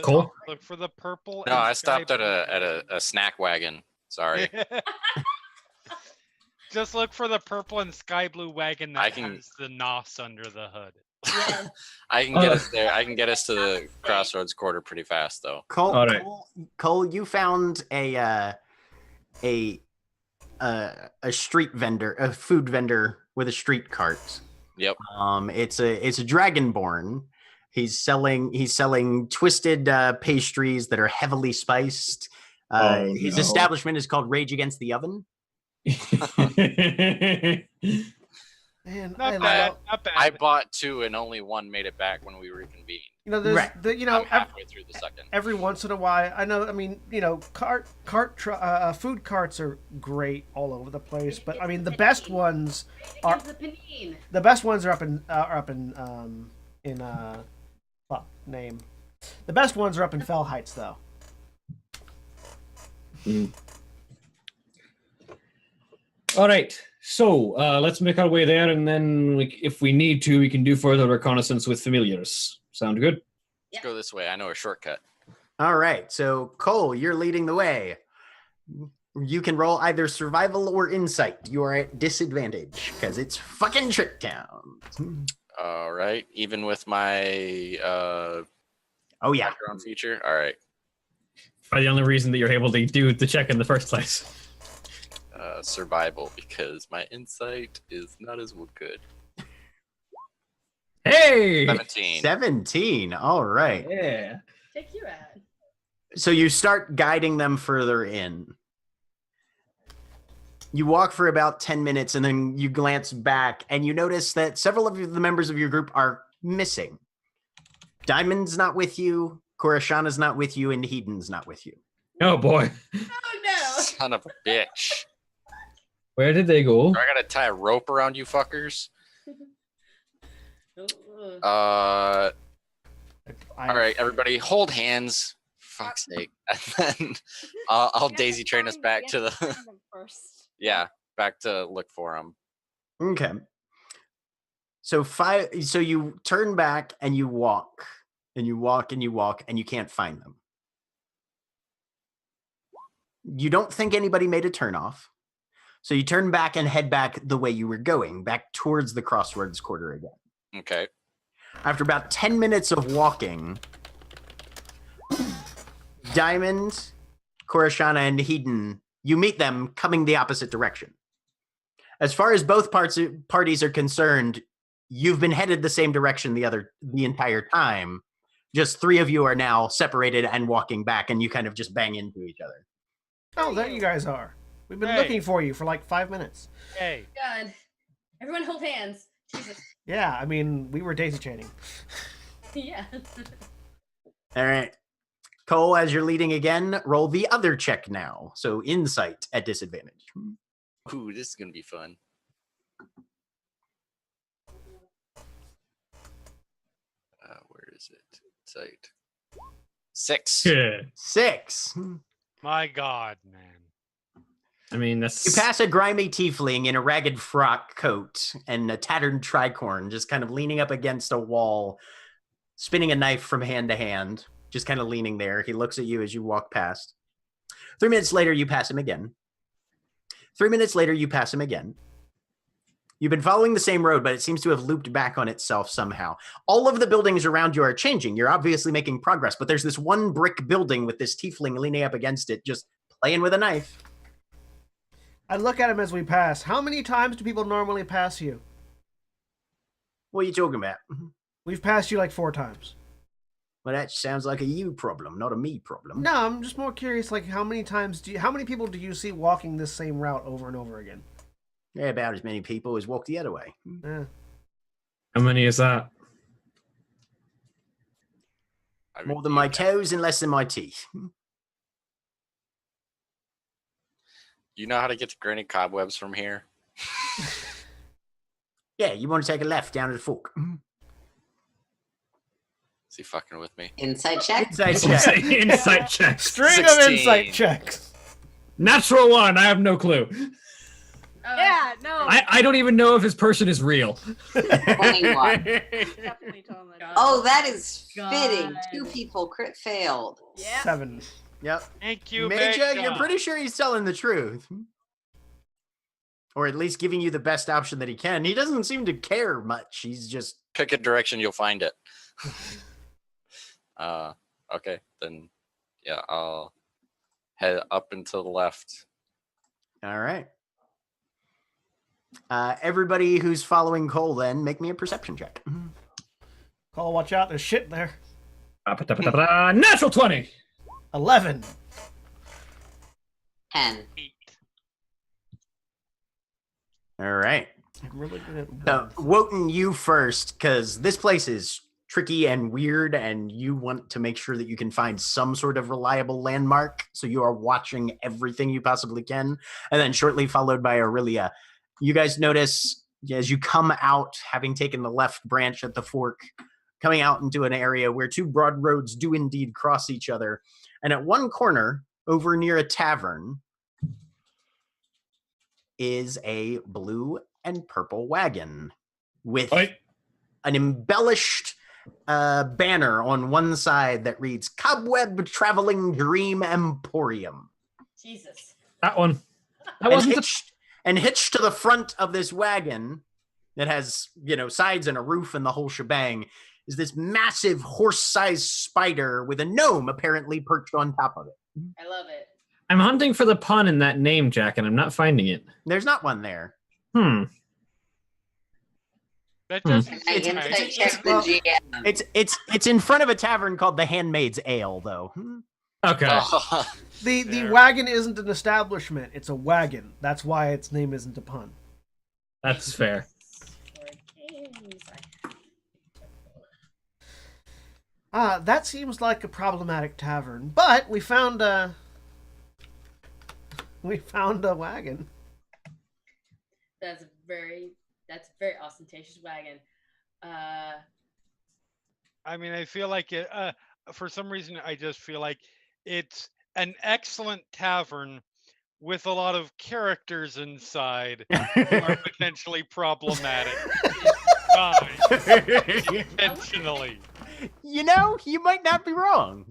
Cole? Look for the purple. No, and I sky stopped at blue. a snack wagon. Sorry. Just look for the purple and sky blue wagon that I can- has the NOS under the hood. I can get us there. I can get us to the Crossroads Quarter pretty fast, though. Cole, All right. Cole, you found a street vendor, a food vendor with a street cart. Yep. It's a dragonborn. He's selling twisted pastries that are heavily spiced. His establishment is called Rage Against the Oven. Man, Not bad. I bought 2 and only 1 made it back when we reconvened. There's Right. I'm halfway through the second. every once in a while, I know. I mean, food carts are great all over the place, but I mean, the best ones are The panine. the best ones are up in name. The best ones are up in Fell Heights, though. All right. So let's make our way there, and then if we need to, we can do further reconnaissance with familiars. Sound good? Let's go this way. I know a shortcut. All right. So Cole, you're leading the way. You can roll either survival or insight. You are at disadvantage because it's fucking Trick Town. All right. Even with my Oh yeah. background feature. All right. Probably the only reason that you're able to do the check in the first place. Survival, because my insight is not as good. Hey! 17. 17. All right. Yeah. Take you at. So you start guiding them further in. You walk for about 10 minutes and then you glance back and you notice that several of the members of your group are missing. Diamond's not with you, Korashana's not with you, and Hedon's not with you. Oh boy. Oh no. Son of a bitch. Where did they go? I gotta tie a rope around you fuckers. Ooh. All right, everybody, hold hands. Fuck's sake. And then I'll daisy train us back to the. Yeah, back to look for them. Okay. So you turn back and you walk and you walk and you walk and you can't find them. You don't think anybody made a turn off. So you turn back and head back the way you were going, back towards the Crossroads Quarter again. Okay. After about 10 minutes of walking, Diamond, Korashana, and Hedon, you meet them coming the opposite direction. As far as both parties are concerned, you've been headed the same direction the entire time. Just three of you are now separated and walking back, and you kind of just bang into each other. Oh, there you guys are. We've been Hey. looking for you for like 5 minutes. Hey. God. Everyone hold hands. Jesus. Yeah, I mean, we were daisy chaining. Yeah. All right. Cole, as you're leading again, roll the other check now. So insight at disadvantage. Ooh, this is gonna be fun. Where is it? Insight. 6. Yeah. 6. My God, man. I mean, that's. You pass a grimy tiefling in a ragged frock coat and a tattered tricorn, just kind of leaning up against a wall, spinning a knife from hand to hand, just kind of leaning there. He looks at you as you walk past. 3 minutes later, you pass him again. 3 minutes later, you pass him again. You've been following the same road, but it seems to have looped back on itself somehow. All of the buildings around you are changing. You're obviously making progress, but there's this one brick building with this tiefling leaning up against it, just playing with a knife. I look at him as we pass. How many times do people normally pass you? What are you talking about? We've passed you like 4 times. Well, that sounds like a you problem, not a me problem. No, I'm just more curious, like how many people do you see walking this same route over and over again? Yeah, about as many people as walk the other way. Yeah. How many is that? More than my toes and less than my teeth. You know how to get to Granny Cobwebs from here? Yeah, you want to take a left down to the fork. Is he fucking with me? Insight check. Insight check. Insight check. String of 16. insight checks. Natural 1. I have no clue. Yeah, no. I don't even know if his person is real. 21. Definitely tell him that. Oh, that is God. fitting. 2 people crit failed. Yeah. 7. Yep. Thank you, Major, Big you're Dog. pretty sure he's telling the truth. Or at least giving you the best option that he can. He doesn't seem to care much. He's just... Pick a direction, you'll find it. Okay, then yeah, I'll head up and to the left. All right. Everybody who's following Cole, then, make me a perception check. Cole, watch out. There's shit there. Natural 20. 11. 10. 8. All right. I'm really good at So, Wotan, you first, because this place is tricky and weird, and you want to make sure that you can find some sort of reliable landmark. So you are watching everything you possibly can. And then shortly followed by Aurelia. You guys notice as you come out, having taken the left branch at the fork, coming out into an area where 2 broad roads do indeed cross each other. And at one corner, over near a tavern, is a blue and purple wagon with Oi. an embellished banner on one side that reads Cobweb Traveling Dream Emporium. Jesus. That one. That And wasn't hitched to the front of this wagon that has, sides and a roof and the whole shebang is this massive horse-sized spider with a gnome apparently perched on top of it. I love it. I'm hunting for the pun in that name, Jack, and I'm not finding it. There's not one there. That doesn't I seem can right. check the GM. It's in front of a tavern called the Handmaid's Ale, though. Okay. The wagon isn't an establishment; it's a wagon. That's why its name isn't a pun. That's fair. That seems like a problematic tavern, but we found a wagon. That's a very ostentatious wagon. I mean, I feel like it. For some reason, I just feel like it's an excellent tavern with a lot of characters inside who are potentially problematic. Intentionally. You might not be wrong.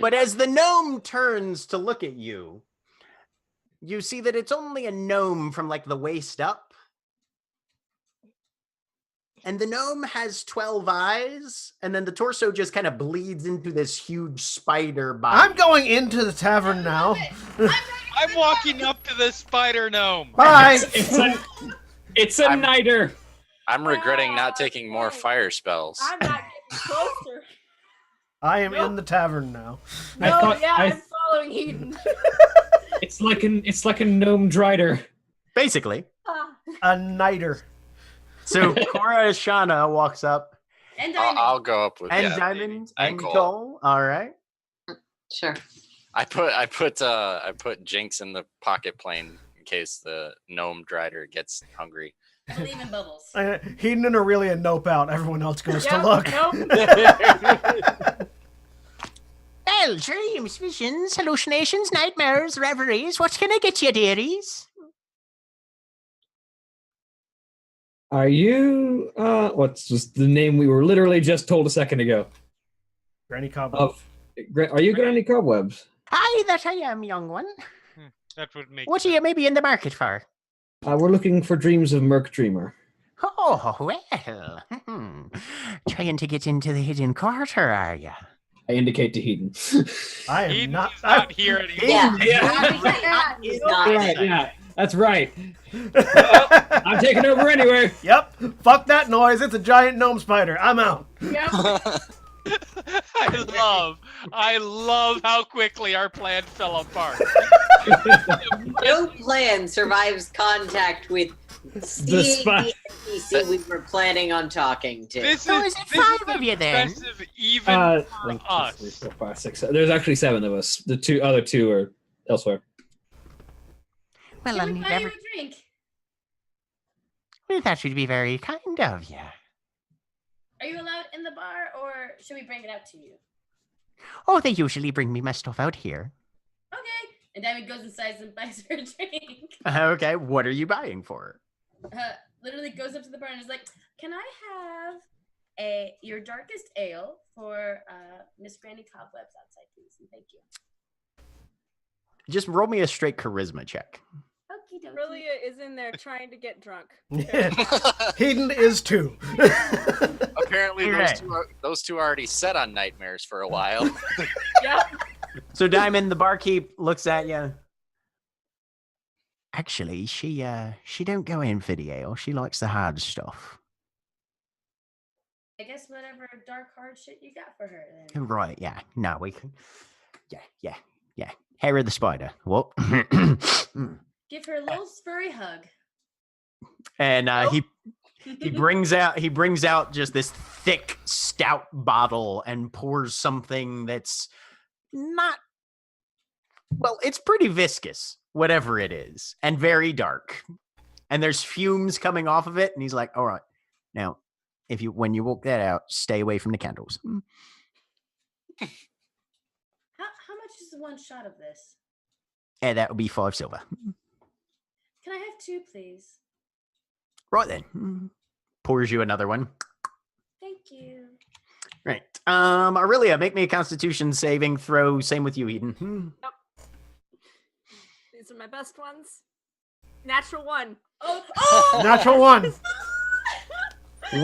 But as the gnome turns to look at you, you see that it's only a gnome from like the waist up. And the gnome has 12 eyes, and then the torso just kind of bleeds into this huge spider body. I'm going into the tavern now. I'm walking up to the spider gnome. Bye. It's a niter. I'm regretting not taking more fire spells. I'm not getting closer. I am in the tavern now. I'm following Eden. It's like a gnome drider. Basically. A niter. So Cora Shana walks up. And Diamond. I'll go up with Diamond and Cole. All right. Sure. I put Jinx in the pocket plane in case the gnome drider gets hungry. I believe in bubbles. Heedon and Aurelia nope out. Everyone else goes to look. Well, dreams, visions, hallucinations, nightmares, reveries. What can I get you, dearies? Are you what's just the name we were literally just told a second ago? Granny Cobwebs. Are you Granny Cobwebs? Aye, that I am, young one. That would make. What are you maybe in the market for? We're looking for Dreams of Merc Dreamer. Oh, well. Trying to get into the hidden quarter, are you? I indicate to Heaton. I am He's not. not here anymore. Yeah, that's right. I'm taking over anyway. Yep. Fuck that noise. It's a giant gnome spider. I'm out. Yep. I love how quickly our plan fell apart. No plan survives contact with seeing the NPC we were planning on talking to. This So is it five of you then? impressive even for 1, 2, us. 3, 4, 5, 6, 7. There's actually 7 of us. The other two are elsewhere. Well, Can we buy you a drink? Well, that would be very kind of you. Are you allowed in the bar, or should we bring it out to you? Oh, they usually bring me my stuff out here. Okay. And Diamond goes inside and buys her a drink. Okay, what are you buying for? Literally goes up to the bar and is like, "Can I have your darkest ale for Miss Granny Cobwebs outside, please? And thank you." Just roll me a straight charisma check. Okie dokie. Aurelia is in there trying to get drunk. Heedon is too. Apparently, those two are already set on nightmares for a while. Yep. So Diamond, the barkeep, looks at you. Actually, she don't go in for the ale. She likes the hard stuff. I guess whatever dark hard shit you got for her then. Right, yeah. No, we can. Yeah. Hair of the spider. Whoop. Give her a little furry hug. And he brings out just this thick, stout bottle and pours something that's not. Well, it's pretty viscous, whatever it is, and very dark. And there's fumes coming off of it, and he's like, "All right, now, when you walk that out, stay away from the candles." How much is one shot of this? And that would be 5 silver. Can I have 2, please? Right then. pours you another one. Thank you. Right. Aurelia, make me a Constitution saving throw. Same with you, Eden. These are my best ones. Natural 1. Natural 1.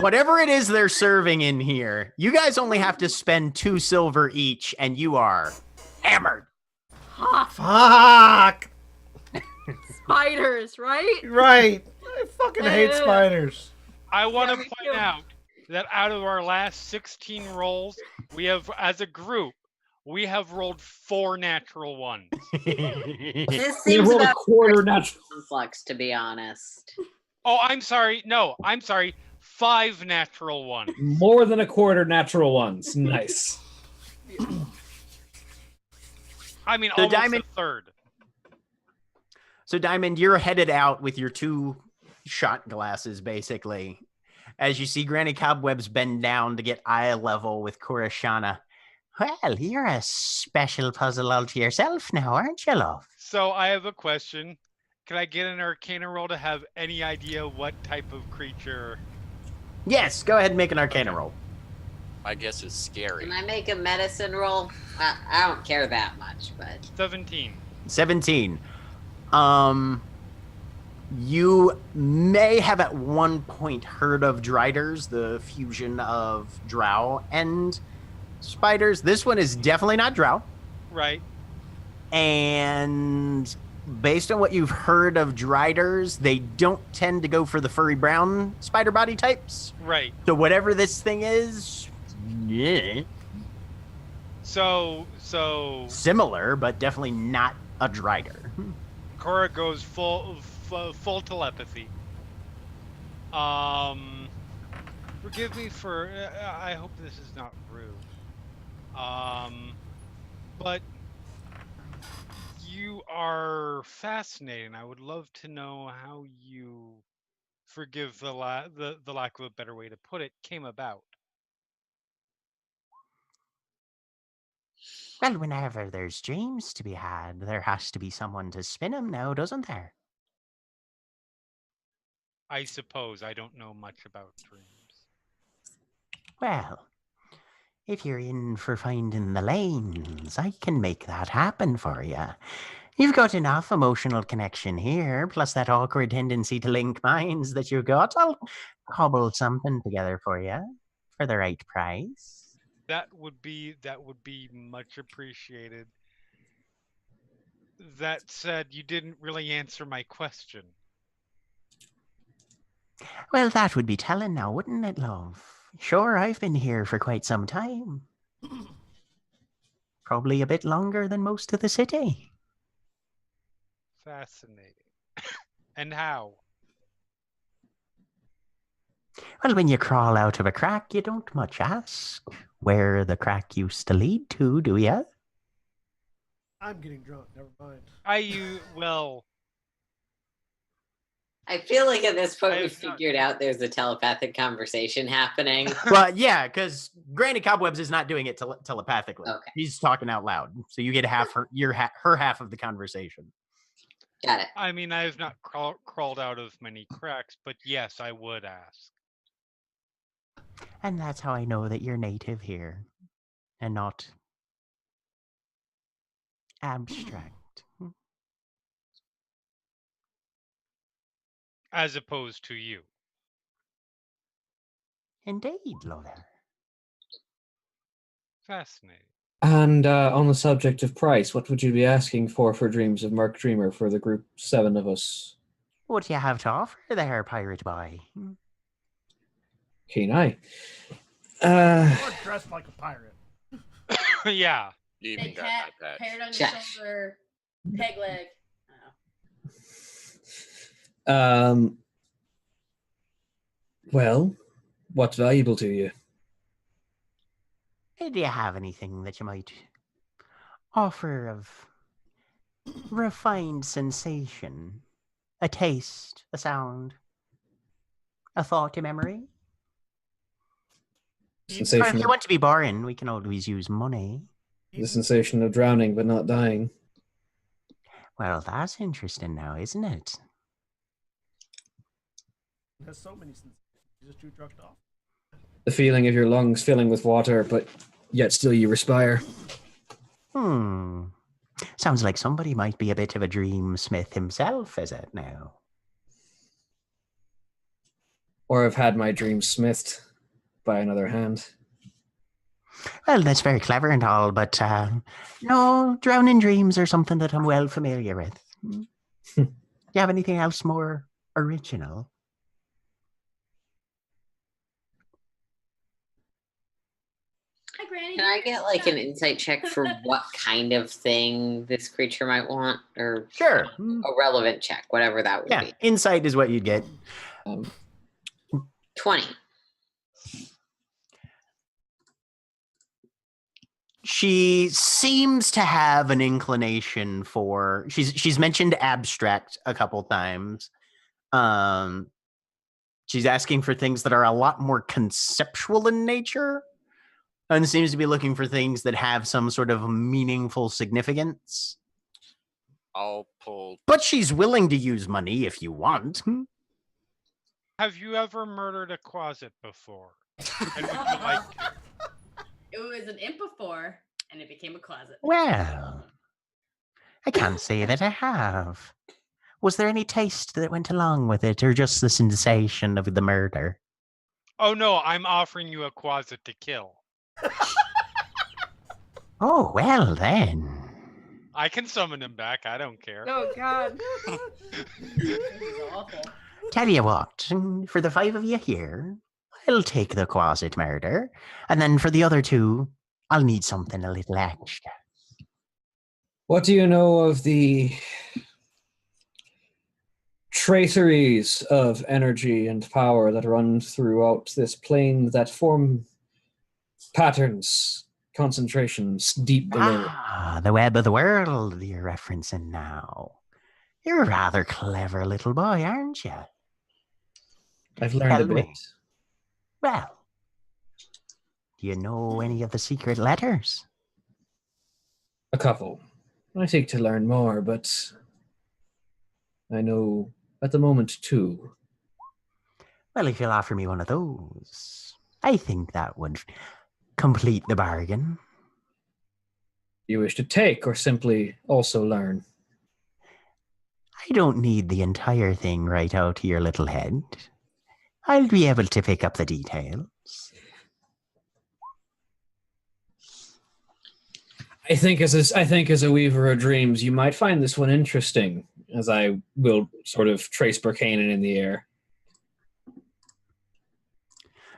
Whatever it is they're serving in here, you guys only have to spend 2 silver each, and you are hammered. Fuck. Spiders, right? Right. I fucking hate spiders. I want Yeah, to me point too. out that out of our last 16 rolls, we have, as a group, we have rolled 4 natural ones. This We seems rolled a about quarter natural. Conflux, to be honest. Oh, I'm sorry. No, I'm sorry. 5 natural ones. More than a quarter natural ones. Nice. I mean, So almost Diamond- a third. So, Diamond, you're headed out with your 2 shot glasses, basically, as you see Granny Cobwebs bend down to get eye level with Kurashana. Well, you're a special puzzle all to yourself now, aren't you, love? So I have a question. Can I get an Arcana roll to have any idea what type of creature? Yes, go ahead and make an Arcana roll. My guess is scary. Can I make a medicine roll? I don't care that much, but 17. 17. You may have at one point heard of Driders, the fusion of drow and spiders. This one is definitely not drow. Right. And based on what you've heard of Driders, they don't tend to go for the furry brown spider body types. Right. So whatever this thing is, yeah, So similar, but definitely not a Drider. Cora goes full telepathy. Forgive me for. I hope this is not rude. But you are fascinating. I would love to know how you, forgive the lack of a better way to put it, came about. Well, whenever there's dreams to be had, there has to be someone to spin them now, doesn't there? I suppose I don't know much about dreams. Well, if you're in for finding the lanes, I can make that happen for you. You've got enough emotional connection here, plus that awkward tendency to link minds that you've got. I'll cobble something together for you for the right price. That would be much appreciated. That said, you didn't really answer my question. Well, that would be telling now, wouldn't it, love? Sure, I've been here for quite some time. Probably a bit longer than most of the city. Fascinating. And how? Well, when you crawl out of a crack, you don't much ask where the crack used to lead to, do ya? I'm getting drunk. Never mind. Well, I feel like at this point I we have not- figured out there's a telepathic conversation happening. Well, yeah, because Granny Cobwebs is not doing it telepathically. Okay. He's talking out loud, so you get half her half of the conversation. Got it. I mean, I have not crawled out of many cracks, but yes, I would ask. And that's how I know that you're native here, and not abstract. As opposed to you. Indeed, Lola. Fascinating. And on the subject of price, what would you be asking for Dreams of Mark Dreamer for the group 7 of us? What do you have to offer there, pirate boy? Keen eye. You're dressed like a pirate. Yeah. You even Big got hat, that patch. parrot on your Check. shoulder, peg leg. Well, what's valuable to you? Do you have anything that you might offer of refined sensation? A taste, a sound, a thought, a memory? Or Sensation if you want to be boring, we can always use money. the sensation of drowning but not dying. Well, that's interesting now, isn't it? There's so many sensations. Just too drugged off. The feeling of your lungs filling with water, but yet still you respire. Sounds like somebody might be a bit of a dreamsmith himself, is it now? Or have had my dreams smithed by another hand. Well, that's very clever and all, but no, drowning dreams are something that I'm well familiar with. Do you have anything else more original? Hi, Granny. Can I get like an insight check for what kind of thing this creature might want? Or Sure. a relevant check, whatever that would Yeah, be. insight is what you'd get. 20. She seems to have an inclination for she's mentioned abstract a couple times. She's asking for things that are a lot more conceptual in nature and seems to be looking for things that have some sort of meaningful significance. I'll pull. But she's willing to use money if you want. Have you ever murdered a closet before? And would you like to? It was an imp before, and it became a closet. Well, I can't say that I have. Was there any taste that went along with it, or just the sensation of the murder? Oh no, I'm offering you a closet to kill. Oh, well then. I can summon him back. I don't care. Oh God. This is awful. Tell you what, for the 5 of you here, I'll take the closet murder, and then for the other 2, I'll need something a little extra. What do you know of the traceries of energy and power that run throughout this plane that form patterns, concentrations deep below? Ah, the web of the world you're referencing now. You're a rather clever little boy, aren't you? I've learned a Tell bit. me. Well, do you know any of the secret letters? A couple. I seek to learn more, but I know at the moment 2. Well, if you'll offer me one of those, I think that would complete the bargain. You wish to take or simply also learn? I don't need the entire thing right out to your little head. I'll be able to pick up the details. I think as a weaver of dreams, you might find this one interesting, as I will sort of trace Burkanan in the air.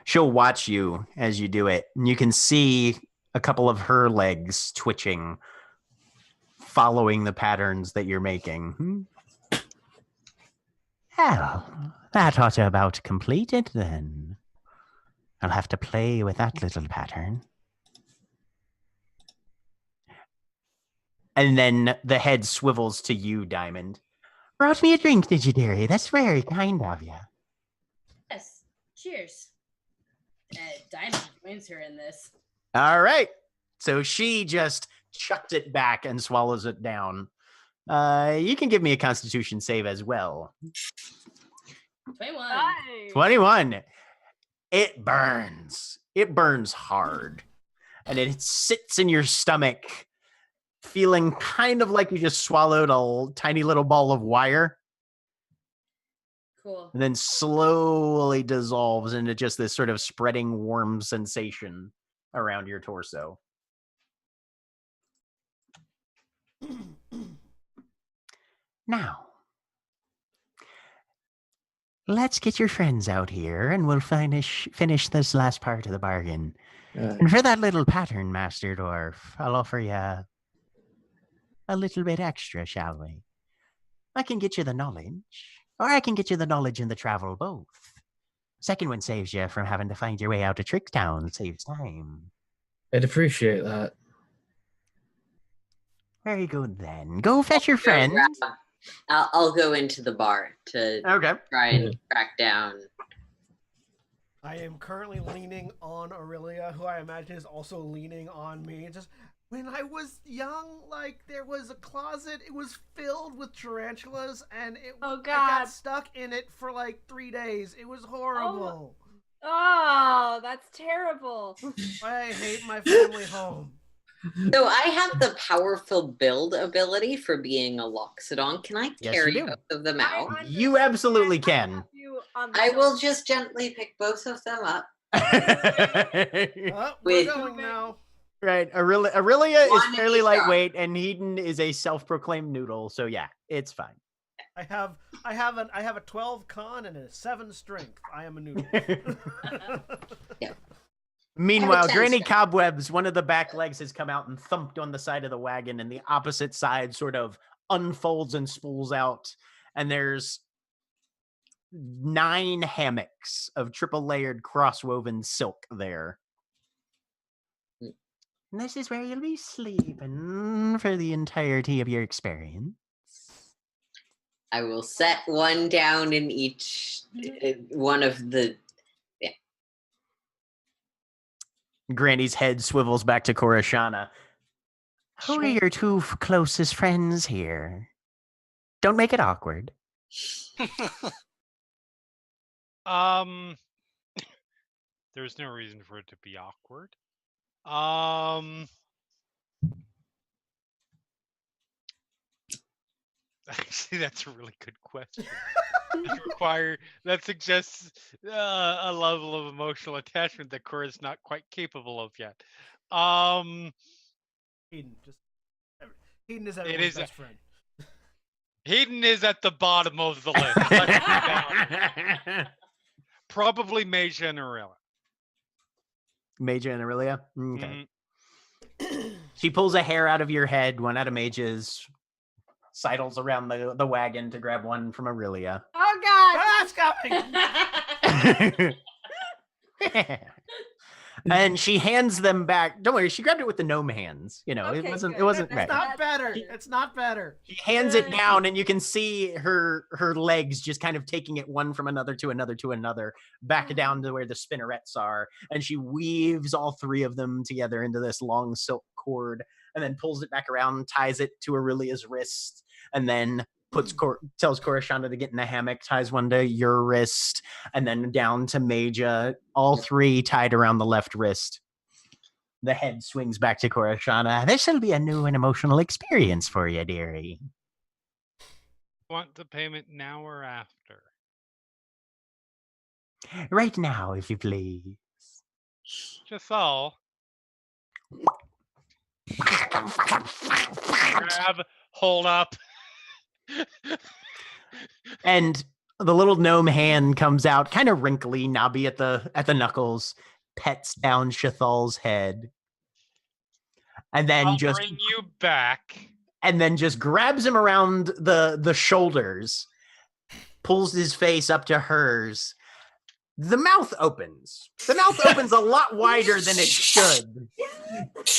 She'll watch you as you do it, and you can see a couple of her legs twitching, following the patterns that you're making. Well, that ought to about complete it then. I'll have to play with that little pattern. And then the head swivels to you, Diamond. Brought me a drink, did you, dearie? That's very kind of you. Yes. Cheers. Diamond joins her in this. All right. So she just chucked it back and swallows it down. You can give me a Constitution save as well. 21. Nice. 21. It burns. It burns hard. And it sits in your stomach, feeling kind of like you just swallowed a tiny little ball of wire. Cool. And then slowly dissolves into just this sort of spreading warm sensation around your torso. Now, let's get your friends out here and we'll finish this last part of the bargain. And for that little pattern, Master Dwarf, I'll offer you a little bit extra, shall we? I can get you the knowledge, or I can get you the knowledge and the travel both. Second one saves you from having to find your way out of Tricktown, saves time. I'd appreciate that. Very good then. Go fetch your friend. I'll go into the bar to try and track down. I am currently leaning on Aurelia, who I imagine is also leaning on me. Just when I was young, like there was a closet. It was filled with tarantulas, and I got stuck in it for like 3 days. It was horrible. Oh, that's terrible. I hate my family home. So I have the powerful build ability for being a Loxodon. Can I Yes, carry you do. both of them out? You absolutely can. I will just gently pick both of them up. Oh, we're With- going now. Right, Aurelia is One fairly each lightweight, and Hedon is a self-proclaimed noodle. So yeah, it's fine. I have a 12 con and a 7 strength. I am a noodle. Meanwhile, 10 Granny strength. Cobwebs, one of the back legs has come out and thumped on the side of the wagon, and the opposite side sort of unfolds and spools out, and there's 9 hammocks of triple layered cross-woven silk there. And this is where you'll be sleeping for the entirety of your experience. I will set one down in each one of the. Granny's head swivels back to Korashana. Who are your 2 closest friends here? Don't make it awkward. There's no reason for it to be awkward. Actually, that's a really good question. That suggests a level of emotional attachment that Cora is not quite capable of yet. Hedon is everyone's best friend. Hedon is at the bottom of the list. Let's be balanced. Probably Maja and Aurelia. Maja and Aurelia? Okay. She pulls a hair out of your head, one out of Maja's, sidles around the wagon to grab one from Aurelia. Oh God! That's coming! And she hands them back. Don't worry, she grabbed it with the gnome hands. You know, Okay, it wasn't good. right. It's not better. It's not better. She hands it down, and you can see her legs just kind of taking it one from another to another to another, back down to where the spinnerets are. And she weaves all 3 of them together into this long silk cord, and then pulls it back around, ties it to Aurelia's wrist, and then tells Korashana to get in the hammock, ties one to your wrist, and then down to Maja, all 3 tied around the left wrist. The head swings back to Korashana. This will be a new and emotional experience for you, dearie. Want the payment now or after? Right now, if you please. Just all. Grab, hold up. And the little gnome hand comes out, kind of wrinkly, knobby at the knuckles, pets down Shathal's head, and then I'll just bring you back. And then just grabs him around the shoulders, pulls his face up to hers. The mouth opens. The mouth opens a lot wider than it should.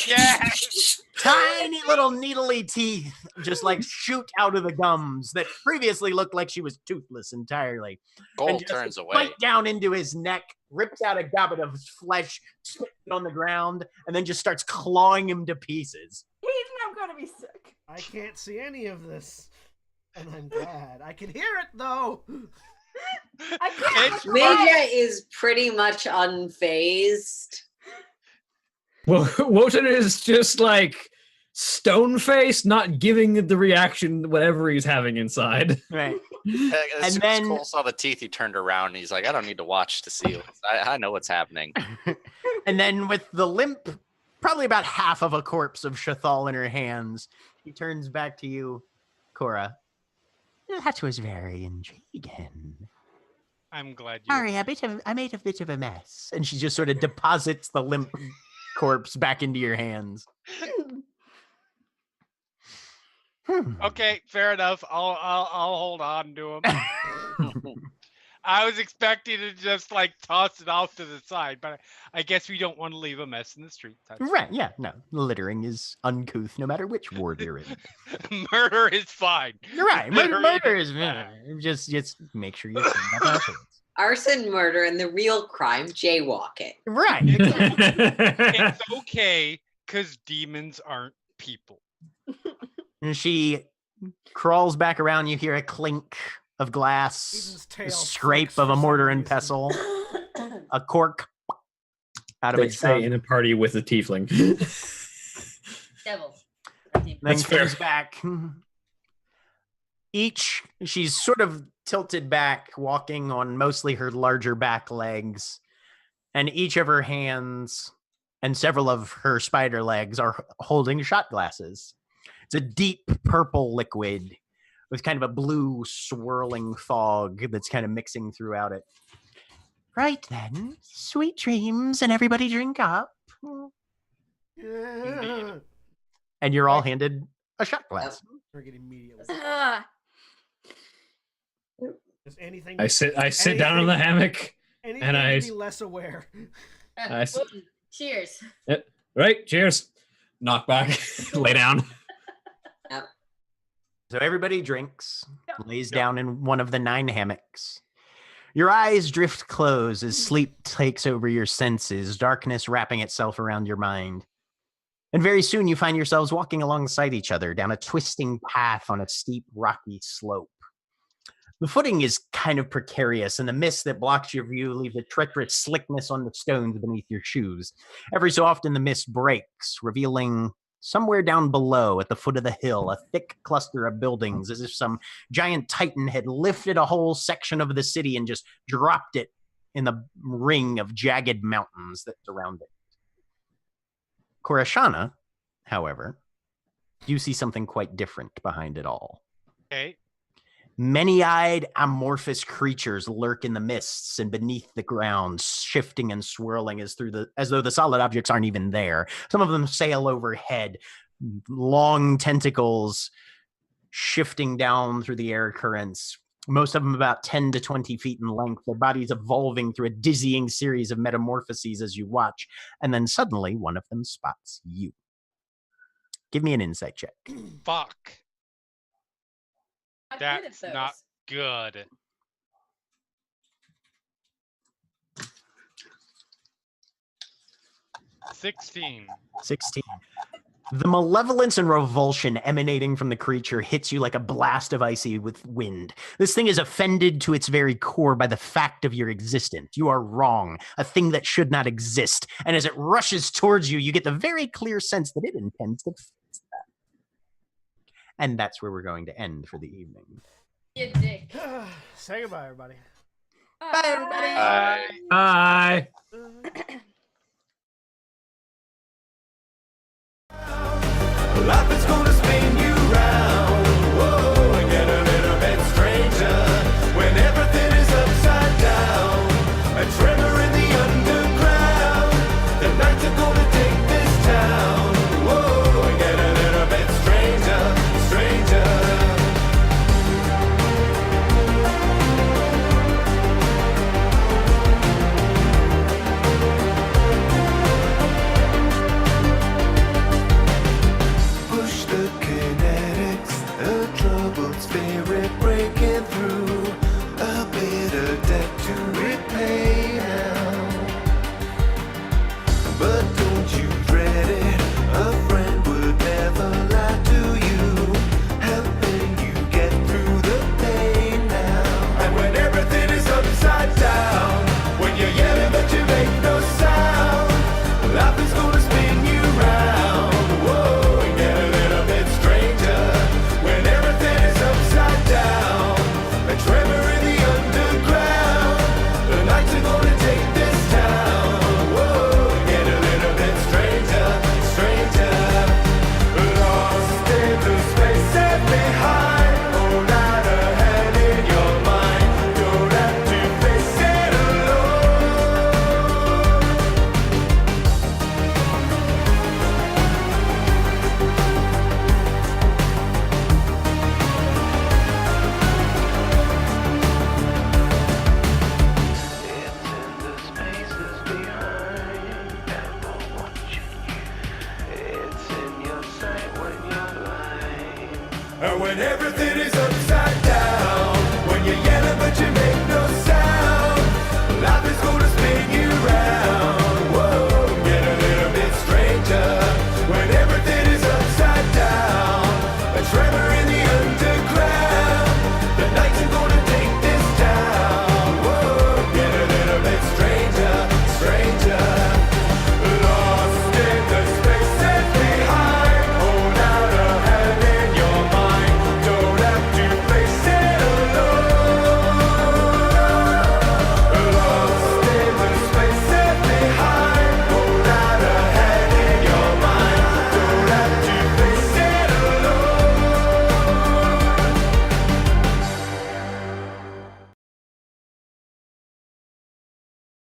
Yes! Tiny little needly teeth just like shoot out of the gums that previously looked like she was toothless entirely. Gold turns away. Right down into his neck, rips out a gobbet of his flesh, spits it on the ground, and then just starts clawing him to pieces. Hedon, I'm gonna be sick. I can't see any of this, and I'm glad. I can hear it though. I can't. Maja is pretty much unfazed. Well, Wotan is just like stone faced, not giving the reaction whatever he's having inside. Right. As soon as Cole saw the teeth, he turned around and he's like, I don't need to watch to see. I know what's happening. And then with the limp, probably about half of a corpse of Shathal in her hands, he turns back to you, Cora. That was very intriguing. I'm glad you. Sorry, I made a bit of a mess. And she just sort of deposits the limp corpse back into your hands. Okay, fair enough. I'll hold on to him. I was expecting to just like toss it off to the side, but I guess we don't want to leave a mess in the street. That's Right, yeah, no. Littering is uncouth no matter which ward you're in. Murder is fine. You're right. Littering Murder is just make sure you clean up afterwards. Arson, murder, and the real crime, jaywalking. Right. It's okay because demons aren't people. And she crawls back around. You hear a clink of glass, Eden's tail a scrape flicks of for a some mortar and reason. pestle. a cork out of They its say tongue. in a party with a tiefling. Devil. Then That's fair. comes back. She's sort of tilted back, walking on mostly her larger back legs, and each of her hands and several of her spider legs are holding shot glasses. It's a deep purple liquid with kind of a blue swirling fog that's kind of mixing throughout it. Right then, sweet dreams, and everybody drink up. Yeah. And you're all handed a shot glass. Drink it immediately. Just anything. I sit down in the hammock. Anything and I- to be less aware. Cheers. Right, cheers. Knock back, lay down. So everybody drinks, lays down in one of the 9 hammocks. Your eyes drift close as sleep takes over your senses, darkness wrapping itself around your mind. And very soon you find yourselves walking alongside each other down a twisting path on a steep, rocky slope. The footing is kind of precarious, and the mist that blocks your view leaves a treacherous slickness on the stones beneath your shoes. Every so often the mist breaks, revealing somewhere down below at the foot of the hill a thick cluster of buildings, as if some giant titan had lifted a whole section of the city and just dropped it in the ring of jagged mountains that surround it. Korashana, however, you see something quite different behind it all. Okay. Many-eyed, amorphous creatures lurk in the mists and beneath the ground, shifting and swirling as though the solid objects aren't even there. Some of them sail overhead, long tentacles shifting down through the air currents. Most of them about 10 to 20 feet in length, their bodies evolving through a dizzying series of metamorphoses as you watch. And then suddenly one of them spots you. Give me an insight check. Fuck. I'm good at That's those. not good. $16. 16. The malevolence and revulsion emanating from the creature hits you like a blast of icy with wind. This thing is offended to its very core by the fact of your existence. You are wrong, a thing that should not exist. And as it rushes towards you, you get the very clear sense that it intends to fix that. And that's where we're going to end for the evening. You dick. Say goodbye, everybody. Bye, everybody. Bye.